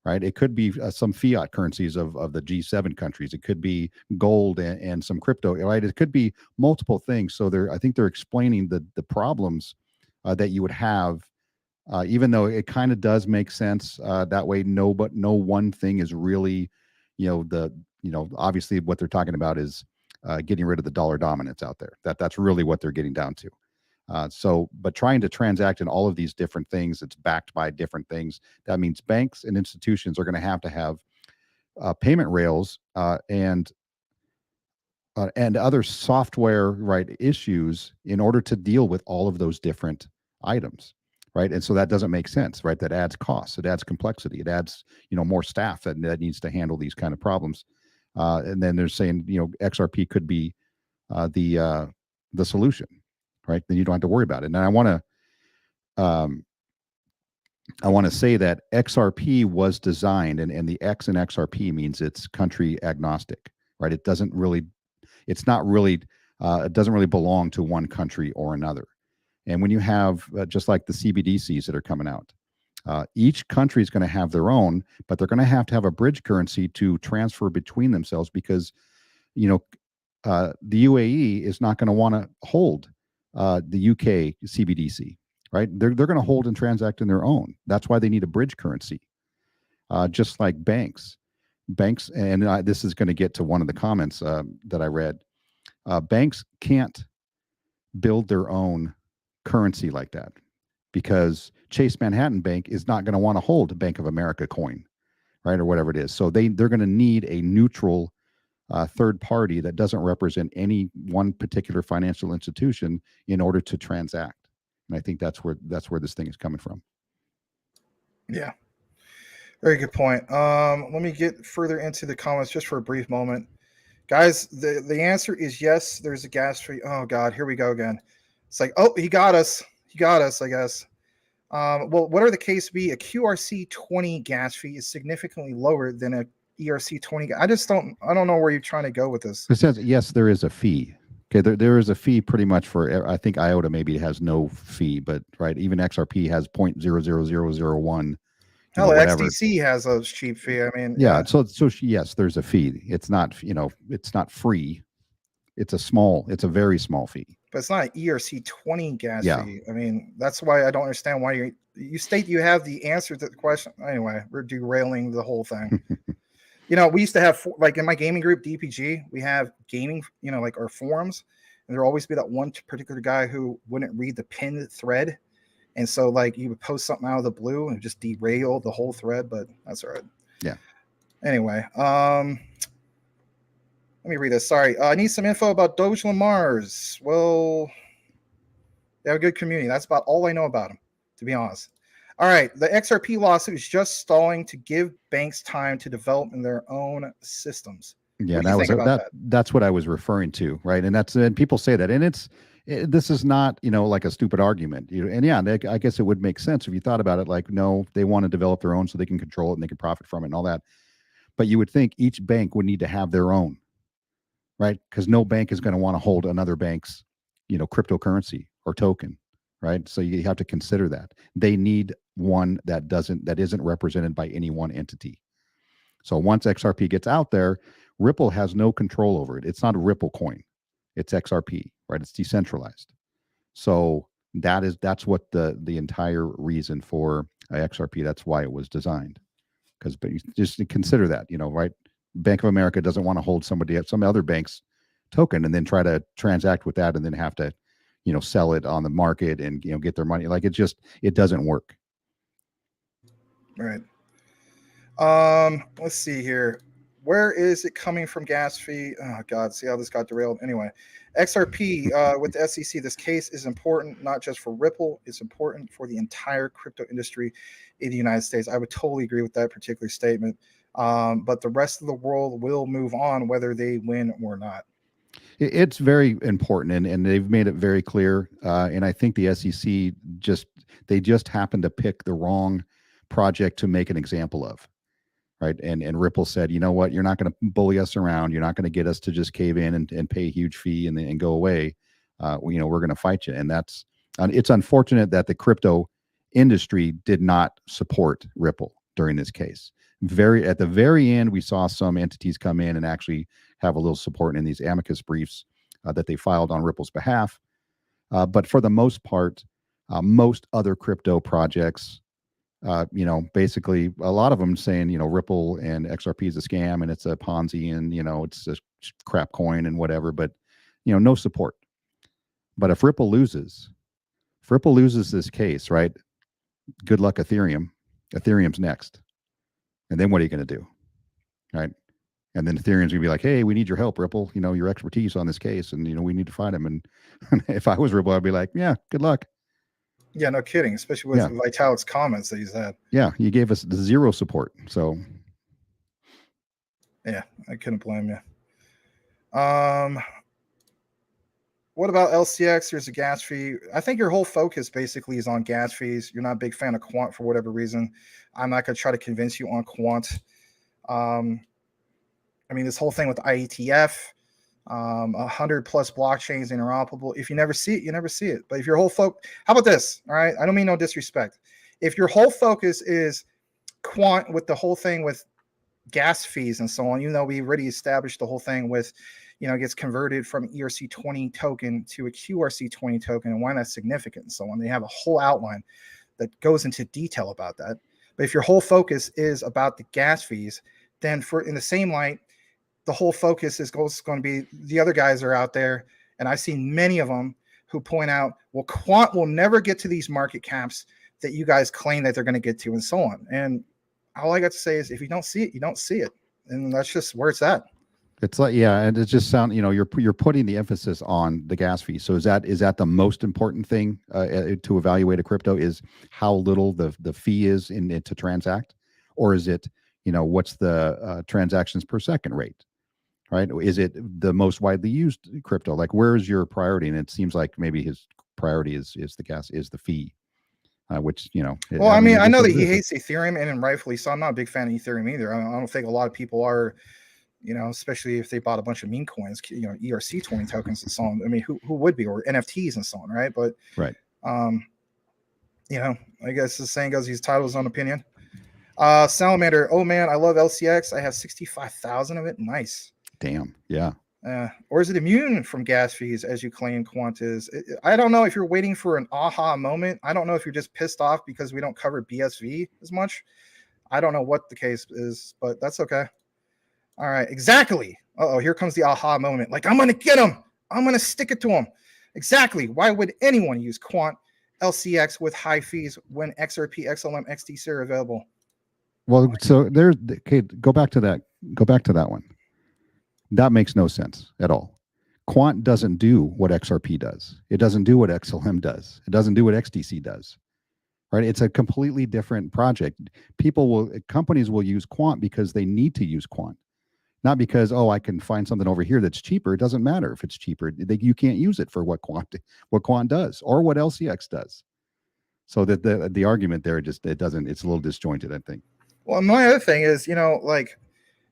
right? It could be some fiat currencies of the G7 countries. It could be gold and some crypto, right? It could be multiple things. So I think they're explaining the problems that you would have, even though it kind of does make sense that way. No one thing is really, obviously what they're talking about is getting rid of the dollar dominance out there. That's really what they're getting down to. But trying to transact in all of these different things, it's backed by different things. That means banks and institutions are going to have payment rails and other software, right, issues in order to deal with all of those different items, right? And so that doesn't make sense, right? That adds costs, it adds complexity, it adds more staff that needs to handle these kind of problems. And then they're saying XRP could be the solution, right? Then you don't have to worry about it. And I want to say that XRP was designed, and the X in XRP means it's country agnostic, right? It doesn't really belong to one country or another. And when you have just like the CBDCs that are coming out, each country is going to have their own, but they're going to have a bridge currency to transfer between themselves because, the UAE is not going to want to hold the UK CBDC, right? They're going to hold and transact in their own. That's why they need a bridge currency, just like banks. Banks, and this is going to get to one of the comments that I read. Banks can't build their own currency like that because Chase Manhattan Bank is not going to want to hold a Bank of America coin, right, or whatever it is. So they're going to need a neutral third party that doesn't represent any one particular financial institution in order to transact. And I think that's where this thing is coming from. Yeah. Very good point. Let me get further into the comments just for a brief moment. Guys, the answer is yes, there's a gas fee. Oh, God, here we go again. It's like, oh, he got us. He got us, I guess. Well, whatever the case be, a QRC20 gas fee is significantly lower than a ERC20. I don't know where you're trying to go with this. It says, yes, there is a fee. Okay, there is a fee pretty much for, I think IOTA maybe has no fee, but right, even XRP has 0.00001. Hell, XDC has a cheap fee. I mean, yeah. So yes, there's a fee. It's not, it's not free. It's a very small fee. But it's not an ERC20 gas fee. I mean, that's why I don't understand why you state you have the answer to the question. Anyway, we're derailing the whole thing. We used to have, like in my gaming group, DPG, we have gaming, like our forums, and there'll always be that one particular guy who wouldn't read the pinned thread. And so, like, you would post something out of the blue and just derail the whole thread, but that's all right. Yeah. Anyway, let me read this. Sorry. I need some info about Doge Lamar's. Well, they have a good community. That's about all I know about them, to be honest. All right. The XRP lawsuit is just stalling to give banks time to develop in their own systems. Yeah, that's what I was referring to, right? And people say that, and this is not, like a stupid argument. And yeah, I guess it would make sense if you thought about it. Like, no, they want to develop their own so they can control it and they can profit from it and all that. But you would think each bank would need to have their own, right? Because no bank is going to want to hold another bank's, cryptocurrency or token, right? So you have to consider that they need one that isn't represented by any one entity. So once XRP gets out there, Ripple has no control over it. It's not a Ripple coin. It's XRP, right? It's decentralized. So that's what the entire reason for XRP. That's why it was designed. Because just consider that, right? Bank of America doesn't want to hold some other bank's token and then try to transact with that and then have to, sell it on the market and get their money. Like it doesn't work. Right. Let's see here. Where is it coming from? Gas fee? Oh God, see how this got derailed. Anyway, XRP with the SEC. This case is important not just for Ripple. It's important for the entire crypto industry in the United States. I would totally agree with that particular statement. but the rest of the world will move on whether they win or not. It's very important, and they've made it very clear. And I think the SEC just happened to pick the wrong project to make an example of, right? And Ripple said, you know what, you're not going to bully us around. You're not going to get us to just cave in and pay a huge fee and go away. We're going to fight you, and it's unfortunate that the crypto industry did not support Ripple during this case. At the very end, we saw some entities come in and actually have a little support in these amicus briefs that they filed on Ripple's behalf. But for the most part, most other crypto projects, basically a lot of them saying, Ripple and XRP is a scam and it's a Ponzi and, it's a crap coin and whatever, but, no support. But if Ripple loses this case, right? Good luck, Ethereum. Ethereum's next. And then what are you going to do? Right. And then Ethereum's going to be like, hey, we need your help, Ripple, your expertise on this case. And, we need to find him. And if I was Ripple, I'd be like, yeah, good luck. Yeah, no kidding. Especially with Vitalik's comments that he's had. Yeah. You gave us the zero support. So. Yeah, I couldn't blame you. What about LCX? There's a gas fee. I think your whole focus basically is on gas fees. You're not a big fan of quant for whatever reason. I'm not going to try to convince you on quant. This whole thing with IETF, 100 plus blockchains interoperable. If you never see it, you never see it. But if your whole how about this? All right. I don't mean no disrespect. If your whole focus is quant with the whole thing with gas fees and so on, we already established the whole thing with, it gets converted from ERC20 token to a QRC20 token and why that's significant and so on. They have a whole outline that goes into detail about that. But if your whole focus is about the gas fees, then in the same light, the whole focus is going to be the other guys are out there. And I've seen many of them who point out, well, quant will never get to these market caps that you guys claim that they're going to get to and so on. And all I got to say is if you don't see it, you don't see it. And that's just where it's at. It's like, yeah. And it just sounds, you're putting the emphasis on the gas fee. So is that the most important thing to evaluate a crypto is how little the fee is to transact? Or is it, what's the transactions per second rate, right? Is it the most widely used crypto? Like, where is your priority? And it seems like maybe his priority is the fee. Which, well, I know that he hates Ethereum and rightfully so. I'm not a big fan of Ethereum either. I don't think a lot of people are, especially if they bought a bunch of meme coins, ERC20 tokens and so on. I mean, who would be, or NFTs and so on, right? But right. I guess the saying goes, he's entitled to his own opinion. Salamander, oh man, I love LCX. I have 65,000 of it. Nice. Damn. Yeah. Or is it immune from gas fees, as you claim quant is? I don't know if you're waiting for an aha moment. I don't know if you're just pissed off because we don't cover BSV as much. I don't know what the case is, but that's okay. All right, exactly. Uh-oh, here comes the aha moment. Like, I'm going to get him. I'm going to stick it to him. Exactly. Why would anyone use quant LCX with high fees when XRP, XLM, XDC are available? Well, so go back to that. Go back to that one. That makes no sense at all. Quant doesn't do what XRP does. It doesn't do what XLM does. It doesn't do what XDC does. Right? It's a completely different project. Companies will use quant because they need to use quant, not because, I can find something over here that's cheaper. It doesn't matter if it's cheaper. You can't use it for what quant does or what LCX does. So that the argument there it's a little disjointed, I think. Well, my other thing is,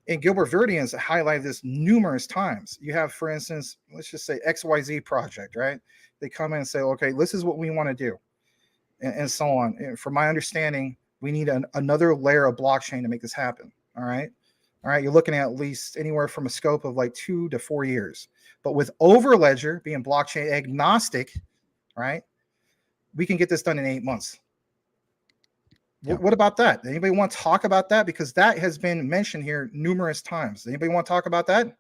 and Gilbert Verdians highlighted this numerous times. You have, for instance, let's just say XYZ project, right? They come in and say, okay, this is what we want to do, and so on. And from my understanding, we need another layer of blockchain to make this happen. All right. You're looking at least anywhere from a scope of like 2 to 4 years. But with Overledger being blockchain agnostic, right, we can get this done in 8 months. Yeah. What about that? Anybody want to talk about that? Because that has been mentioned here numerous times. Anybody want to talk about that?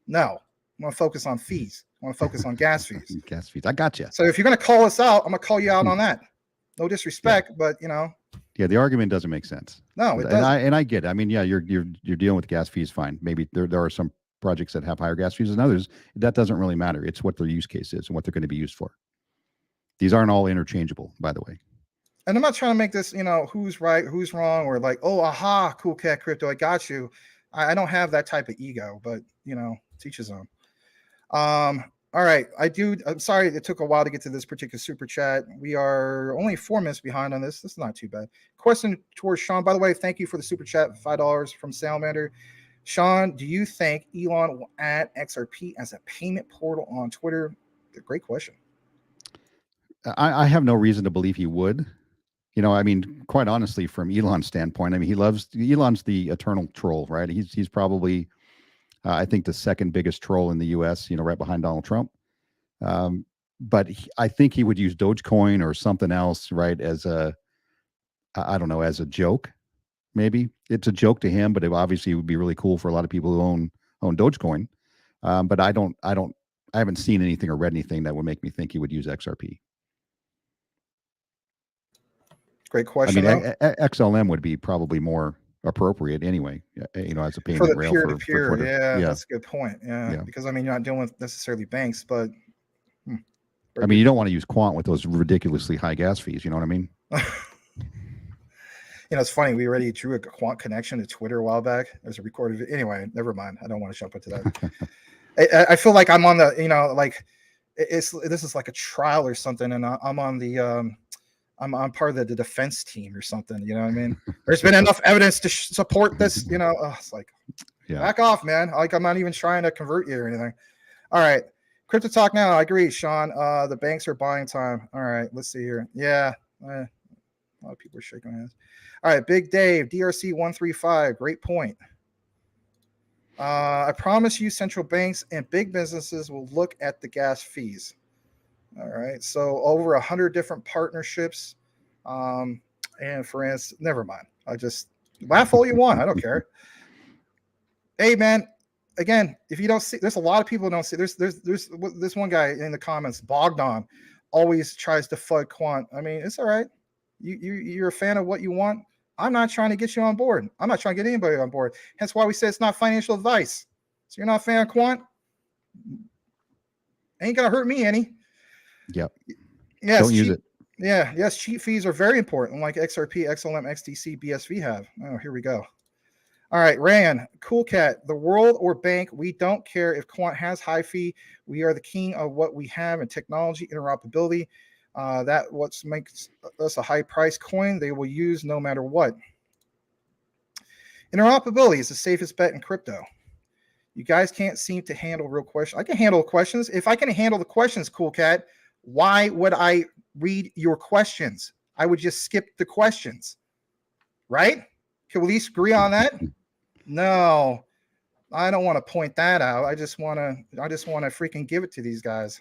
No. I want to focus on fees. I want to focus on gas fees. Gas fees. I got you. So if you're going to call us out, I'm going to call you out on that. No disrespect, but Yeah, the argument doesn't make sense. No, it doesn't. And I get it. I mean, yeah, you're dealing with gas fees, fine. Maybe there are some projects that have higher gas fees than others. That doesn't really matter. It's what their use case is and what they're going to be used for. These aren't all interchangeable, by the way. and I'm not trying to make this, who's right, who's wrong, or like, oh, aha, cool cat crypto, I got you. I don't have that type of ego, but teach his own. All right, I'm sorry it took a while to get to this particular super chat. We are only 4 minutes behind on this. This is not too bad. Question towards Sean. By the way, thank you for the super chat, $5 from Salamander. Sean, do you think Elon will add XRP as a payment portal on Twitter? Great question. I have no reason to believe he would. I mean, quite honestly, from Elon's standpoint, I mean, Elon's the eternal troll, right? He's probably, I think, the second biggest troll in the U.S., right behind Donald Trump. But I think he would use Dogecoin or something else, right, as I don't know, as a joke. Maybe it's a joke to him, but it obviously would be really cool for a lot of people who own Dogecoin. But I haven't seen anything or read anything that would make me think he would use XRP. Great question. I mean, XLM would be probably more appropriate anyway, as a payment for the rail peer-to-peer. for Twitter. Yeah, that's a good point. Yeah, because I mean, you're not dealing with necessarily banks, but I mean, you don't want to use Quant with those ridiculously high gas fees. You know what I mean? It's funny. We already drew a Quant connection to Twitter a while back. There's a recorded video. Anyway, never mind. I don't want to jump into that. I feel like I'm on the, this is like a trial or something, and I'm on the I'm part of the defense team or something. You know what I mean? There's been enough evidence to support this. It's like, back off, man. Like, I'm not even trying to convert you or anything. All right, crypto talk now. I agree, Sean. The banks are buying time. All right, let's see here. Yeah, a lot of people are shaking hands. All right, Big Dave, DRC 135. Great point. I promise you, central banks and big businesses will look at the gas fees. All right, so over 100 different partnerships, and for instance, never mind. I just laugh all you want. I don't care. Hey, man. Again, if you don't see, there's a lot of people who don't see. There's this one guy in the comments, Bogdan, always tries to FUD Quant. I mean, it's all right. You're a fan of what you want. I'm not trying to get you on board. I'm not trying to get anybody on board. Hence why we say it's not financial advice. So you're not a fan of Quant? Ain't gonna hurt me any. Yep. Yes. Don't use it. Yeah. Yes. Cheat fees are very important, like XRP, XLM, XDC, BSV have. Oh, here we go. All right, Ryan, cool cat. The world or bank, we don't care if Quant has high fee. We are the king of what we have in technology, interoperability. That what makes us a high price coin they will use no matter what. Interoperability is the safest bet in crypto. You guys can't seem to handle real questions. I can handle questions. If I can handle the questions, cool cat, why would I read your questions? I would just skip the questions, right? Can we at least agree on that? No, I don't want to point that out. I just want to freaking give it to these guys.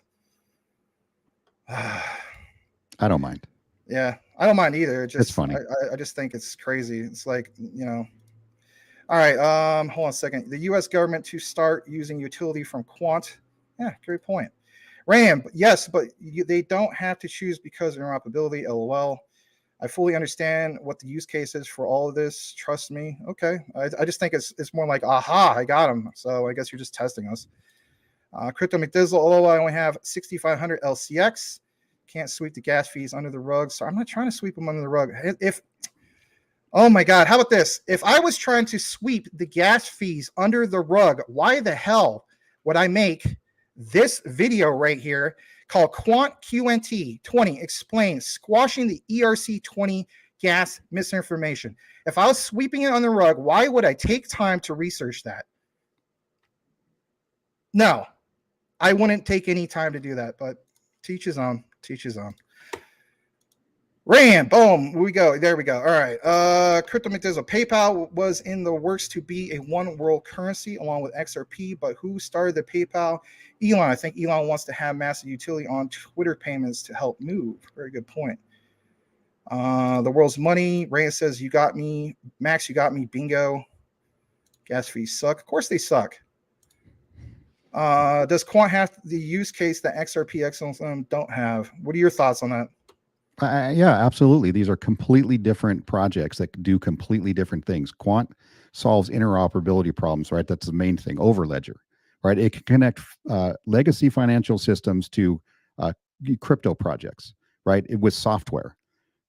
I don't mind. Yeah, I don't mind either. It's funny. I just think it's crazy. It's like, all right, hold on a second. The U.S. government to start using utility from Quant. Yeah, great point. Ram, yes, but they don't have to choose because of interoperability. LOL. I fully understand what the use case is for all of this. Trust me. Okay. I just think it's more like, aha, I got him. So I guess you're just testing us. Crypto McDizzle, although I only have 6,500 LCX, can't sweep the gas fees under the rug. So I'm not trying to sweep them under the rug. Oh my God, how about this? If I was trying to sweep the gas fees under the rug, why the hell would I make this video right here called Quant QNT 20 Explain Squashing the ERC 20 Gas Misinformation? If I was sweeping it on the rug, why would I take time to research that? No, I wouldn't take any time to do that, but teach his own. Teach his own. Ram, boom, we go. There we go. All right. Crypto McDizzle. PayPal was in the works to be a one world currency along with XRP, but who started the PayPal? Elon. I think Elon wants to have massive utility on Twitter payments to help move. Very good point. The world's money. Ray says, you got me. Max, you got me. Bingo. Gas fees suck. Of course they suck. Does Quant have the use case that XRP, XLM don't have? What are your thoughts on that? Yeah, absolutely. These are completely different projects that do completely different things. Quant solves interoperability problems, right? That's the main thing. Overledger, right? It can connect legacy financial systems to crypto projects, right? With software,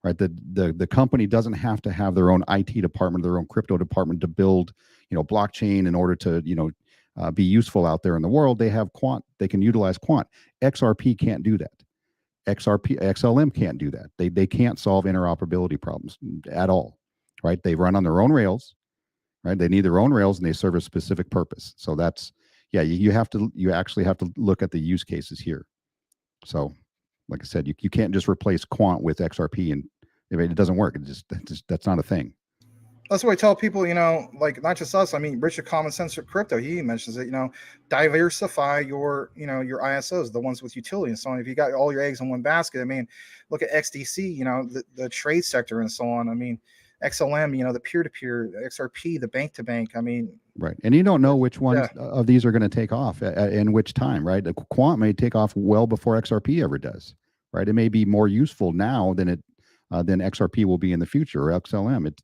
right? The company doesn't have to have their own IT department, their own crypto department to build, blockchain in order to, be useful out there in the world. They have quant. They can utilize quant. XRP can't do that. XLM can't do that. They can't solve interoperability problems at all, right? They run on their own rails, right? They need their own rails and they serve a specific purpose. So that's, yeah, you actually have to look at the use cases here. So like I said, you can't just replace quant with XRP, and if it doesn't work, that's not a thing. That's what I tell people, like not just us. I mean, Richard Common Sense Crypto, he mentions it, diversify your ISOs, the ones with utility and so on. If you got all your eggs in one basket, I mean, look at XDC, the trade sector and so on. I mean, XLM, the peer-to-peer, XRP, the bank-to-bank. I mean, right. And you don't know which ones of these are going to take off and which time, right? The quant may take off well before XRP ever does, right? It may be more useful now than XRP will be in the future, or XLM.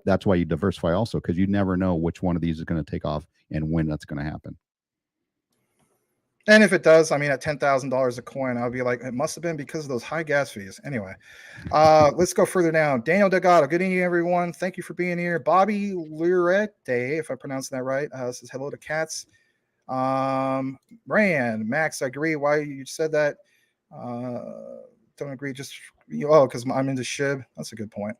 That's why you diversify also, because you never know which one of these is going to take off and when that's going to happen. And if it does, I mean, at $10,000 a coin, I'll be like, it must have been because of those high gas fees. Anyway, let's go further down. Daniel Delgado, good evening, everyone. Thank you for being here. Bobby Lurette, if I pronounced that right, says hello to cats. Rand, Max, I agree. Why you said that? Don't agree. Because I'm into SHIB. That's a good point.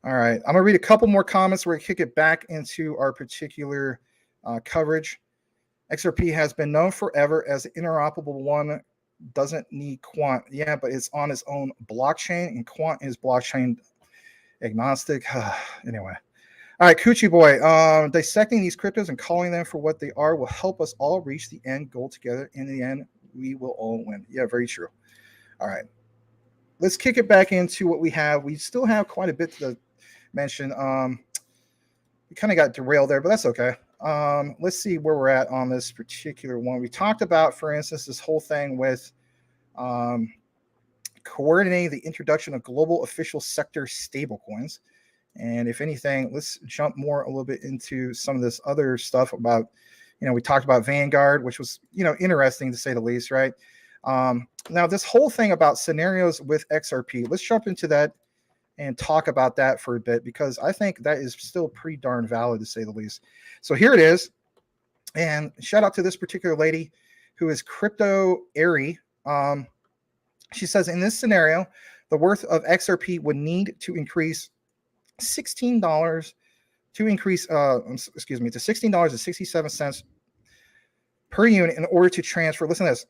All right. I'm going to read a couple more comments where we kick it back into our particular coverage. XRP has been known forever as an interoperable one, doesn't need quant. Yeah, but it's on its own blockchain, and quant is blockchain agnostic. Anyway. All right, Coochie Boy. Dissecting these cryptos and calling them for what they are will help us all reach the end goal together. In the end, we will all win. Yeah, very true. All right. Let's kick it back into what we have. We still have quite a bit to mention. We kind of got derailed there, but that's okay. Let's see where we're at on this particular one. We talked about, for instance, this whole thing with coordinating the introduction of global official sector stablecoins. And if anything, let's jump a little bit into some of this other stuff about, we talked about Vanguard, which was, interesting to say the least, right? Now, this whole thing about scenarios with XRP, let's jump into that and talk about that for a bit, because I think that is still pretty darn valid to say the least. So here it is. And shout out to this particular lady who is Crypto Airy. She says, in this scenario, the worth of XRP would need to increase $16 to $16.67 per unit in order to transfer. Listen to this.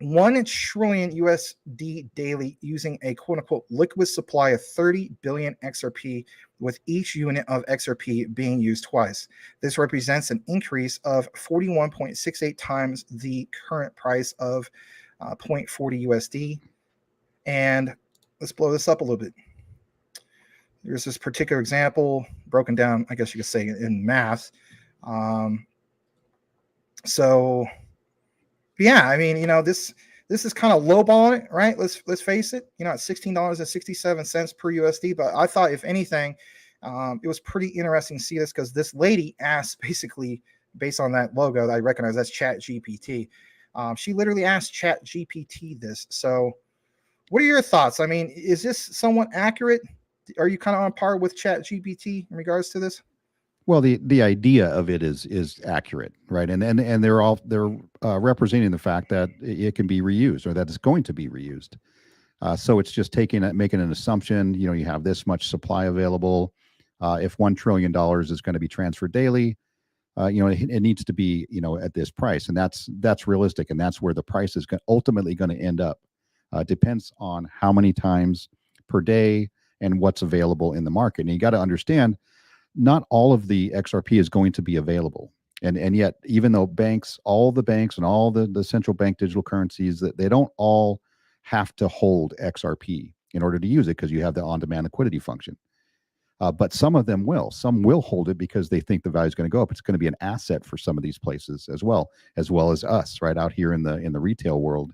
1 trillion USD daily using a quote unquote liquid supply of 30 billion XRP, with each unit of XRP being used twice. This represents an increase of 41.68 times the current price of 0.40 USD. And let's blow this up a little bit. There's this particular example broken down, I guess you could say, in math. So yeah, I mean, this is kind of lowballing it, right? Let's face it, at $16.67 per USD. But I thought, if anything, it was pretty interesting to see this, because this lady asked, basically based on that logo that I recognize, that's ChatGPT. She literally asked ChatGPT this. So what are your thoughts? I mean, is this somewhat accurate? Are you kind of on par with ChatGPT in regards to this? Well, the idea of it is accurate, right? And they're representing the fact that it can be reused, or that it's going to be reused. So it's just making an assumption. You have this much supply available. If $1 trillion is going to be transferred daily, it needs to be at this price, and that's realistic, and that's where the price is ultimately going to end up. Depends on how many times per day and what's available in the market. And you got to understand, not all of the XRP is going to be available. And yet, even though all the banks and all the central bank digital currencies, that they don't all have to hold XRP in order to use it, because you have the on-demand liquidity function. But some of them will. Some will hold it because they think the value is going to go up. It's going to be an asset for some of these places as well as us right out here in the retail world.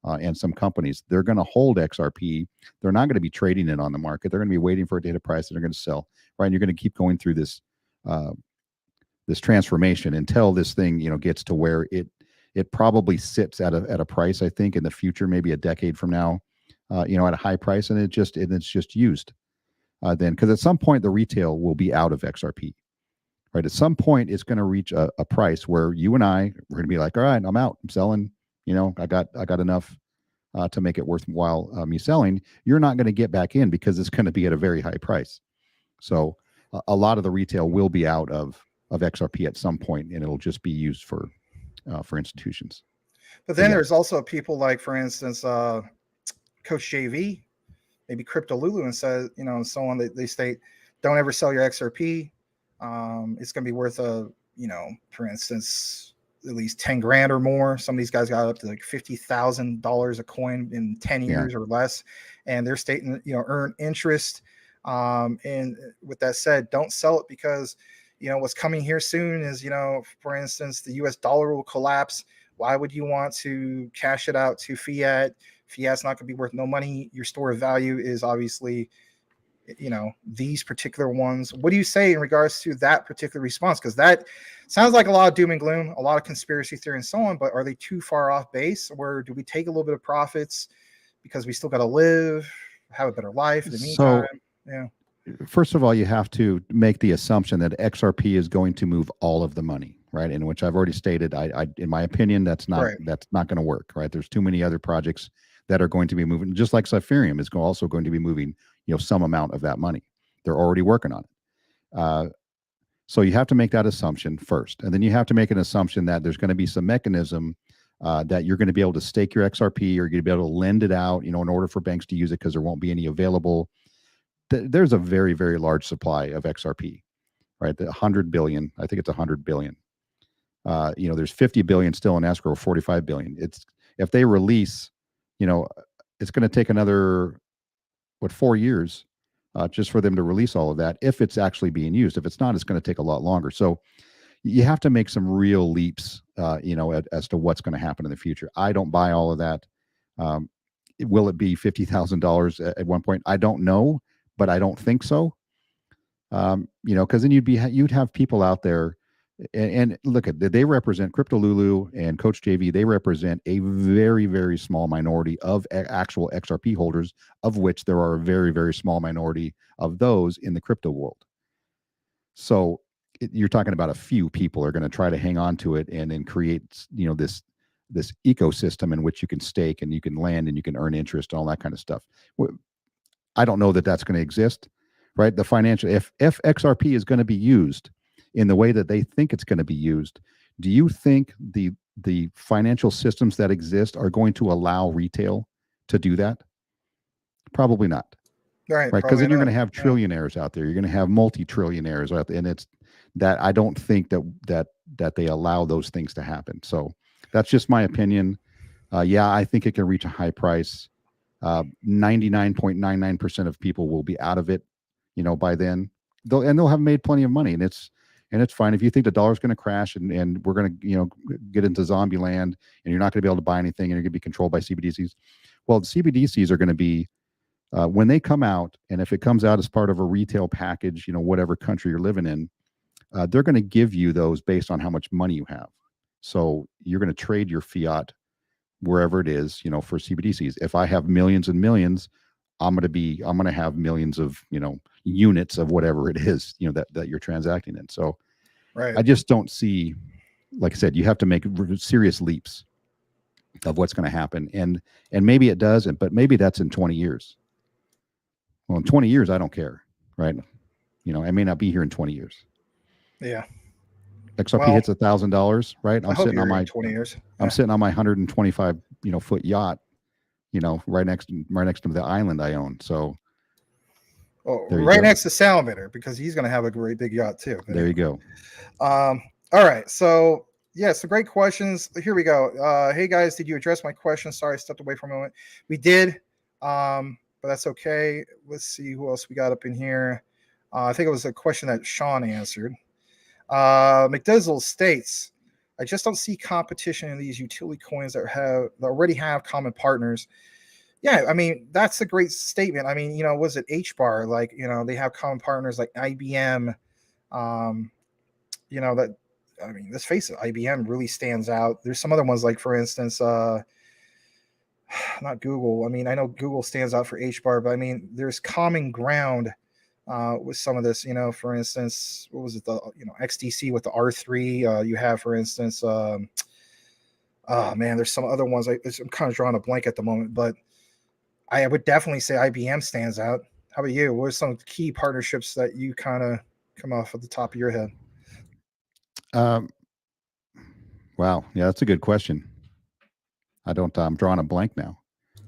And some companies, they're going to hold XRP. They're not going to be trading it on the market. They're going to be waiting for a data price that they're going to sell, right? And you're going to keep going through this this transformation until this thing gets to where it probably sits at a price, I think, in the future, maybe a decade from now, at a high price, and it's just used. Then, because at some point the retail will be out of XRP, right? At some point, it's going to reach a price where you and I are going to be like, all right, I'm out. I'm selling. I got enough to make it worthwhile me selling. You're not going to get back in because it's going to be at a very high price. So a lot of the retail will be out of XRP at some point, and it'll just be used for institutions. But then there's also people like, for instance, Coach JV, maybe Crypto Lulu, and says, and so on. They state, don't ever sell your XRP. It's going to be worth for instance, at least 10 grand or more. Some of these guys got up to like $50,000 a coin in 10 years or less, and they're stating, earn interest. And with that said, don't sell it because, what's coming here soon is, for instance, the US dollar will collapse. Why would you want to cash it out to fiat? Fiat's not going to be worth no money. Your store of value is obviously, these particular ones. What do you say in regards to that particular response? Because that sounds like a lot of doom and gloom, a lot of conspiracy theory and so on, but are they too far off base, or do we take a little bit of profits because we still got to live, have a better life in the meantime? First of all, you have to make the assumption that XRP is going to move all of the money, right? In which I've already stated, I in my opinion, that's not going to work, right? There's too many other projects that are going to be moving, just like Ethereum is also going to be moving, some amount of that money. They're already working on it. So you have to make that assumption first, and then you have to make an assumption that there's going to be some mechanism that you're going to be able to stake your XRP, or you're going to be able to lend it out, in order for banks to use it, because there won't be any available. There's a very, very large supply of XRP, right? The 100 billion, I think it's 100 billion. There's 50 billion still in escrow, 45 billion. If they release, it's going to take another 4 years just for them to release all of that, if it's actually being used. If it's not, it's going to take a lot longer. So you have to make some real leaps, as to what's going to happen in the future. I don't buy all of that. Will it be $50,000 at one point? I don't know, but I don't think so. Because then you'd have people out there, and look they represent Crypto Lulu and Coach JV. They represent a very, very small minority of actual XRP holders, of which there are a very, very small minority of those in the crypto world. So you're talking about a few people are going to try to hang on to it and then create, this ecosystem in which you can stake and you can land and you can earn interest and all that kind of stuff. I don't know that that's going to exist, right? The financial, if XRP is going to be used in the way that they think it's going to be used, do you think the financial systems that exist are going to allow retail to do that? Probably not. Right. Because then you're going to have trillionaires out there. You're going to have multi-trillionaires out there. And it's that I don't think that they allow those things to happen. So that's just my opinion. I think it can reach a high price. 99.99% of people will be out of it, by then. They'll have made plenty of money, and it's fine. If you think the dollar's going to crash and we're going to, get into zombie land, and you're not going to be able to buy anything, and you're going to be controlled by CBDCs. Well, the CBDCs are going to be, when they come out, and if it comes out as part of a retail package, whatever country you're living in, they're going to give you those based on how much money you have. So you're going to trade your fiat wherever it is, for CBDCs. If I have millions and millions, I'm going to have millions of, units of whatever it is, that you're transacting in. So I just don't see, like I said, you have to make serious leaps of what's going to happen. And maybe it doesn't, but maybe that's in 20 years. Well, in 20 years, I don't care, right? I may not be here in 20 years. Yeah. XRP hits $1,000, right? I'm sitting on my 20 years. I'm sitting on my 125, foot yacht, right next to the island I own. So right next to Salamander, because he's going to have a great big yacht too. There you go. All right. So some great questions. Here we go. Hey guys, did you address my question? Sorry, I stepped away for a moment. We did, but that's okay. Let's see who else we got up in here. I think it was a question that Sean answered. McDizzle states, I just don't see competition in these utility coins that already have common partners. Yeah, I mean, that's a great statement. I mean, was it HBAR? Like, they have common partners like IBM. Let's face it, IBM really stands out. There's some other ones, like, for instance, not Google. I mean, I know Google stands out for HBAR, but I mean, there's common ground with some of this. For instance, what was it? The XDC with the R3. You have, for instance, oh man, there's some other ones. I'm kind of drawing a blank at the moment, but I would definitely say IBM stands out. How about you? What are some key partnerships that you kind of come off at the top of your head? Wow. Yeah, that's a good question. I'm drawing a blank now.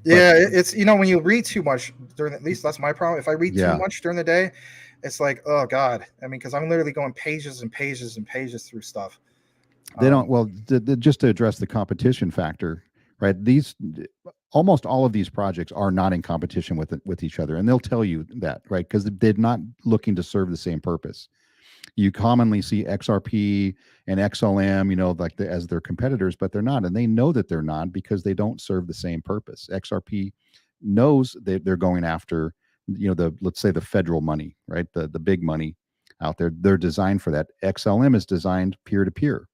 Yeah, it's when you read too much during, at least that's my problem. If I read too much during the day, it's like, oh God. I mean, because I'm literally going pages and pages and pages through stuff. They don't. Well, just to address the competition factor, right? Almost all of these projects are not in competition with each other, and they'll tell you that, right? Because they're not looking to serve the same purpose. You commonly see XRP and XLM, as their competitors, but they're not, and they know that they're not because they don't serve the same purpose. XRP knows that they're going after, let's say the federal money, right? The big money out there. They're designed for that. XLM is designed peer to peer,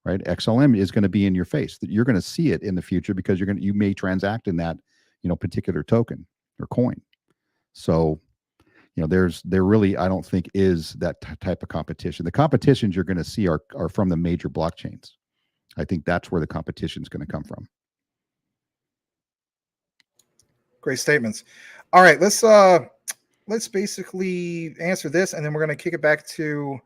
right? XLM is going to be in your face. That you're going to see it in the future because you may transact in that, particular token or coin. So, there really, I don't think, is that type of competition. The competitions you're going to see are from the major blockchains. I think that's where the competition is going to come from. Great statements. All right, let's basically answer this, and then we're going to kick it back to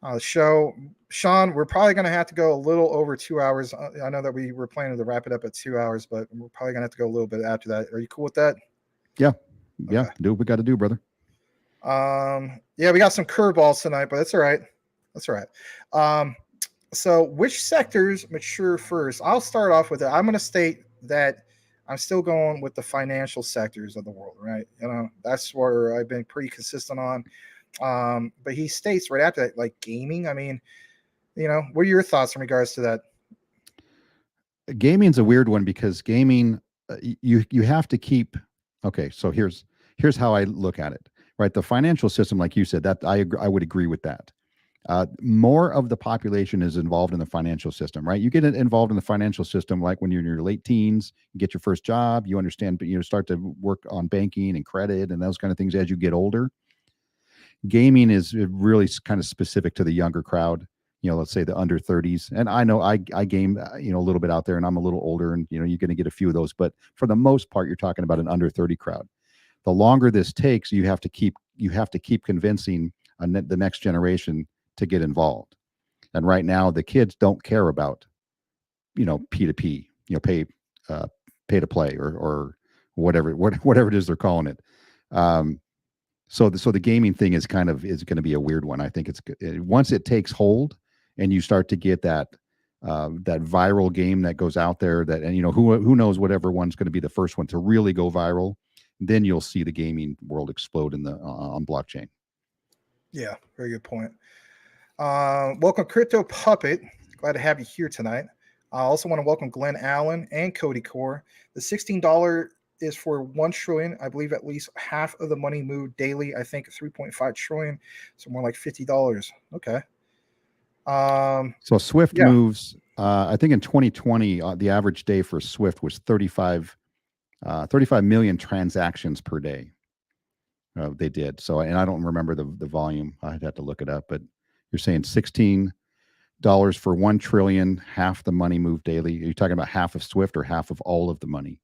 the show. Sean, we're probably going to have to go a little over 2 hours. I know that we were planning to wrap it up at 2 hours, but we're probably going to have to go a little bit after that. Are you cool with that? Yeah. Okay. Do what we got to do, brother. Yeah, we got some curveballs tonight, but that's all right. So which sectors mature first? I'll start off with it. I'm going to state that I'm still going with the financial sectors of the world, right? That's where I've been pretty consistent on. But he states right after that, like gaming. I mean, what are your thoughts in regards to that? Gaming's a weird one because gaming, you have to keep. Okay, so here's how I look at it. Right, the financial system, like you said, that I would agree with that. More of the population is involved in the financial system, right? You get involved in the financial system like when you're in your late teens, you get your first job, you understand, but start to work on banking and credit and those kind of things as you get older. Gaming is really kind of specific to the younger crowd. Let's say the under 30s. And I know I game, a little bit out there, and I'm a little older, and you're going to get a few of those, but for the most part, you're talking about an under 30 crowd. The longer this takes, you have to keep convincing the next generation to get involved. And right now, the kids don't care about, P2P, pay to play or whatever it is they're calling it. So the gaming thing is going to be a weird one. I think once it takes hold and you start to get that viral game that goes out there who knows whatever one's going to be the first one to really go viral. Then you'll see the gaming world explode on blockchain. Yeah, very good point. Welcome, Crypto Puppet. Glad to have you here tonight. I also want to welcome Glenn Allen and Cody Core. The $16 is for 1 trillion. I believe at least half of the money moved daily. I think 3.5 trillion, so more like $50. Okay. So Swift moves. I think in 2020, the average day for Swift was 35 million transactions per day. They did. So, and I don't remember the volume. I'd have to look it up, but you're saying $16 for 1 trillion, half the money moved daily. Are you talking about half of Swift or half of all of the money?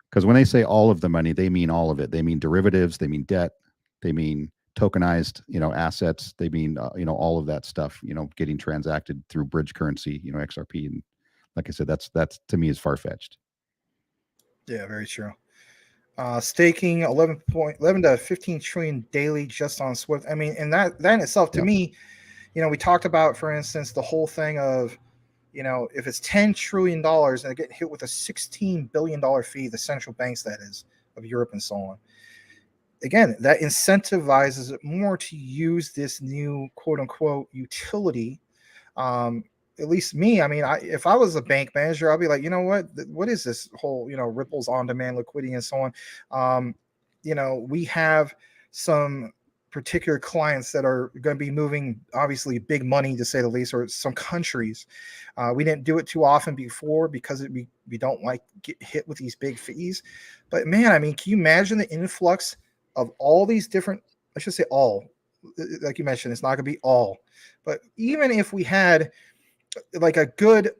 Because when they say all of the money, they mean all of it. They mean derivatives, they mean debt, they mean tokenized, assets. They mean, all of that stuff, getting transacted through bridge currency, XRP. And like I said, that's to me is far-fetched. Yeah, very true. Staking 11 to 15 trillion daily just on Swift. I mean, and that in itself, to me, we talked about, for instance, the whole thing of, if it's $10 trillion and they get hit with a $16 billion fee, the central banks, that is, of Europe and so on. Again, that incentivizes it more to use this new quote unquote utility. At least me, I mean, if I was a bank manager, I'll be like, what is this whole, Ripple's on-demand liquidity and so on. We have some particular clients that are going to be moving obviously big money, to say the least, or some countries. We didn't do it too often before because we don't like get hit with these big fees. But man, I mean, can you imagine the influx of all these different, I should say all, like you mentioned, it's not going to be all, but even if we had like a good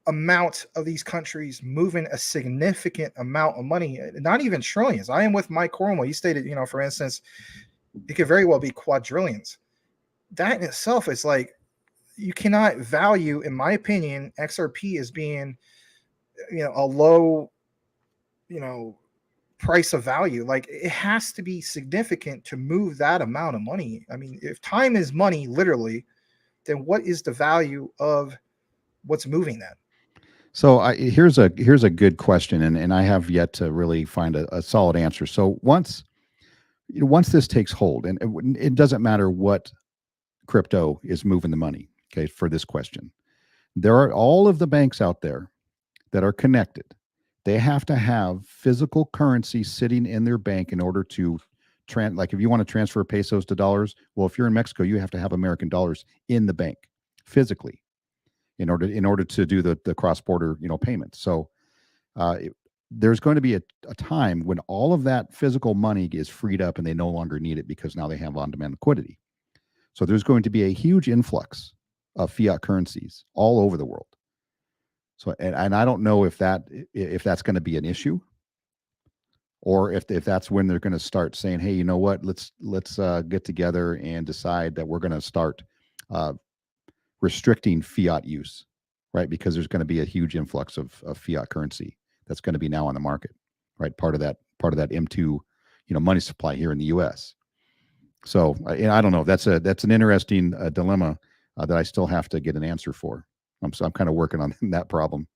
amount of these countries moving a significant amount of money, not even trillions. I am with Mike Cornwell. He stated, for instance, it could very well be quadrillions. That in itself is like, you cannot value, in my opinion, XRP as being, a low, price of value. Like, it has to be significant to move that amount of money. I mean, if time is money, literally, then what is the value of what's moving that? So here's a good question, and I have yet to really find a solid answer. So once this takes hold, and it doesn't matter what crypto is moving the money, okay, for this question, there are all of the banks out there that are connected. They have to have physical currency sitting in their bank in order to like if you want to transfer pesos to dollars, well, if you're in Mexico, you have to have American dollars in the bank physically in order to do the cross-border payments. So there's going to be a time when all of that physical money is freed up and they no longer need it because now they have on-demand liquidity. So there's going to be a huge influx of fiat currencies all over the world. So and I don't know if that's going to be an issue, or if that's when they're going to start saying, hey, you know what, let's get together and decide that we're going to start restricting fiat use, right? Because there's going to be a huge influx of fiat currency that's going to be now on the market, right? Part of that M2, money supply here in the U.S. So I don't know. That's an interesting dilemma that I still have to get an answer for. I'm kind of working on that problem.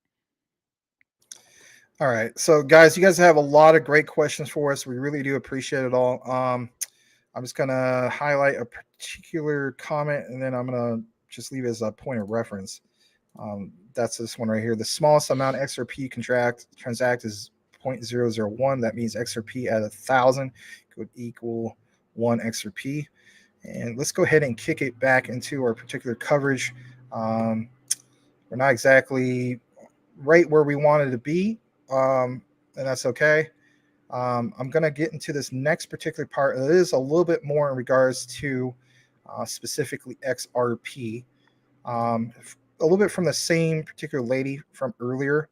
All right. So guys, you guys have a lot of great questions for us. We really do appreciate it all. I'm just going to highlight a particular comment, and then I'm going to just leave it as a point of reference. That's this one right here. The smallest amount of XRP transact is 0.001. That means XRP at 1,000 could equal 1 XRP. And let's go ahead and kick it back into our particular coverage. We're not exactly right where we wanted to be, and that's okay. I'm going to get into this next particular part. It is a little bit more in regards to specifically XRP. A little bit from the same particular lady from earlier,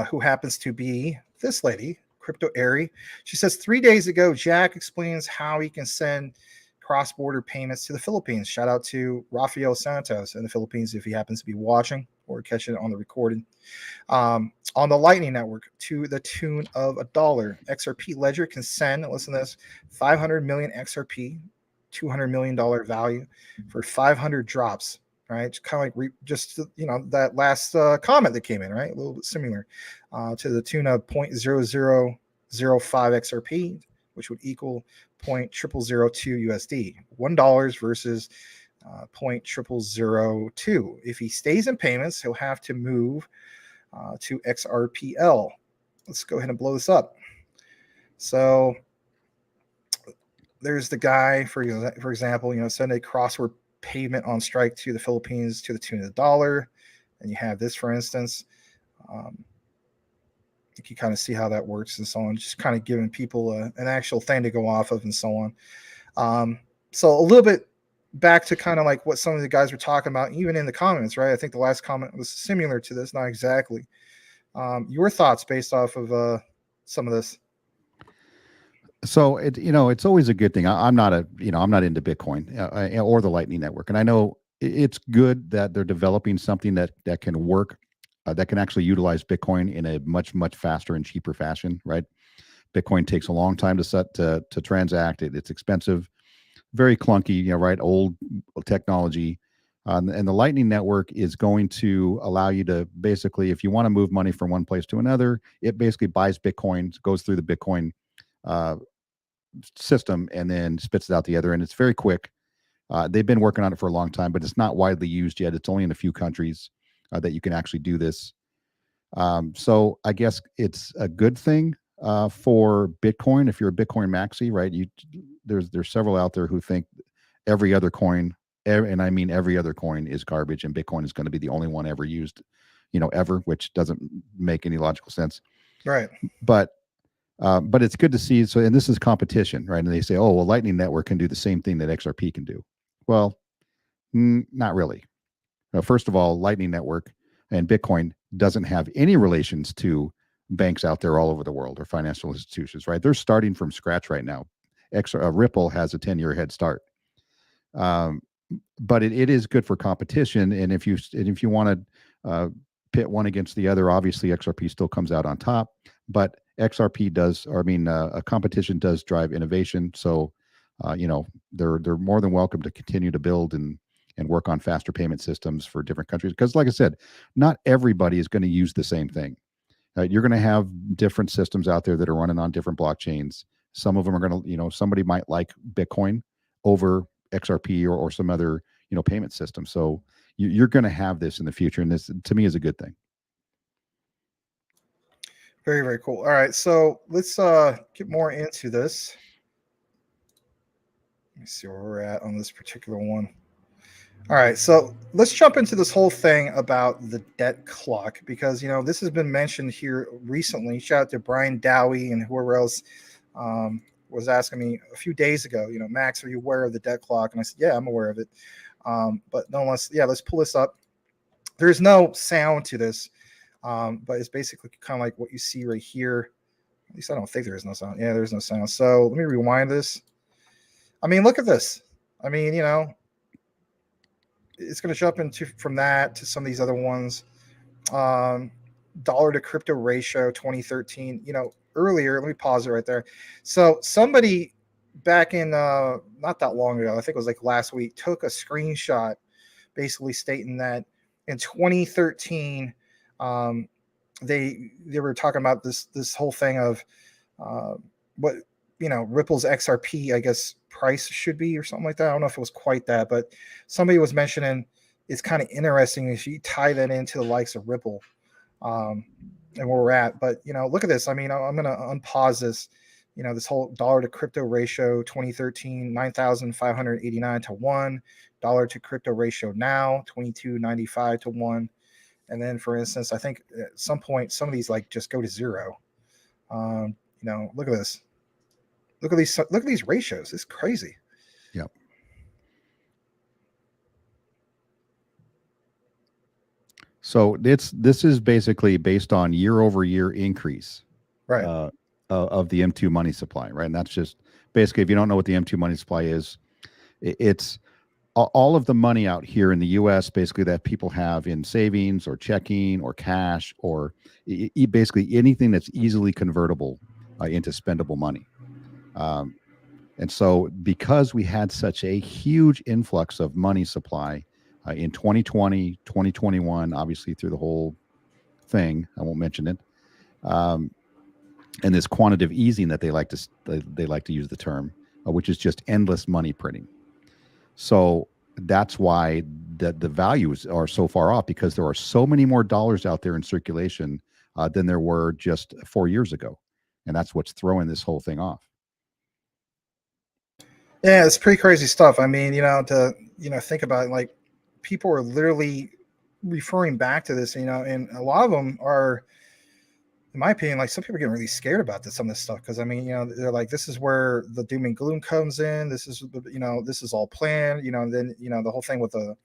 who happens to be this lady, Crypto Airy. She says 3 days ago, Jack explains how he can send cross-border payments to the Philippines. Shout out to Rafael Santos in the Philippines if he happens to be watching or catching it on the recording. On the Lightning Network to the tune of $1. XRP Ledger can send, listen to this, 500 million XRP, $200 million value for 500 drops, right? It's kind of like that last comment that came in, right? A little bit similar, to the tune of 0.0005 XRP, which would equal 0.0002 USD. $1 versus 0.0002. If he stays in payments, he'll have to move to XRPL. Let's go ahead and blow this up. So there's the guy, for example, send a crossword payment on Strike to the Philippines to the tune of $1. And you have this, for instance. You can kind of see how that works and so on, just kind of giving people an actual thing to go off of and so on. So a little bit back to kind of like what some of the guys were talking about, even in the comments, right? I think the last comment was similar to this, not exactly. Your thoughts based off of some of this? So it's always a good thing. I'm not into Bitcoin or the Lightning Network, and I know it's good that they're developing something that can work, that can actually utilize Bitcoin in a much faster and cheaper fashion, right? Bitcoin takes a long time to transact. It's expensive, very clunky, right? Old technology. And the Lightning Network is going to allow you to basically, if you want to move money from one place to another, it basically buys Bitcoin, goes through the Bitcoin system, and then spits it out the other end. It's very quick. They've been working on it for a long time, but it's not widely used yet. It's only in a few countries that you can actually do this. So I guess it's a good thing for Bitcoin if you're a Bitcoin maxi, right? there's several out there who think every other coin, and I mean every other coin, is garbage, and Bitcoin is going to be the only one ever used, ever, which doesn't make any logical sense. Right. But it's good to see. So, and this is competition, right? And they say, oh, well, Lightning Network can do the same thing that XRP can do. Well, not really. First of all, Lightning Network and Bitcoin doesn't have any relations to banks out there all over the world or financial institutions, right? They're starting from scratch right now. Ripple has a 10-year head start. But it is good for competition. And if you want to pit one against the other, obviously XRP still comes out on top, but XRP does, or I mean, a competition does drive innovation. So, they're more than welcome to continue to build and work on faster payment systems for different countries. Because like I said, not everybody is going to use the same thing. You're going to have different systems out there that are running on different blockchains. Some of them are going to, somebody might like Bitcoin over XRP or some other, payment system. So you're going to have this in the future. And this, to me, is a good thing. Very, very cool. All right. So let's get more into this. Let me see where we're at on this particular one. All right, so let's jump into this whole thing about the debt clock, because this has been mentioned here recently. Shout out to Brian Dowie and whoever else was asking me a few days ago. Max, are you aware of the debt clock? And I said, yeah, I'm aware of it. But nonetheless, let's pull this up. There's no sound to this, but it's basically kind of like what you see right here. At least I don't think there is no sound. Yeah, there's no sound. So let me rewind this. I mean, look at this. I mean, it's going to jump into from that to some of these other ones. Dollar to crypto ratio 2013. Earlier, let me pause it right there. So somebody back in not that long ago, I think it was like last week, took a screenshot basically stating that in 2013 they were talking about this whole thing of what Ripple's XRP, I guess, price should be or something like that. I don't know if it was quite that, but somebody was mentioning it's kind of interesting if you tie that into the likes of Ripple and where we're at. But look at this. I mean, I'm going to unpause this. This whole dollar to crypto ratio 2013 9,589 to 1, dollar to crypto ratio now 22.95 to 1. And then, for instance, I think at some point some of these like just go to zero. Look at this. Look at these ratios. It's crazy. Yep. So this is basically based on year-over-year increase, right, of the M2 money supply, right? And that's just basically, if you don't know what the M2 money supply is, it's all of the money out here in the U.S. basically that people have in savings or checking or cash or basically anything that's easily convertible into spendable money. And so because we had such a huge influx of money supply in 2020, 2021, obviously through the whole thing, I won't mention it, and this quantitative easing that they like to use the term, which is just endless money printing. So that's why the values are so far off, because there are so many more dollars out there in circulation than there were just 4 years ago. And that's what's throwing this whole thing off. Yeah, it's pretty crazy stuff. I mean, to think about it, like people are literally referring back to this, and a lot of them are, in my opinion, like some people are getting really scared about some of this stuff, because I mean, they're like, this is where the doom and gloom comes in. This is, this is all planned, and then the whole thing with the.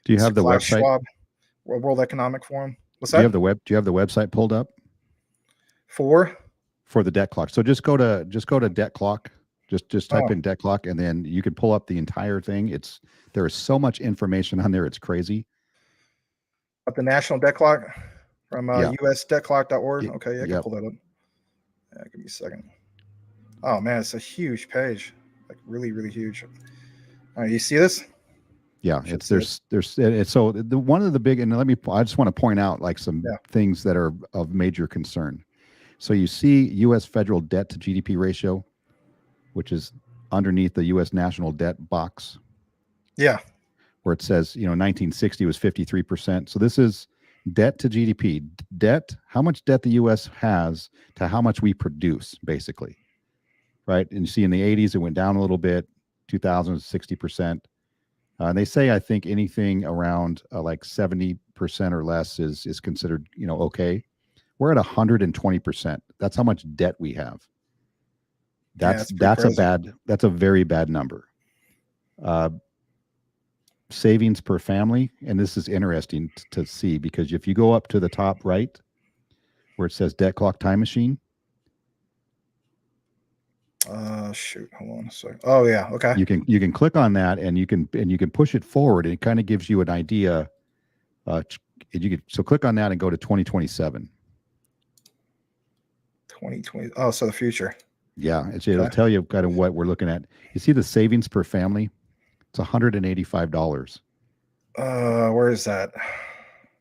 Do you have the website? Schwab, World Economic Forum. What's that? Do you have the website pulled up for the debt clock? So just go to debt clock. Just type in debt clock, and then you can pull up the entire thing. There is so much information on there. It's crazy. At the National Debt Clock from usdebtclock.org. Okay, I can pull that up. Yeah, give me a second. Oh man, it's a huge page, like really, really huge. All right, you see this? Yeah, so one of the big, and I just want to point out like some things that are of major concern. So you see U.S. federal debt to GDP ratio, which is underneath the U.S. national debt box. Yeah. Where it says, 1960 was 53%. So this is debt to GDP. Debt, how much debt the U.S. has to how much we produce, basically. right? And you see in the 80s, it went down a little bit, 2000 60%. And they say, I think anything around like 70% or less is considered, okay. We're at 120%. That's how much debt we have. That's that's a very bad number. Savings per family, and this is interesting to see, because if you go up to the top right where it says debt clock time machine. Shoot, hold on a second. Oh yeah, okay. You can click on that, and you can push it forward, and it kind of gives you an idea. So click on that and go to 2027. 2020. Oh, so the future. Yeah, it'll tell you kind of what we're looking at. You see the savings per family? It's $185. Where is that?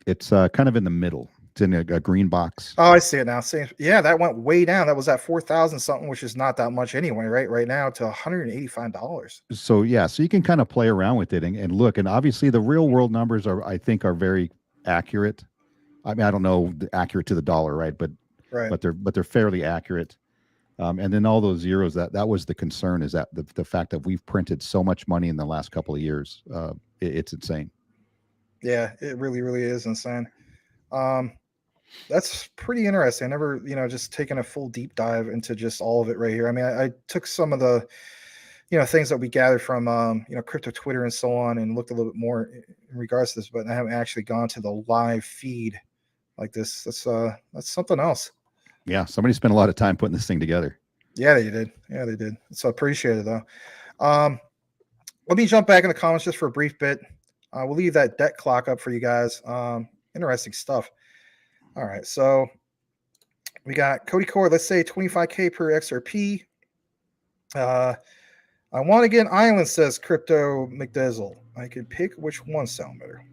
It's kind of in the middle. It's in a green box. Oh, I see it now. Yeah, that went way down. That was at 4,000 something, which is not that much anyway, right? Right now to $185. So yeah, so you can kind of play around with it and look, and obviously the real world numbers I think are very accurate. I mean, I don't know accurate to the dollar, right? But they're fairly accurate. And then all those zeros, that was the concern, is that the fact that we've printed so much money in the last couple of years. It's insane. Yeah, it really, really is insane. That's pretty interesting. I never, just taken a full deep dive into just all of it right here. I mean, I took some of the, things that we gathered from, crypto Twitter and so on, and looked a little bit more in regards to this, but I haven't actually gone to the live feed like this. That's something else. Yeah, somebody spent a lot of time putting this thing together. Yeah, they did. So appreciate it, though. Let me jump back in the comments just for a brief bit. We'll leave that debt clock up for you guys. Interesting stuff. All right, so we got Cody Core. Let's say 25K per XRP. I want to get an island, says Crypto McDizzle. I could pick which one sound better.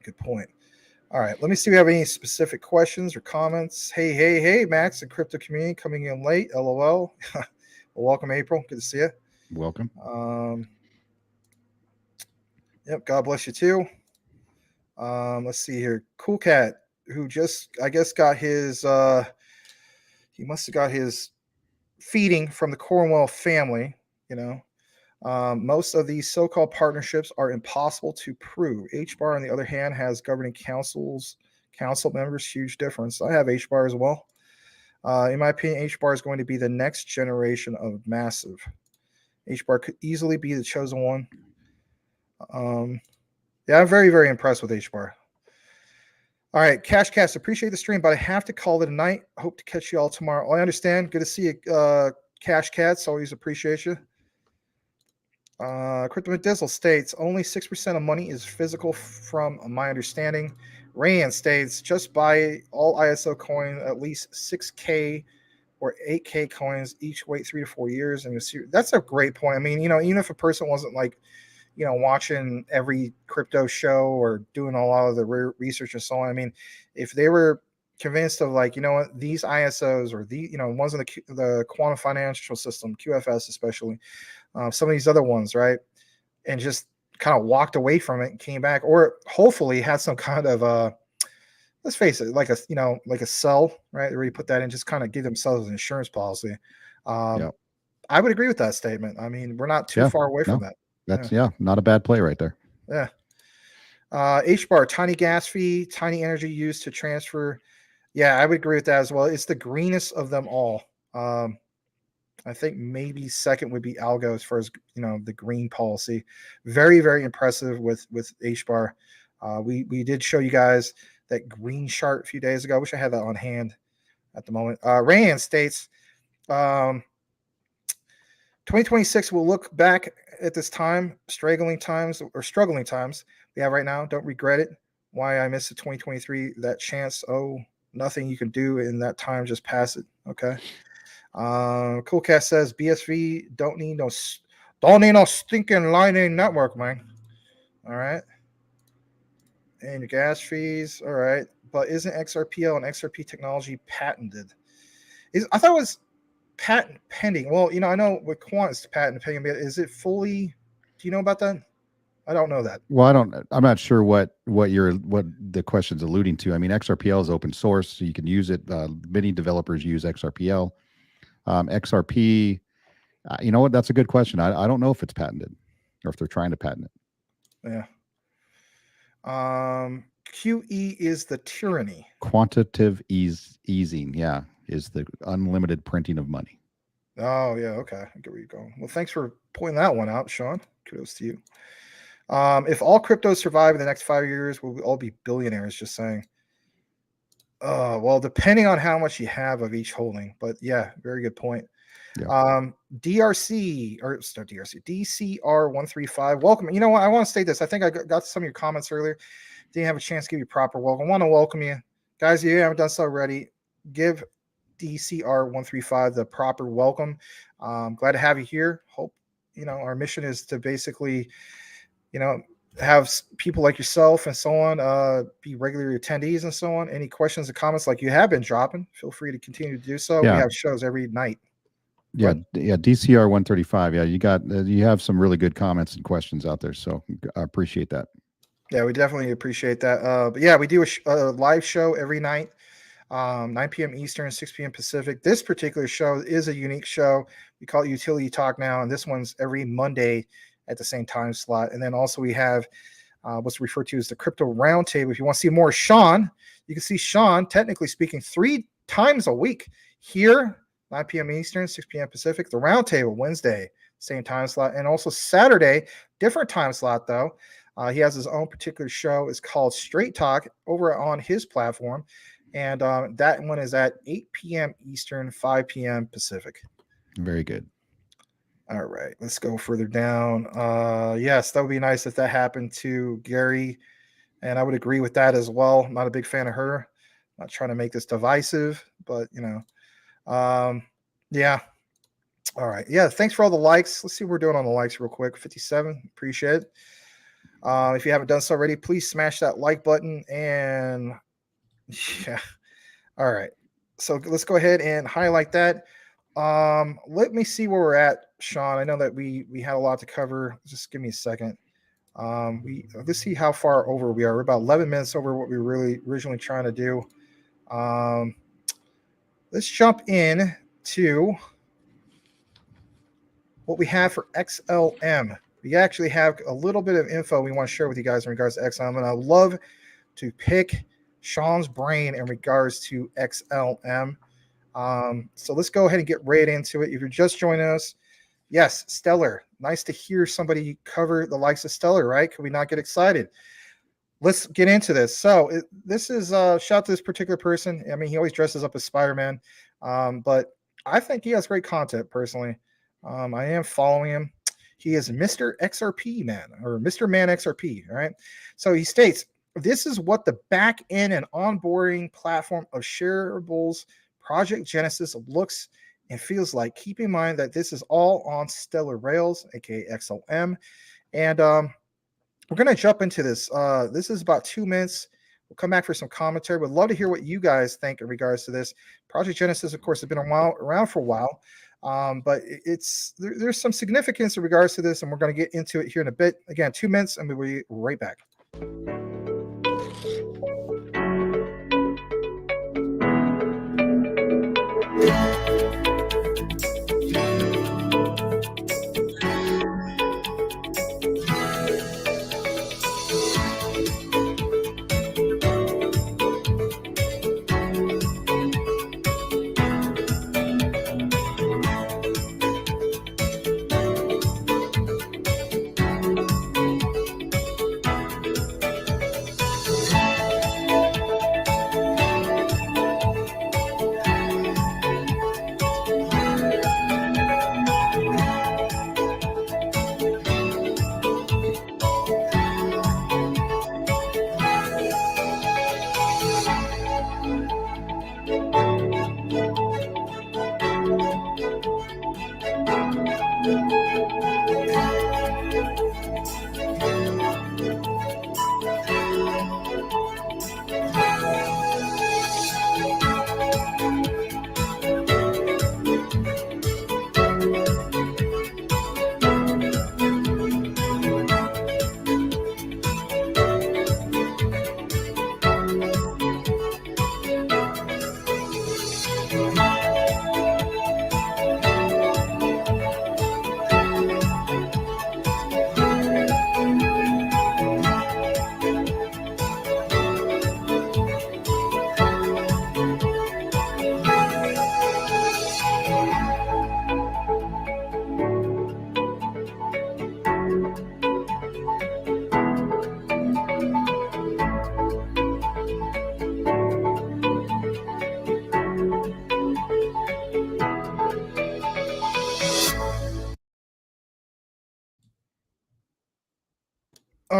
Good point. All right, let me see if we have any specific questions or comments. Hey, Max and crypto community coming in late. LOL. Well, welcome, April. Good to see you. Welcome. Yep, God bless you too. Let's see here. Cool Cat, who just, I guess, got his, he must have got his feeding from the Cornwell family, Most of these so-called partnerships are impossible to prove. HBAR, on the other hand, has governing council members. Huge difference. I have HBAR as well. In my opinion, HBAR is going to be the next generation of massive. HBAR could easily be the chosen one. Yeah, I'm very, very impressed with HBAR. All right, Cashcast, appreciate the stream, but I have to call it a night. Hope to catch you all tomorrow. Oh, I understand. Good to see you, Cash Cats. Always appreciate you. Crypto McDizzle states only 6% of money is physical, from my understanding. Rand states just buy all ISO coins, at least 6K or 8K coins each. Wait 3 to 4 years, and you see. That's a great point. I mean, even if a person wasn't like, watching every crypto show or doing a lot of the research and so on. I mean, if they were convinced of like, what, these ISOs or the, ones in the quantum financial system, QFS especially, some of these other ones, right, and just kind of walked away from it and came back, or hopefully had some kind of let's face it, like a sell, right, where you put that in, just kind of give themselves an insurance policy. I would agree with that statement. I mean, we're not too far away from that. That's not a bad play right there. Yeah. HBAR, tiny gas fee, tiny energy used to transfer. Yeah, I would agree with that as well. It's the greenest of them all. I think maybe second would be Algo as far as the green policy. Very, very impressive with HBAR. We did show you guys that green chart a few days ago. I wish I had that on hand at the moment. Rand states 2026 will look back at this time, struggling times we have right now. Don't regret it. Why I missed the 2023, that chance. Oh, nothing you can do in that time. Just pass it. Okay. Cool Cat says BSV don't need no stinking Lightning network, man. All right. And your gas fees. All right. But isn't XRPL and XRP technology patented? I thought it was patent pending. Well, I know with Quant it's patent pending, but is it fully? Do you know about that? I don't know that. Well, I'm not sure what the question's alluding to. I mean, XRPL is open source, so you can use it. Many developers use XRPL. XRP You know what? That's a good question. I don't know if it's patented or if they're trying to patent it. Yeah. QE is the tyranny. Quantitative easing, yeah, is the unlimited printing of money. Oh, yeah. Okay. I get where you're going. Well, thanks for pointing that one out, Sean. Kudos to you. If all cryptos survive in the next 5 years, we'll all be billionaires, just saying. Well, depending on how much you have of each holding. But yeah, very good point. Yeah. DCR135. Welcome. You know what? I want to state this. I think I got some of your comments earlier. Didn't have a chance to give you proper welcome. I want to welcome you. Guys, if you haven't done so already, give DCR135 the proper welcome. Glad to have you here. Hope, our mission is to basically, have people like yourself and so on be regular attendees and so on. Any questions or comments like you have been dropping, feel free to continue to do so. Yeah. We have shows every night. Yeah, DCR 135. Yeah, you have some really good comments and questions out there, so I appreciate that. Yeah, we definitely appreciate that. But yeah, we do a live show every night, 9 p.m. Eastern, 6 p.m. Pacific. This particular show is a unique show. We call it Utility Talk now, and this one's every Monday at the same time slot. And then also we have what's referred to as the Crypto Roundtable. If you want to see more of Sean, you can see Sean, technically speaking, 3 times a week here, 9 p.m. Eastern, 6 p.m. Pacific. The Roundtable, Wednesday, same time slot. And also Saturday, different time slot, though. He has his own particular show. It's called Straight Talk over on his platform. And that one is at 8 p.m. Eastern, 5 p.m. Pacific. Very good. All right, let's go further down. Yes, that would be nice if that happened to Gary. And I would agree with that as well. I'm not a big fan of her. Not trying to make this divisive, but, yeah. All right. Yeah, thanks for all the likes. Let's see what we're doing on the likes real quick. 57. Appreciate it. If you haven't done so already, please smash that like button. And yeah. All right. So let's go ahead and highlight that. Let me see where we're at, Sean. I know that we had a lot to cover. Just give me a second. Let's see how far over we are. We're about 11 minutes over what we were really originally trying to do. Let's jump in to what we have for XLM. We actually have a little bit of info we want to share with you guys in regards to XLM, and I love to pick Sean's brain in regards to XLM. So let's go ahead and get right into it. If you're just joining us, yes, Stellar. Nice to hear somebody cover the likes of Stellar, right? Could we not get excited? Let's get into this. So this is shout out to this particular person. I mean, he always dresses up as Spider-Man, but I think he has great content personally. I am following him. He is Mr. XRP Man, or Mr. Man XRP, right? So he states, this is what the back end and onboarding platform of Shareable's Project Genesis looks and feels like. Keep in mind that this is all on Stellar Rails, aka XLM. And we're going to jump into this. This is about 2 minutes. We'll come back for some commentary. Would love to hear what you guys think in regards to this. Project Genesis, of course, has been around for a while. But there's some significance in regards to this, and we're going to get into it here in a bit. Again, 2 minutes, and we'll be right back.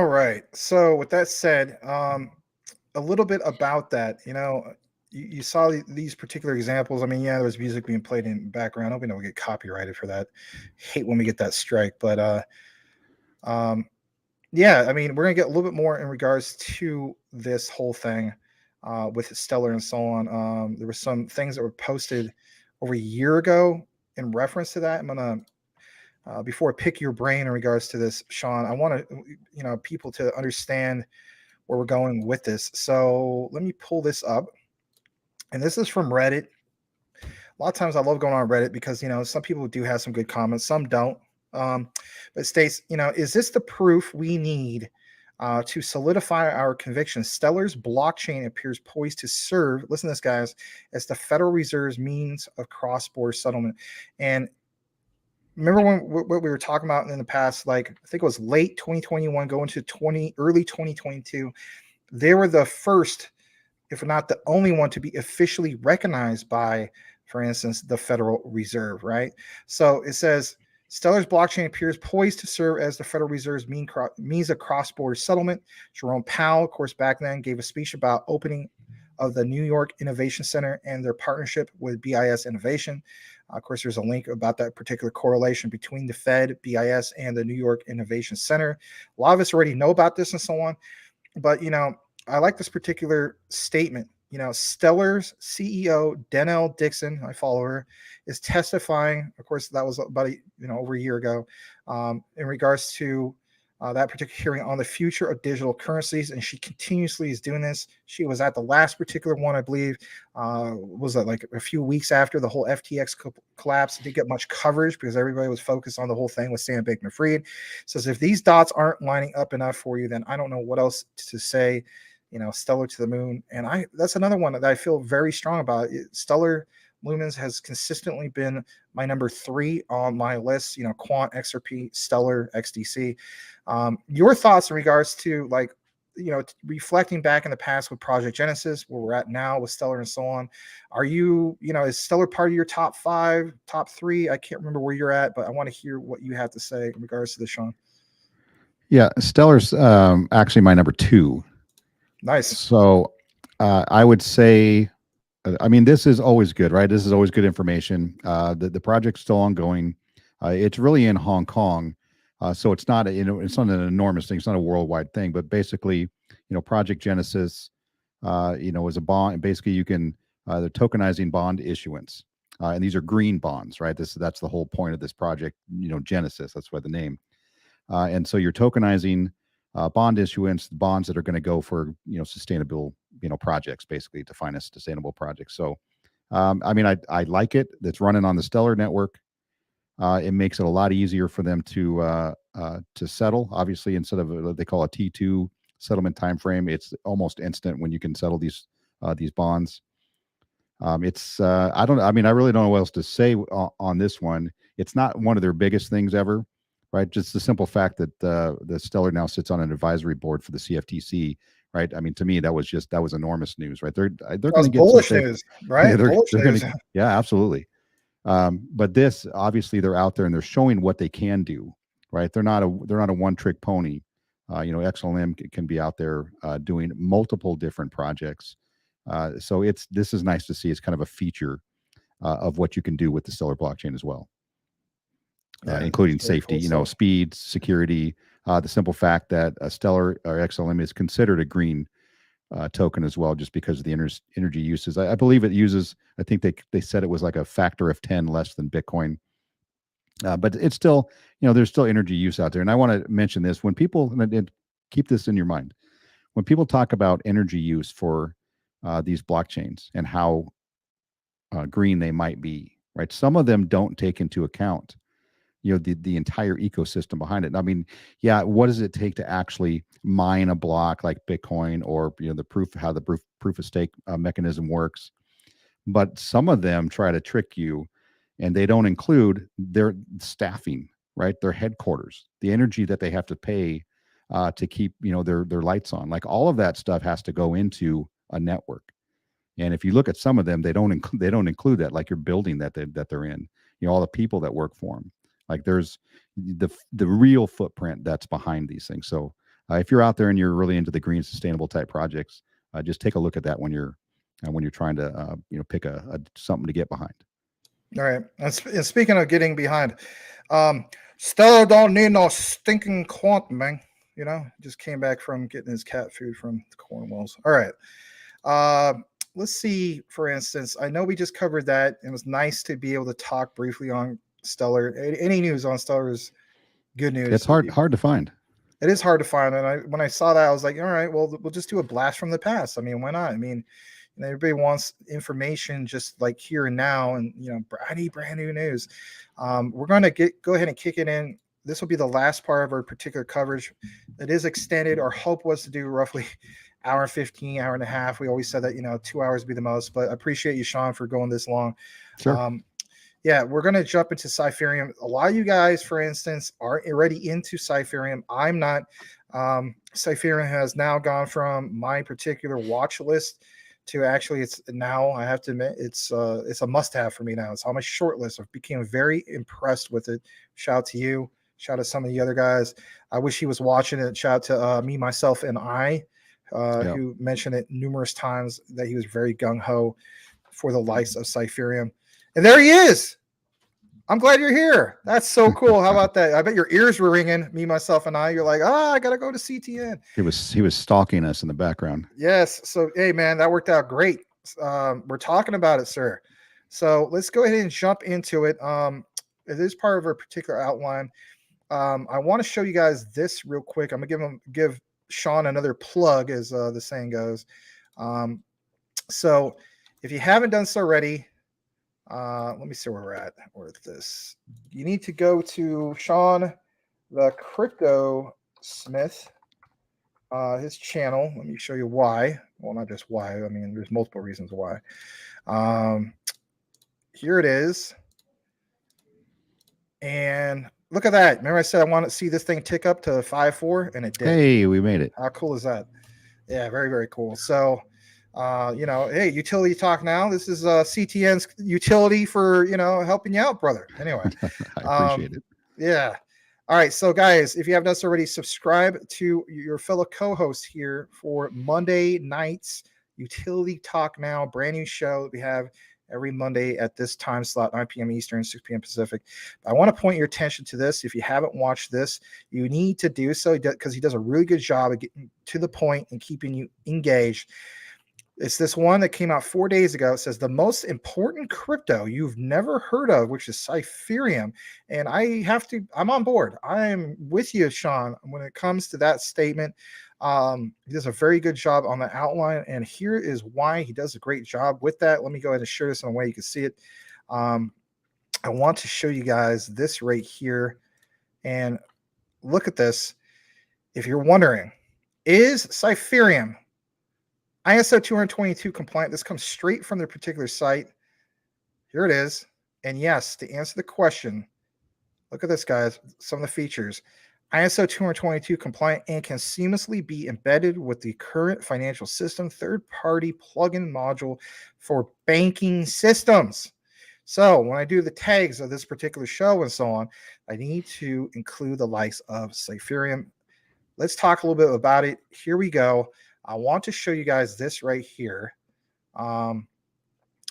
All right. So with that said, a little bit about that. You saw these particular examples. I mean, yeah, there was music being played in the background. I hope we don't get copyrighted for that. Hate when we get that strike, but um, yeah, I mean, we're gonna get a little bit more in regards to this whole thing with Stellar and so on. There were some things that were posted over a year ago in reference to that. I'm gonna before I pick your brain in regards to this, Sean. I want to, people to understand where we're going with this. So let me pull this up, and this is from Reddit. A lot of times I love going on Reddit because some people do have some good comments, some don't. But it states, is this the proof we need to solidify our conviction? Stellar's blockchain appears poised to serve, listen to this, guys, as the Federal Reserve's means of cross-border settlement. And remember what we were talking about in the past, like I think it was late 2021, going to early 2022. They were the first, if not the only one, to be officially recognized by, for instance, the Federal Reserve, right? So it says Stellar's blockchain appears poised to serve as the Federal Reserve's means of cross-border settlement. Jerome Powell, of course, back then gave a speech about opening of the New York Innovation Center and their partnership with BIS Innovation. Of course, there's a link about that particular correlation between the Fed, BIS, and the New York Innovation Center. A lot of us already know about this and so on, but I like this particular statement. Stellar's CEO Denell Dixon, I follow her, is testifying. Of course, that was about over a year ago, in regards to that particular hearing on the future of digital currencies, and she continuously is doing this. She was at the last particular one, I believe. Was that like a few weeks after the whole FTX collapse? It didn't get much coverage because everybody was focused on the whole thing with Sam Bankman-Fried. Says if these dots aren't lining up enough for you, then I don't know what else to say. Stellar to the moon, and that's another one that I feel very strong about. Stellar Lumens has consistently been my number 3 on my list. Quant, XRP, Stellar, XDC. Your thoughts in regards to reflecting back in the past with Project Genesis, where we're at now with Stellar and so on. Are you, is Stellar part of your top 5, top 3? I can't remember where you're at, but I want to hear what you have to say in regards to this, Sean. Yeah, Stellar's actually my number 2. Nice. So I would say, I mean, this is always good, right? This is always good information. The project's still ongoing. It's really in Hong Kong. So it's not, it's not an enormous thing. It's not a worldwide thing, but basically, Project Genesis, is a bond. Basically, you can, they're tokenizing bond issuance. And these are green bonds, right? That's the whole point of this project, Genesis. That's why the name. And so you're tokenizing bond issuance, bonds that are going to go for, sustainable, projects, basically define as sustainable projects. So, I mean, I like it. It's running on the Stellar network. It makes it a lot easier for them to settle. Obviously, instead of what they call a T2 settlement time frame, it's almost instant when you can settle these bonds. I really don't know what else to say on this one. It's not one of their biggest things ever, right? Just the simple fact that the Stellar now sits on an advisory board for the CFTC, right? I mean, to me, that was enormous news, right? They're going to get bullish news, right? Yeah, bullish news. Yeah, absolutely. But this, obviously, they're out there and they're showing what they can do, right? They're not a one-trick pony. XLM can be out there doing multiple different projects. So this is nice to see. It's kind of a feature of what you can do with the Stellar blockchain as well, including safety, cool speed, security. The simple fact that Stellar or XLM is considered a green token as well, just because of the energy uses. I believe it uses, I think they said it was like a factor of 10 less than Bitcoin. But it's still, there's still energy use out there. And I want to mention this when people, and keep this in your mind, when people talk about energy use for these blockchains and how green they might be, right? Some of them don't take into account the entire ecosystem behind it. I mean, yeah, what does it take to actually mine a block like Bitcoin, or how the proof of stake mechanism works? But some of them try to trick you, and they don't include their staffing, right? Their headquarters, the energy that they have to pay to keep their lights on. Like, all of that stuff has to go into a network. And if you look at some of them, they don't include that, like your building that they're in, all the people that work for them. Like, there's the real footprint that's behind these things. So if you're out there and you're really into the green sustainable type projects, just take a look at that when you're trying to pick a something to get behind. All right. And speaking of getting behind, Stellar don't need no stinking quant, man. Just came back from getting his cat food from the Cornwalls. All right. Let's see, for instance, I know we just covered that. It was nice to be able to talk briefly on Stellar. Any news on Stellar is good news. It's hard to find. It is hard to find. And when I saw that, I was like, all right, well, we'll just do a blast from the past. I mean, why not? I mean, everybody wants information just like here and now, and brand new news. We're going to go ahead and kick it in. This will be the last part of our particular coverage. It is extended. Our hope was to do roughly hour 15, hour and a half. We always said that 2 hours would be the most, but I appreciate you, Sean, for going this long. Sure. Yeah, we're going to jump into Cypherium. A lot of you guys, for instance, are already into Cypherium. I'm not. Cypherium has now gone from my particular watch list to actually, it's now, I have to admit, it's a must-have for me now. It's on my short list. I became very impressed with it. Shout out to you. Shout out to some of the other guys. I wish he was watching it. Shout out to me, myself, and I, who mentioned it numerous times that he was very gung-ho for the likes of Cypherium. And there he is. I'm glad you're here. That's so cool. How about that? I bet your ears were ringing, me, myself, and I. You're like, I got to go to CTN. He was stalking us in the background. Yes. So, hey, man, that worked out great. We're talking about it, sir. So let's go ahead and jump into it. It is part of our particular outline. I want to show you guys this real quick. I'm going to give Sean another plug, as the saying goes. So if you haven't done so already, let me see where we're at with this. You need to go to Sean, the Crypto Smith, his channel. Let me show you why. Well, not just why. I mean, there's multiple reasons why. Here it is. And look at that. Remember I said I want to see this thing tick up to 5.4, and it did. Hey, we made it. How cool is that? Yeah, very, very cool. So, hey, utility talk now. This is CTN's utility for, helping you out, brother. Anyway. I appreciate it. Yeah. All right. So, guys, if you haven't done so already, subscribe to your fellow co-hosts here for Monday nights utility talk now. Brand new show that we have every Monday at this time slot, 9 p.m. Eastern, 6 p.m. Pacific. I want to point your attention to this. If you haven't watched this, you need to do so because he does a really good job of getting to the point and keeping you engaged. It's this one that came out 4 days ago. It says the most important crypto you've never heard of, which is Cypherium. And I'm on board. I'm with you, Sean, when it comes to that statement. He does a very good job on the outline, and here is why he does a great job with that. Let me go ahead and share this in a way you can see it. I want to show you guys this right here, and look at this. If you're wondering, is Cypherium ISO 222 compliant? This comes straight from their particular site. Here it is. And yes, to answer the question, look at this, guys. Some of the features. ISO 222 compliant and can seamlessly be embedded with the current financial system third-party plugin module for banking systems. So when I do the tags of this particular show and so on, I need to include the likes of Cypherium. Let's talk a little bit about it. Here we go. I want to show you guys this right here. And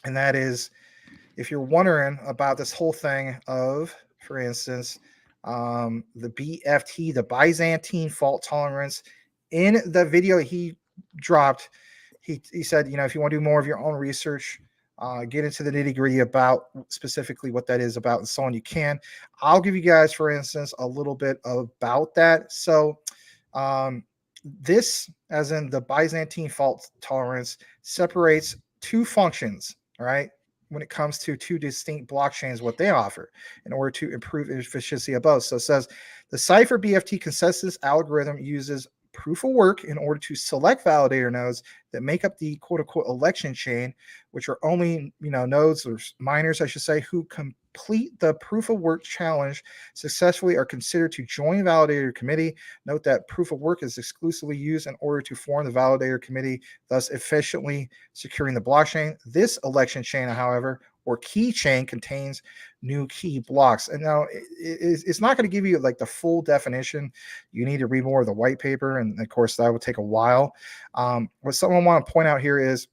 that is, if you're wondering about this whole thing of, for instance, the BFT, the Byzantine fault tolerance, in the video he dropped, he said, if you want to do more of your own research, get into the nitty-gritty about specifically what that is about and so on, you can. I'll give you guys, for instance, a little bit about that. So this, as in the Byzantine fault tolerance, separates two functions, all right, when it comes to two distinct blockchains, what they offer in order to improve efficiency of both. So it says the Cypher BFT consensus algorithm uses proof of work in order to select validator nodes that make up the quote unquote election chain, which are only, nodes or miners, I should say, who complete the proof of work challenge successfully are considered to join validator committee. Note that proof of work is exclusively used in order to form the validator committee, thus efficiently securing the blockchain. This election chain, however, or keychain contains new key blocks. And now it's not going to give you like the full definition. You need to read more of the white paper, and of course that would take a while. What someone want to point out here is,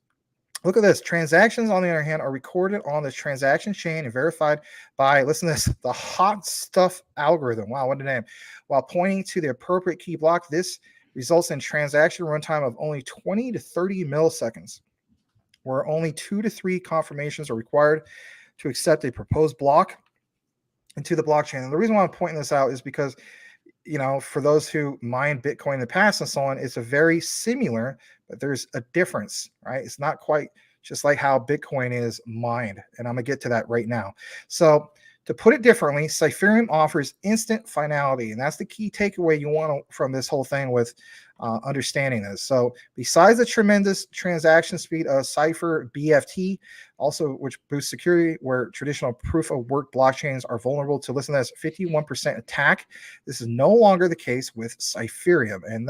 look at this. Transactions, on the other hand, are recorded on the transaction chain and verified by, listen to this, the hot stuff algorithm. Wow, what a name. While pointing to the appropriate key block, this results in transaction runtime of only 20 to 30 milliseconds, where only 2 to 3 confirmations are required to accept a proposed block into the blockchain. And the reason why I'm pointing this out is because, for those who mined Bitcoin in the past and so on, it's a very similar, but there's a difference, right? It's not quite just like how Bitcoin is mined. And I'm going to get to that right now. So to put it differently, Cypherium offers instant finality. And that's the key takeaway you want from this whole thing with understanding this. So besides the tremendous transaction speed of Cypher BFT, also which boosts security where traditional proof of work blockchains are vulnerable to, listen to this, 51% attack. This is no longer the case with Cypherium. And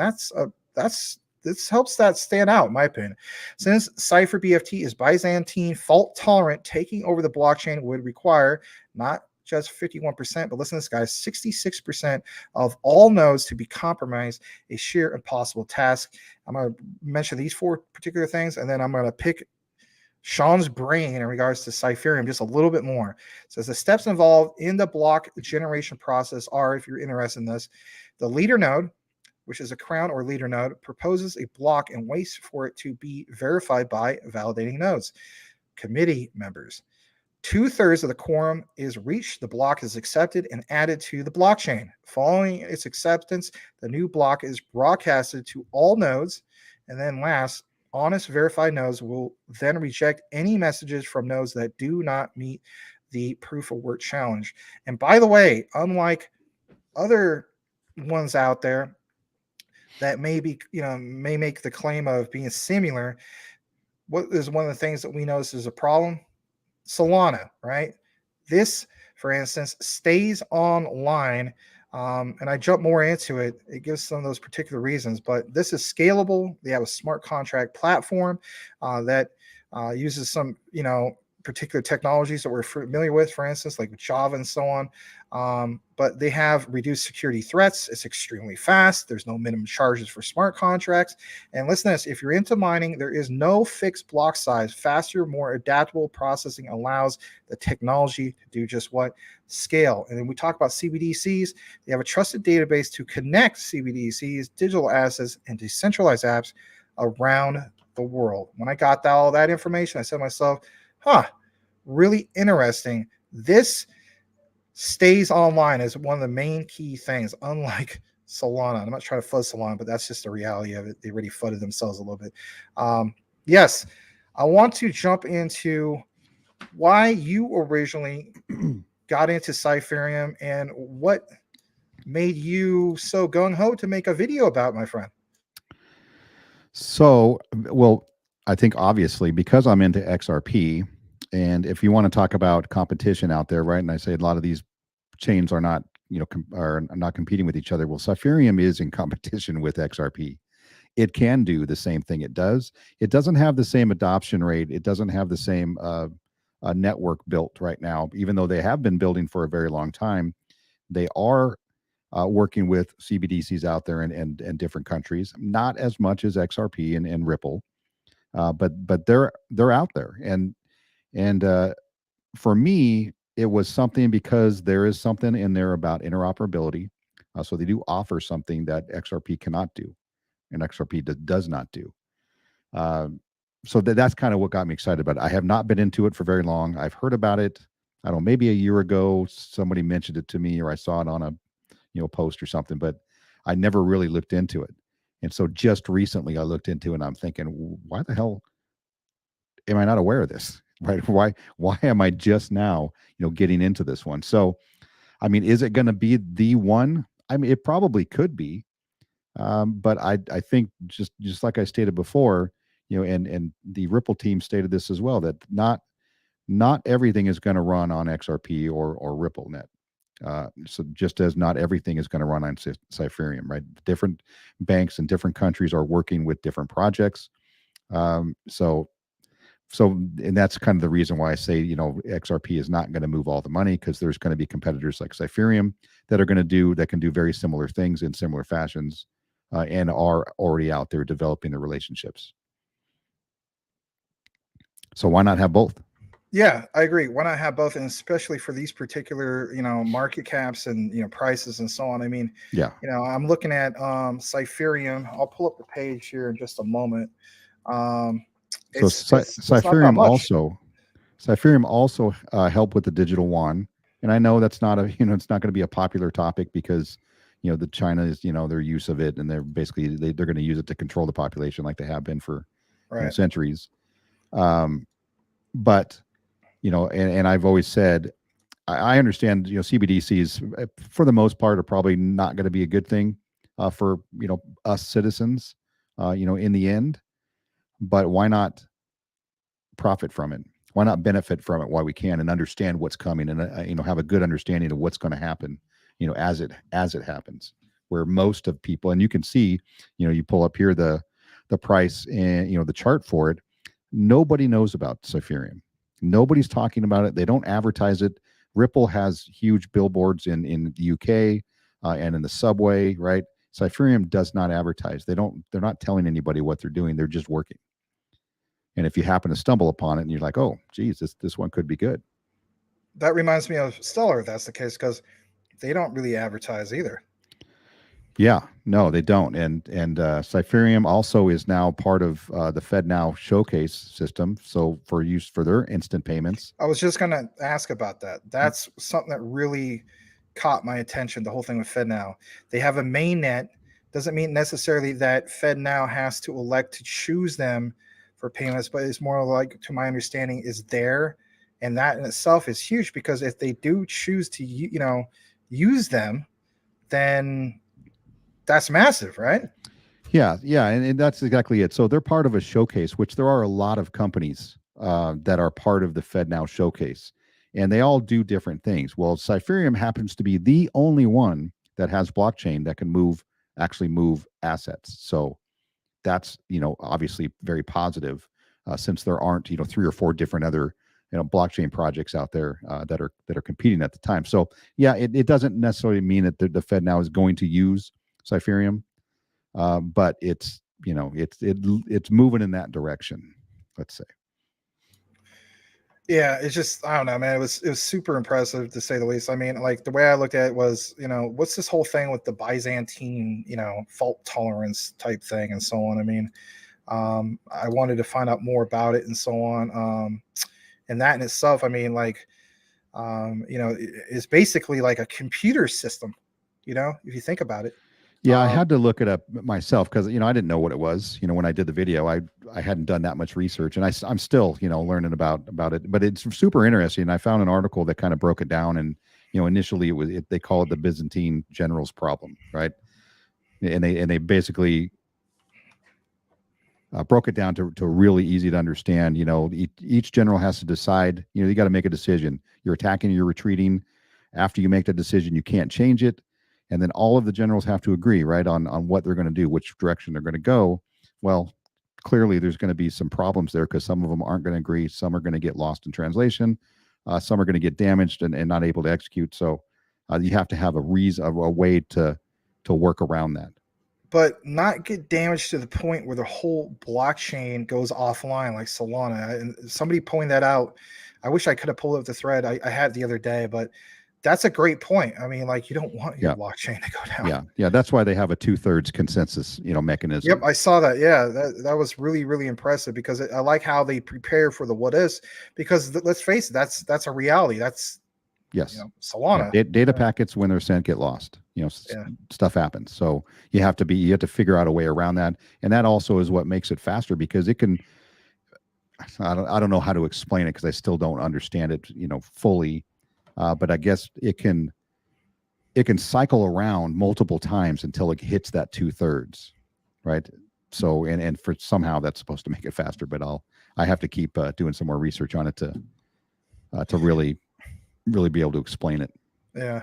this helps that stand out, in my opinion. Since Cypher BFT is Byzantine fault tolerant, taking over the blockchain would require not just 51%, but listen to this, guys, 66% of all nodes to be compromised, a sheer impossible task. I'm going to mention these 4 particular things, and then I'm going to pick Sean's brain in regards to Cypherium just a little bit more. It says the steps involved in the block generation process are, if you're interested in this, the leader node, which is a crown or leader node, proposes a block and waits for it to be verified by validating nodes. Committee members. 2/3 of the quorum is reached. The block is accepted and added to the blockchain. Following its acceptance, the new block is broadcasted to all nodes. And then last, honest verified nodes will then reject any messages from nodes that do not meet the proof of work challenge. And by the way, unlike other ones out there that may make the claim of being similar, what is one of the things that we notice is a problem? Solana, right? This, for instance, stays online. And I jump more into it. It gives some of those particular reasons, but this is scalable. They have a smart contract platform that uses some, particular technologies that we're familiar with, for instance, like Java and so on. But they have reduced security threats. It's extremely fast. There's no minimum charges for smart contracts. And listen to this, if you're into mining, there is no fixed block size. Faster, more adaptable processing allows the technology to do just what? Scale. And then we talk about CBDCs. They have a trusted database to connect CBDCs, digital assets, and decentralized apps around the world. When I got all that information, I said to myself, really interesting. This stays online as one of the main key things, unlike Solana. I'm not trying to fuzz Solana, but that's just the reality of it. They really fudded themselves a little bit. Yes, I want to jump into why you originally got into Cypherium and what made you so gung-ho to make a video about, my friend. So, well, I think obviously because I'm into XRP, and if you want to talk about competition out there, right? And I say a lot of these chains are not, are not competing with each other. Well, Cypherium is in competition with XRP. It can do the same thing it does. It doesn't have the same adoption rate. It doesn't have the same network built right now, even though they have been building for a very long time. They are working with CBDCs out there in different countries, not as much as XRP and Ripple, but they're out there. And for me, it was something because there is something in there about interoperability. So they do offer something that XRP cannot do, and XRP does not do. So that's kind of what got me excited about it. I have not been into it for very long. I've heard about it, I don't know, maybe a year ago. Somebody mentioned it to me, or I saw it on a post or something, but I never really looked into it. And so just recently I looked into it, and I'm thinking, why the hell am I not aware of this? Right? Why am I just now, getting into this one? So, I mean, is it going to be the one? I mean, it probably could be, but I think just like I stated before, and the Ripple team stated this as well, that not everything is going to run on XRP or RippleNet. So just as not everything is going to run on Cypherium, right? Different banks and different countries are working with different projects. So So, and that's kind of the reason why I say, XRP is not going to move all the money, because there's going to be competitors like Cypherium that can do very similar things in similar fashions, and are already out there developing the relationships. So why not have both? Yeah, I agree. Why not have both? And especially for these particular, market caps and, prices and so on. I mean, Yeah. I'm looking at Cypherium. I'll pull up the page here in just a moment. So Cypherium also help with the digital yuan. And I know that's not it's not going to be a popular topic, because, the China is, their use of it, and they're basically, they're going to use it to control the population like they have been for centuries. But, and I've always said, I understand, CBDCs for the most part are probably not going to be a good thing for, us citizens, in the end. But why not profit from it? Why not benefit from it while we can, and understand what's coming, and have a good understanding of what's going to happen, as it happens. Where most of people, and you can see, you pull up here the price and the chart for it. Nobody knows about Cypherium. Nobody's talking about it. They don't advertise it. Ripple has huge billboards in the UK and in the subway, right? Cypherium does not advertise. They're not telling anybody what they're doing. They're just working. And if you happen to stumble upon it and you're like, oh, geez, this one could be good. That reminds me of Stellar, if that's the case, because they don't really advertise either. Yeah, no, they don't. And Cypherium also is now part of the FedNow showcase system. So for use for their instant payments. I was just going to ask about that. That's something that really caught my attention, the whole thing with FedNow. They have a mainnet. Doesn't mean necessarily that FedNow has to elect to choose them for payments, but it's more like, to my understanding, is there. And that in itself is huge, because if they do choose to, use them, then that's massive, right? Yeah. And that's exactly it. So they're part of a showcase, which there are a lot of companies that are part of the FedNow showcase, and they all do different things. Well, Cypherium happens to be the only one that has blockchain that can actually move assets. So that's, obviously very positive, since there aren't, 3 or 4 different other, blockchain projects out there that are competing at the time. So yeah, it doesn't necessarily mean that the FedNow is going to use Cypherium, but it's moving in that direction, let's say. Yeah, it's just, I don't know, man. It was super impressive, to say the least. I mean, like, the way I looked at it was, what's this whole thing with the Byzantine, fault tolerance type thing and so on. I mean, I wanted to find out more about it and so on. And that in itself, I mean, like, is basically like a computer system, if you think about it. Yeah, I had to look it up myself, because I didn't know what it was. When I did the video, I hadn't done that much research, and I'm still learning about it. But it's super interesting. I found an article that kind of broke it down, and initially they call it the Byzantine generals problem, right? And they basically broke it down to really easy to understand. Each general has to decide. You got to make a decision. You're attacking, you're retreating. After you make the decision, you can't change it. And then all of the generals have to agree, right, on what they're going to do, which direction they're going to go. Well, clearly there's going to be some problems there, because some of them aren't going to agree. Some are going to get lost in translation. Some are going to get damaged and not able to execute. So you have to have a way to work around that. But not get damaged to the point where the whole blockchain goes offline, like Solana. And somebody pointed that out. I wish I could have pulled up the thread. I had the other day, but that's a great point. I mean, like, you don't want your blockchain to go down. Yeah. That's why they have a 2/3 consensus, mechanism. Yep, I saw that. Yeah, that was really, really impressive, because I like how they prepare for the what is. Because let's face it, that's a reality. That's Solana. Yeah, data packets, when they're sent, get lost. Stuff happens. So you have to figure out a way around that, and that also is what makes it faster, because it can. I don't know how to explain it, because I still don't understand it, fully. But I guess it can cycle around multiple times until it hits that 2/3, right? So and for somehow that's supposed to make it faster, but I have to keep doing some more research on it to really be able to explain it. Yeah.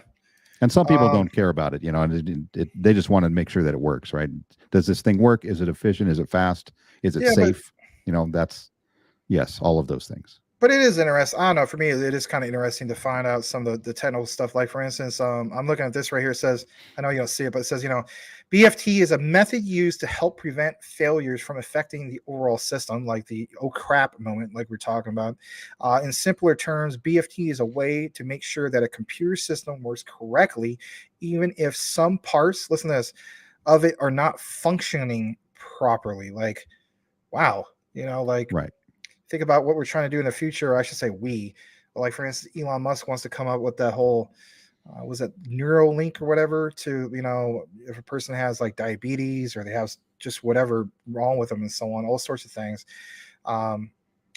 And some people don't care about it, they just want to make sure that it works, right? Does this thing work? Is it efficient? Is it fast? Is it safe? Yes, all of those things. But it is interesting. I don't know. For me, it is kind of interesting to find out some of the technical stuff. Like, for instance, I'm looking at this right here. It says, I know you don't see it, but it says, BFT is a method used to help prevent failures from affecting the overall system, like the oh crap moment, like we're talking about. In simpler terms, BFT is a way to make sure that a computer system works correctly, even if some parts, listen to this, of it are not functioning properly. Like, wow, like, Right. think about what we're trying to do in the future. Or I should say like, for instance, Elon Musk wants to come up with that whole was it Neuralink or whatever to, if a person has like diabetes or they have just whatever wrong with them and so on, all sorts of things.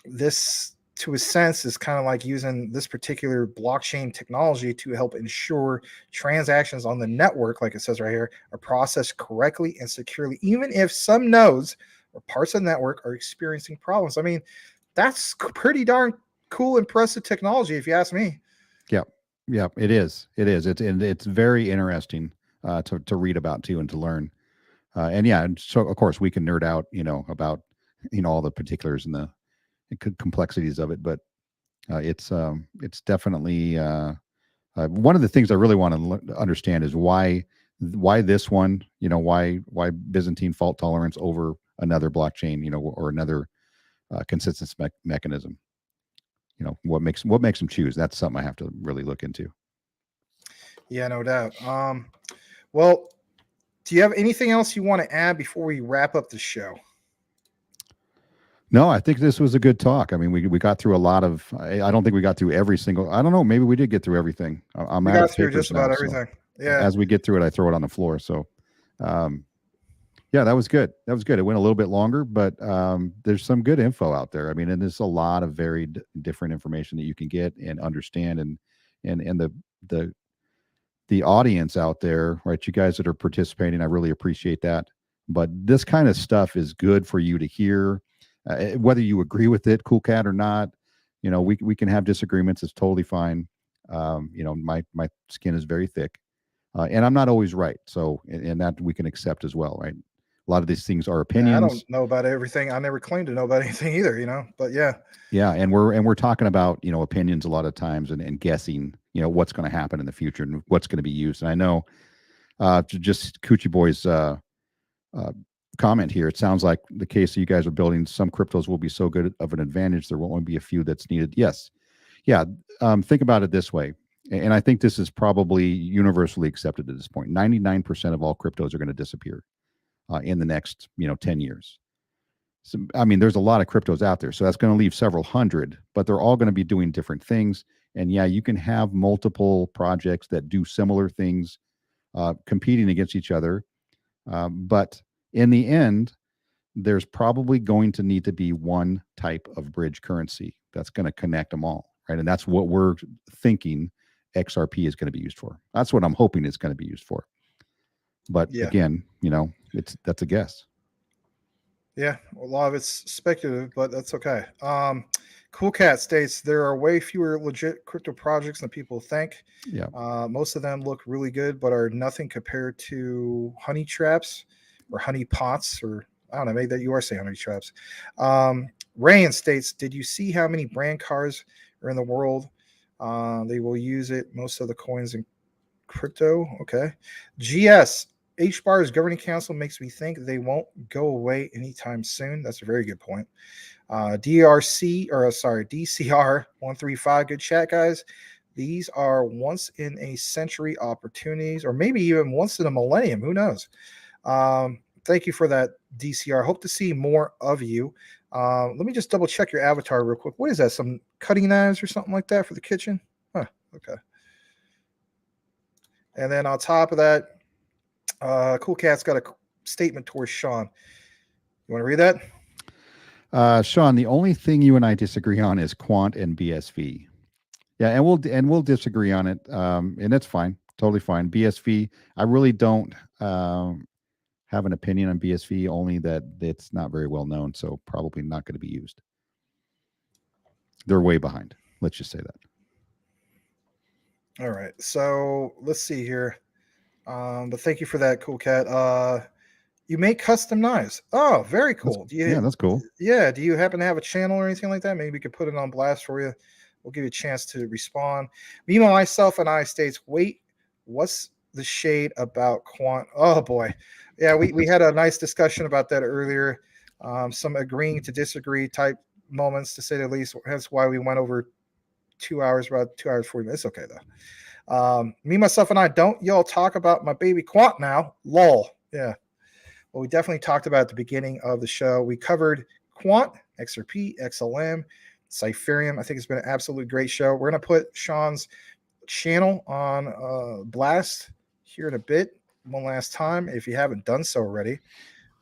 This, to a sense, is kind of like using this particular blockchain technology to help ensure transactions on the network, like it says right here, are processed correctly and securely, even if some nodes or parts of the network are experiencing problems. I mean, that's pretty darn cool, impressive technology, if you ask me. Yeah, it is. It's very interesting to read about too and to learn. And yeah, and so of course we can nerd out, about all the particulars and the complexities of it, but it's definitely one of the things I really want to understand is why this one, why Byzantine fault tolerance over another blockchain, or another consensus mechanism. What makes them choose? That's something I have to really look into. Yeah, no doubt. Well, do you have anything else you want to add before we wrap up the show? No, I think this was a good talk. I mean, we got through a lot of. I don't think we got through every single. I don't know. Maybe we did get through everything. I'm We out got of through papers just about now, everything. so Yeah. as we get through it, I throw it on the floor. So, yeah, that was good. That was good. It went a little bit longer, but there's some good info out there. I mean, and there's a lot of very different information that you can get and understand, and the audience out there, right? You guys that are participating, I really appreciate that. But this kind of stuff is good for you to hear, whether you agree with it, Cool Cat, or not. We can have disagreements. It's totally fine. My skin is very thick, and I'm not always right. So, and that we can accept as well, right? A lot of these things are opinions. I don't know about everything. I never claimed to know about anything either, but yeah. Yeah, and we're talking about opinions a lot of times, and guessing what's going to happen in the future and what's going to be used. And I know just Coochie Boy's comment here, it sounds like the case that you guys are building, some cryptos will be so good of an advantage there will only be a few that's needed. Yes, yeah. Think about it this way, and I think this is probably universally accepted at this point. 99% of all cryptos are going to disappear in the next 10 years. So, I mean, there's a lot of cryptos out there, so that's going to leave several hundred, but they're all going to be doing different things. And yeah, you can have multiple projects that do similar things, competing against each other. But in the end, there's probably going to need to be one type of bridge currency that's going to connect them all, right? And that's what we're thinking XRP is going to be used for. That's what I'm hoping it's going to be used for. But again, that's a guess. Yeah, a lot of it's speculative, but that's okay. Cool Cat states there are way fewer legit crypto projects than people think. Yeah. Most of them look really good, but are nothing compared to honey traps or honey pots, or I don't know, maybe that you are saying honey traps. Rayan states, did you see how many brand cars are in the world? They will use it. Most of the coins in crypto. Okay. GS. HBAR's governing council makes me think they won't go away anytime soon. That's a very good point. DCR 135. Good chat, guys. These are once in a century opportunities, or maybe even once in a millennium. Who knows? Thank you for that, DCR. Hope to see more of you. Let me just double check your avatar real quick. What is that? Some cutting knives or something like that for the kitchen? Huh. Okay. And then on top of that, Cool Cat's got a statement towards Sean. You want to read that? Sean, the only thing you and I disagree on is quant and BSV. Yeah, and we'll disagree on it, and that's fine, totally fine. BSV, I really don't have an opinion on BSV, only that it's not very well known, so probably not going to be used. They're way behind. Let's just say that. All right, so let's see here. But thank you for that, Cool Cat. You make custom knives. Oh, very cool. Yeah, that's cool. Yeah. Do you happen to have a channel or anything like that? Maybe we could put it on blast for you. We'll give you a chance to respond. Meanwhile, myself and I states, wait, what's the shade about quant? Oh boy. Yeah, we had a nice discussion about that earlier. Some agreeing to disagree type moments, to say the least. That's why we went over 2 hours, about 2 hours 40 minutes. Okay though. Me, myself, and I, don't y'all talk about my baby quant now. Lol. Yeah. Well, we definitely talked about at the beginning of the show. We covered quant, XRP, XLM, Cypherium. I think it's been an absolutely great show. We're going to put Sean's channel on blast here in a bit, one last time, if you haven't done so already.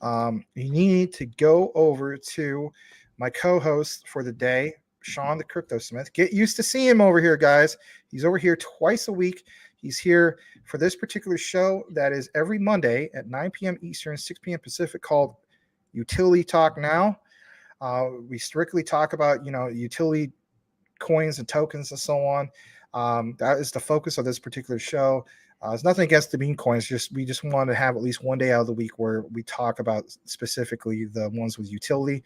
You need to go over to my co-host for the day, Sean the Crypto Smith. Get used to seeing him over here, guys. He's over here twice a week. He's here for this particular show that is every Monday at 9 p.m. Eastern, 6 p.m. Pacific, called Utility Talk Now. We strictly talk about, utility coins and tokens and so on. That is the focus of this particular show. It's nothing against the meme coins. We just want to have at least one day out of the week where we talk about specifically the ones with utility.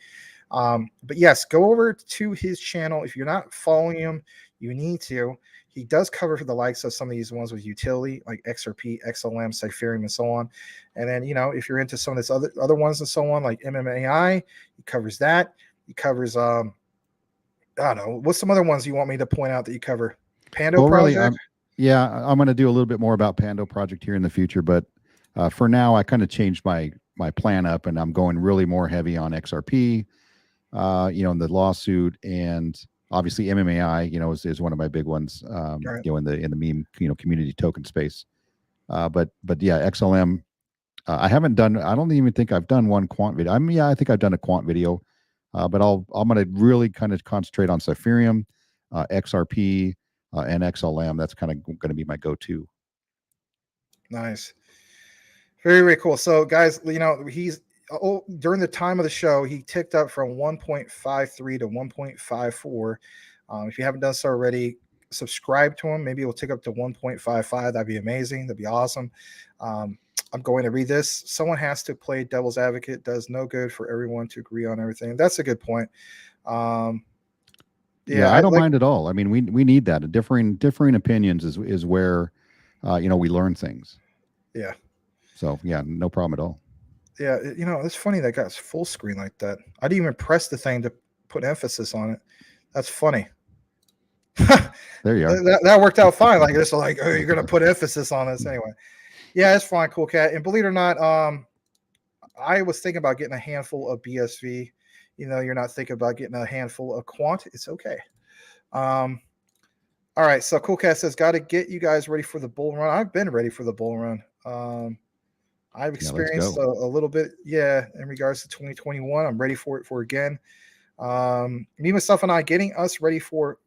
But yes, go over to his channel. If you're not following him, you need to. He does cover for the likes of some of these ones with utility, like XRP, XLM, Cypherium, and so on. And then, if you're into some of this other ones and so on, like MMAI, he covers that. He covers, I don't know, what's some other ones you want me to point out that you cover? Pando Project? Really, I'm going to do a little bit more about Pando Project here in the future, but for now, I kind of changed my plan up, and I'm going really more heavy on XRP, in the lawsuit, and obviously MMAI, is one of my big ones, Right. in the meme, community token space. But yeah, XLM, I don't even think I've done one quant video. I think I've done a quant video, but I'm going to really kind of concentrate on Cypherium, XRP, and XLM. That's kind of going to be my go-to. Nice. Very, very cool. So guys, he's during the time of the show, he ticked up from 1.53 to 1.54. If you haven't done so already, subscribe to him. Maybe it will tick up to 1.55. That'd be amazing. That'd be awesome. I'm going to read this. Someone has to play devil's advocate. Does no good for everyone to agree on everything. That's a good point. Yeah, I don't mind at all. I mean, we need that. Differing opinions is where we learn things. Yeah. So yeah, no problem at all. Yeah, it's funny that got full screen like that. I didn't even press the thing to put emphasis on it. That's funny. There you are. That worked out fine. Like it's like, oh, you're gonna put emphasis on this anyway. Yeah, it's fine, cool cat. And believe it or not, I was thinking about getting a handful of BSV. You're not thinking about getting a handful of quant. It's okay. All right. So Cool Cat says, got to get you guys ready for the bull run. I've been ready for the bull run. I've experienced a little bit, in regards to 2021. I'm ready for it again. Me, myself, and I getting us ready for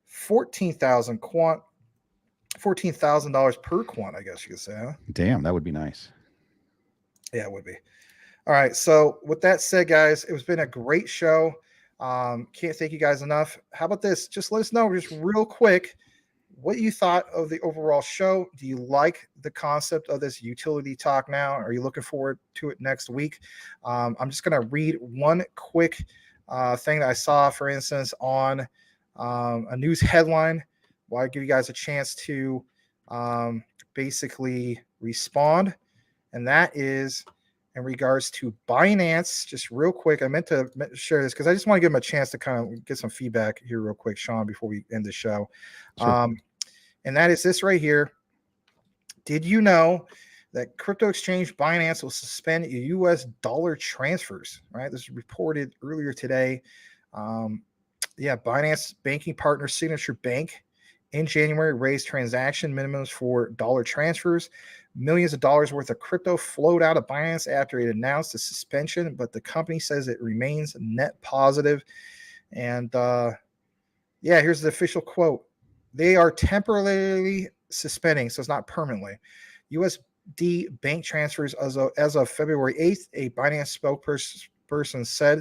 14,000 quant, $14,000 per quant, I guess you could say. Huh? Damn, that would be nice. Yeah, it would be. All right. So with that said, guys, it has been a great show. Can't thank you guys enough. How about this? Just let us know just real quick what you thought of the overall show. Do you like the concept of this utility talk now? Are you looking forward to it next week? I'm just going to read one quick thing that I saw, for instance, on a news headline while I give you guys a chance to basically respond. And that is in regards to Binance. Just real quick, I meant to share this because I just want to give them a chance to kind of get some feedback here real quick, Sean, before we end the show. Sure. And that is this right here. Did you know that crypto exchange Binance will suspend US dollar transfers? Right. This was reported earlier today. Binance banking partner Signature Bank in January raised transaction minimums for dollar transfers. Millions of dollars worth of crypto flowed out of Binance after it announced the suspension, but the company says it remains net positive. And here's the official quote. They are temporarily suspending, so it's not permanently, USD bank transfers as of February 8th. A Binance spokesperson said,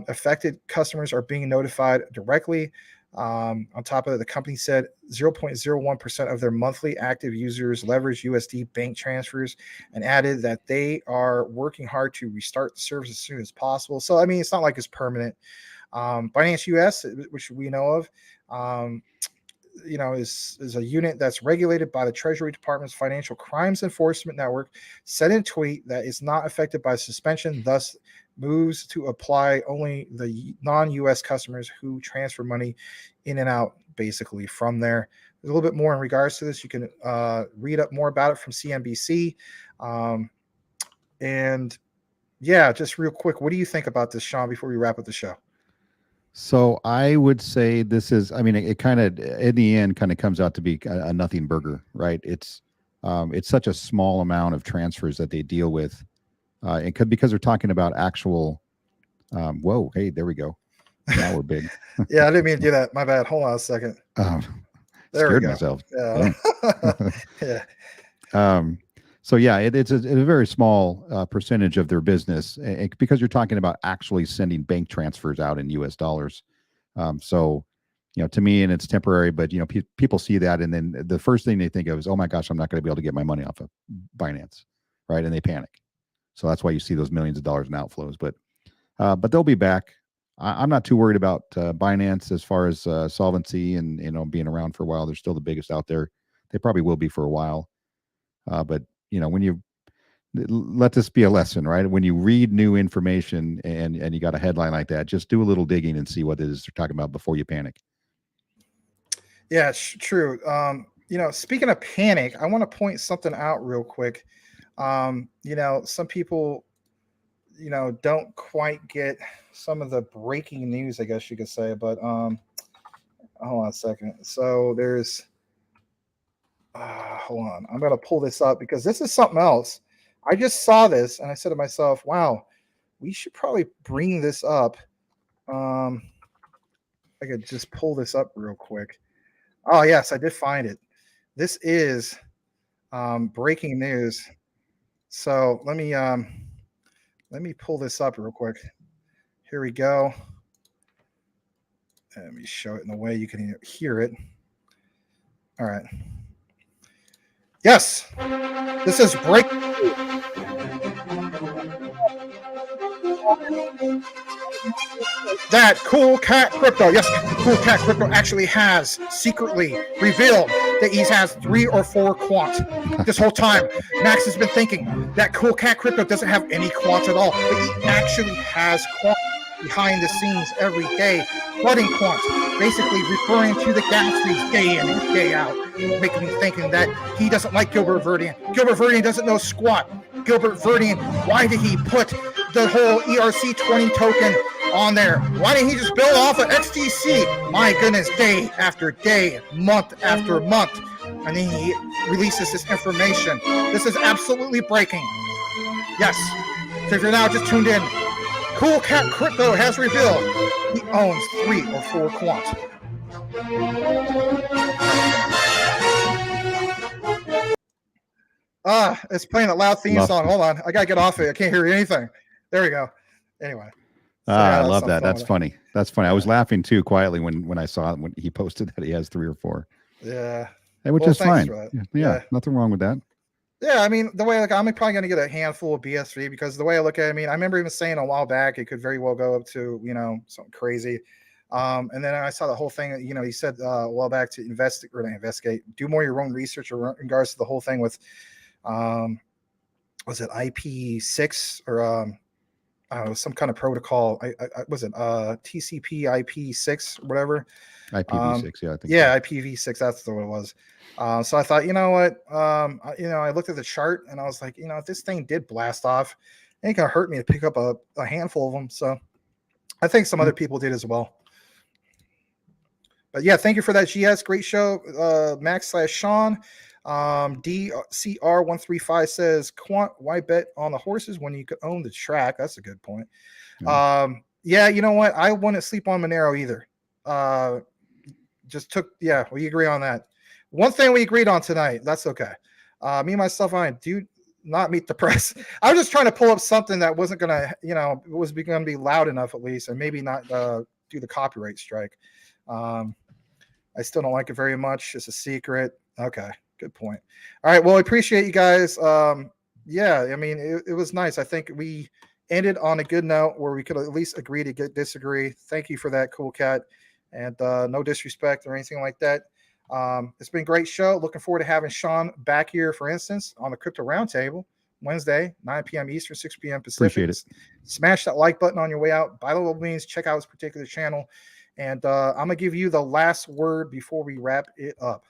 affected customers are being notified directly On top of it, the company said 0.01% of their monthly active users leverage USD bank transfers, and added that they are working hard to restart the service as soon as possible. So, I mean, it's not like it's permanent. Binance US, which we know of, is a unit that's regulated by the Treasury Department's Financial Crimes Enforcement Network, said in a tweet that it's not affected by suspension, thus moves to apply only the non-US customers who transfer money in and out basically from there. There's a little bit more in regards to this. You can read up more about it from CNBC. And yeah, just real quick, what do you think about this, Sean, before we wrap up the show? So I would say this is, I mean, it kind of, in the end, kind of comes out to be a nothing burger, right? It's such a small amount of transfers that they deal with. And because they're talking about actual, whoa, hey, there we go. Now we're big. Yeah, I didn't mean to do that. My bad. Hold on a second. There scared we go. myself. Yeah. Yeah. So yeah, it's a very small percentage of their business, because you're talking about actually sending bank transfers out in US dollars. So, to me, and it's temporary, but people see that, and then the first thing they think of is, oh my gosh, I'm not going to be able to get my money off of Binance, right? And they panic. So that's why you see those millions of dollars in outflows. But they'll be back. I'm not too worried about Binance as far as solvency and being around for a while. They're still the biggest out there. They probably will be for a while. But when you let this be a lesson, right? When you read new information and you got a headline like that, just do a little digging and see what it is they're talking about before you panic. Yeah, it's true. Speaking of panic, I want to point something out real quick. Some people, don't quite get some of the breaking news, I guess you could say, but hold on a second. So there's hold on. I'm going to pull this up because this is something else. I just saw this and I said to myself, wow, we should probably bring this up. I could just pull this up real quick. Oh, yes, I did find it. This is breaking news. So let me pull this up real quick. Here we go. Let me show it in a way you can hear it. All right. Yes, this is breaking news. That Cool Cat Crypto, yes, Cool Cat Crypto actually has secretly revealed that he has 3 or 4 quant. This whole time, Max has been thinking that Cool Cat Crypto doesn't have any quant at all, but he actually has quant behind the scenes every day, flooding quant, basically referring to the gas fees day in and day out, making me thinking that he doesn't like Gilbert Verdian. Gilbert Verdian doesn't know squat. Gilbert Verdian, why did he put the whole ERC20 token on there? Why didn't he just build off of XTC? My goodness, day after day, month after month. And then he releases this information. This is absolutely breaking. Yes. So if you're now just tuned in, Cool Cat Crypto has revealed he owns 3 or 4 quant. It's playing a loud theme song. Hold on. I got to get off it. I can't hear anything. There we go. Anyway. So, I love that. That's funny. That's funny. I was laughing too quietly when I saw it, when he posted that he has 3 or 4. Yeah. Which is fine. Yeah, nothing wrong with that. Yeah, I mean, the way I'm probably going to get a handful of BS3 because the way I look at it, I mean, I remember even saying a while back it could very well go up to, something crazy. And then I saw the whole thing, he said a while back to investigate, do more of your own research in regards to the whole thing with, was it IP6 or some kind of protocol? Was it TCP IP6 or whatever? IPv6, yeah, I think. Yeah, so. IPv6, that's what it was. So I thought, you know what? I looked at the chart and I was like, if this thing did blast off, it ain't gonna hurt me to pick up a handful of them. So I think some other people did as well. But yeah, thank you for that, GS. Great show, Max/Sean. DCR135 says, Quant, why bet on the horses when you could own the track? That's a good point. Yeah, you know what? I wouldn't sleep on Monero either. We agree on that. One thing we agreed on tonight. That's okay. Me, myself, I do not meet the press. I was just trying to pull up something that wasn't going to, was going to be loud enough at least, and maybe not do the copyright strike. I still don't like it very much. It's a secret. Okay, good point. All right, well, I appreciate you guys. Yeah, I mean, it was nice. I think we ended on a good note where we could at least agree to disagree. Thank you for that, Cool Cat, and no disrespect or anything like that. It's been a great show. Looking forward to having Sean back here, for instance, on the Crypto Roundtable Wednesday, 9 p.m. Eastern, 6 p.m. Pacific. Appreciate it. Smash that like button on your way out. By all means, check out this particular channel. And I'm going to give you the last word before we wrap it up.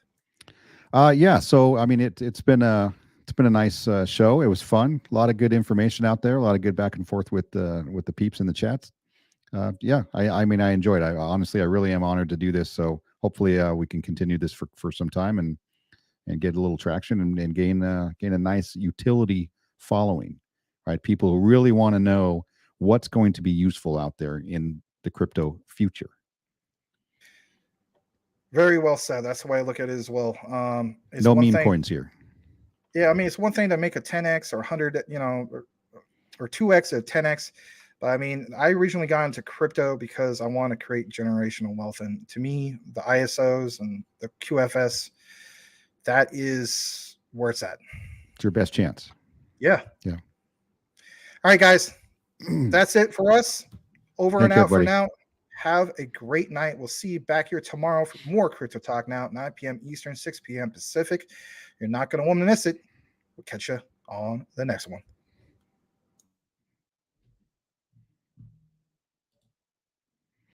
Yeah. So, I mean, it's been a nice show. It was fun. A lot of good information out there. A lot of good back and forth with the peeps in the chats. Yeah. I mean, I enjoyed it. Honestly, I really am honored to do this. So hopefully we can continue this for some time and get a little traction and gain a nice utility following, right? People who really want to know what's going to be useful out there in the crypto future. Very well said. That's the way I look at it as well. No meme coins here. Yeah, I mean, it's one thing to make a 10x or 100, or 2x or 10x. But I mean, I originally got into crypto because I want to create generational wealth. And to me, the ISOs and the QFS, that is where it's at. It's your best chance. Yeah. Yeah. All right, guys. That's it for us. Over and out for now. Have a great night. We'll see you back here tomorrow for more Crypto Talk Now, 9 p.m. Eastern, 6 p.m. Pacific. You're not going to want to miss it. We'll catch you on the next one.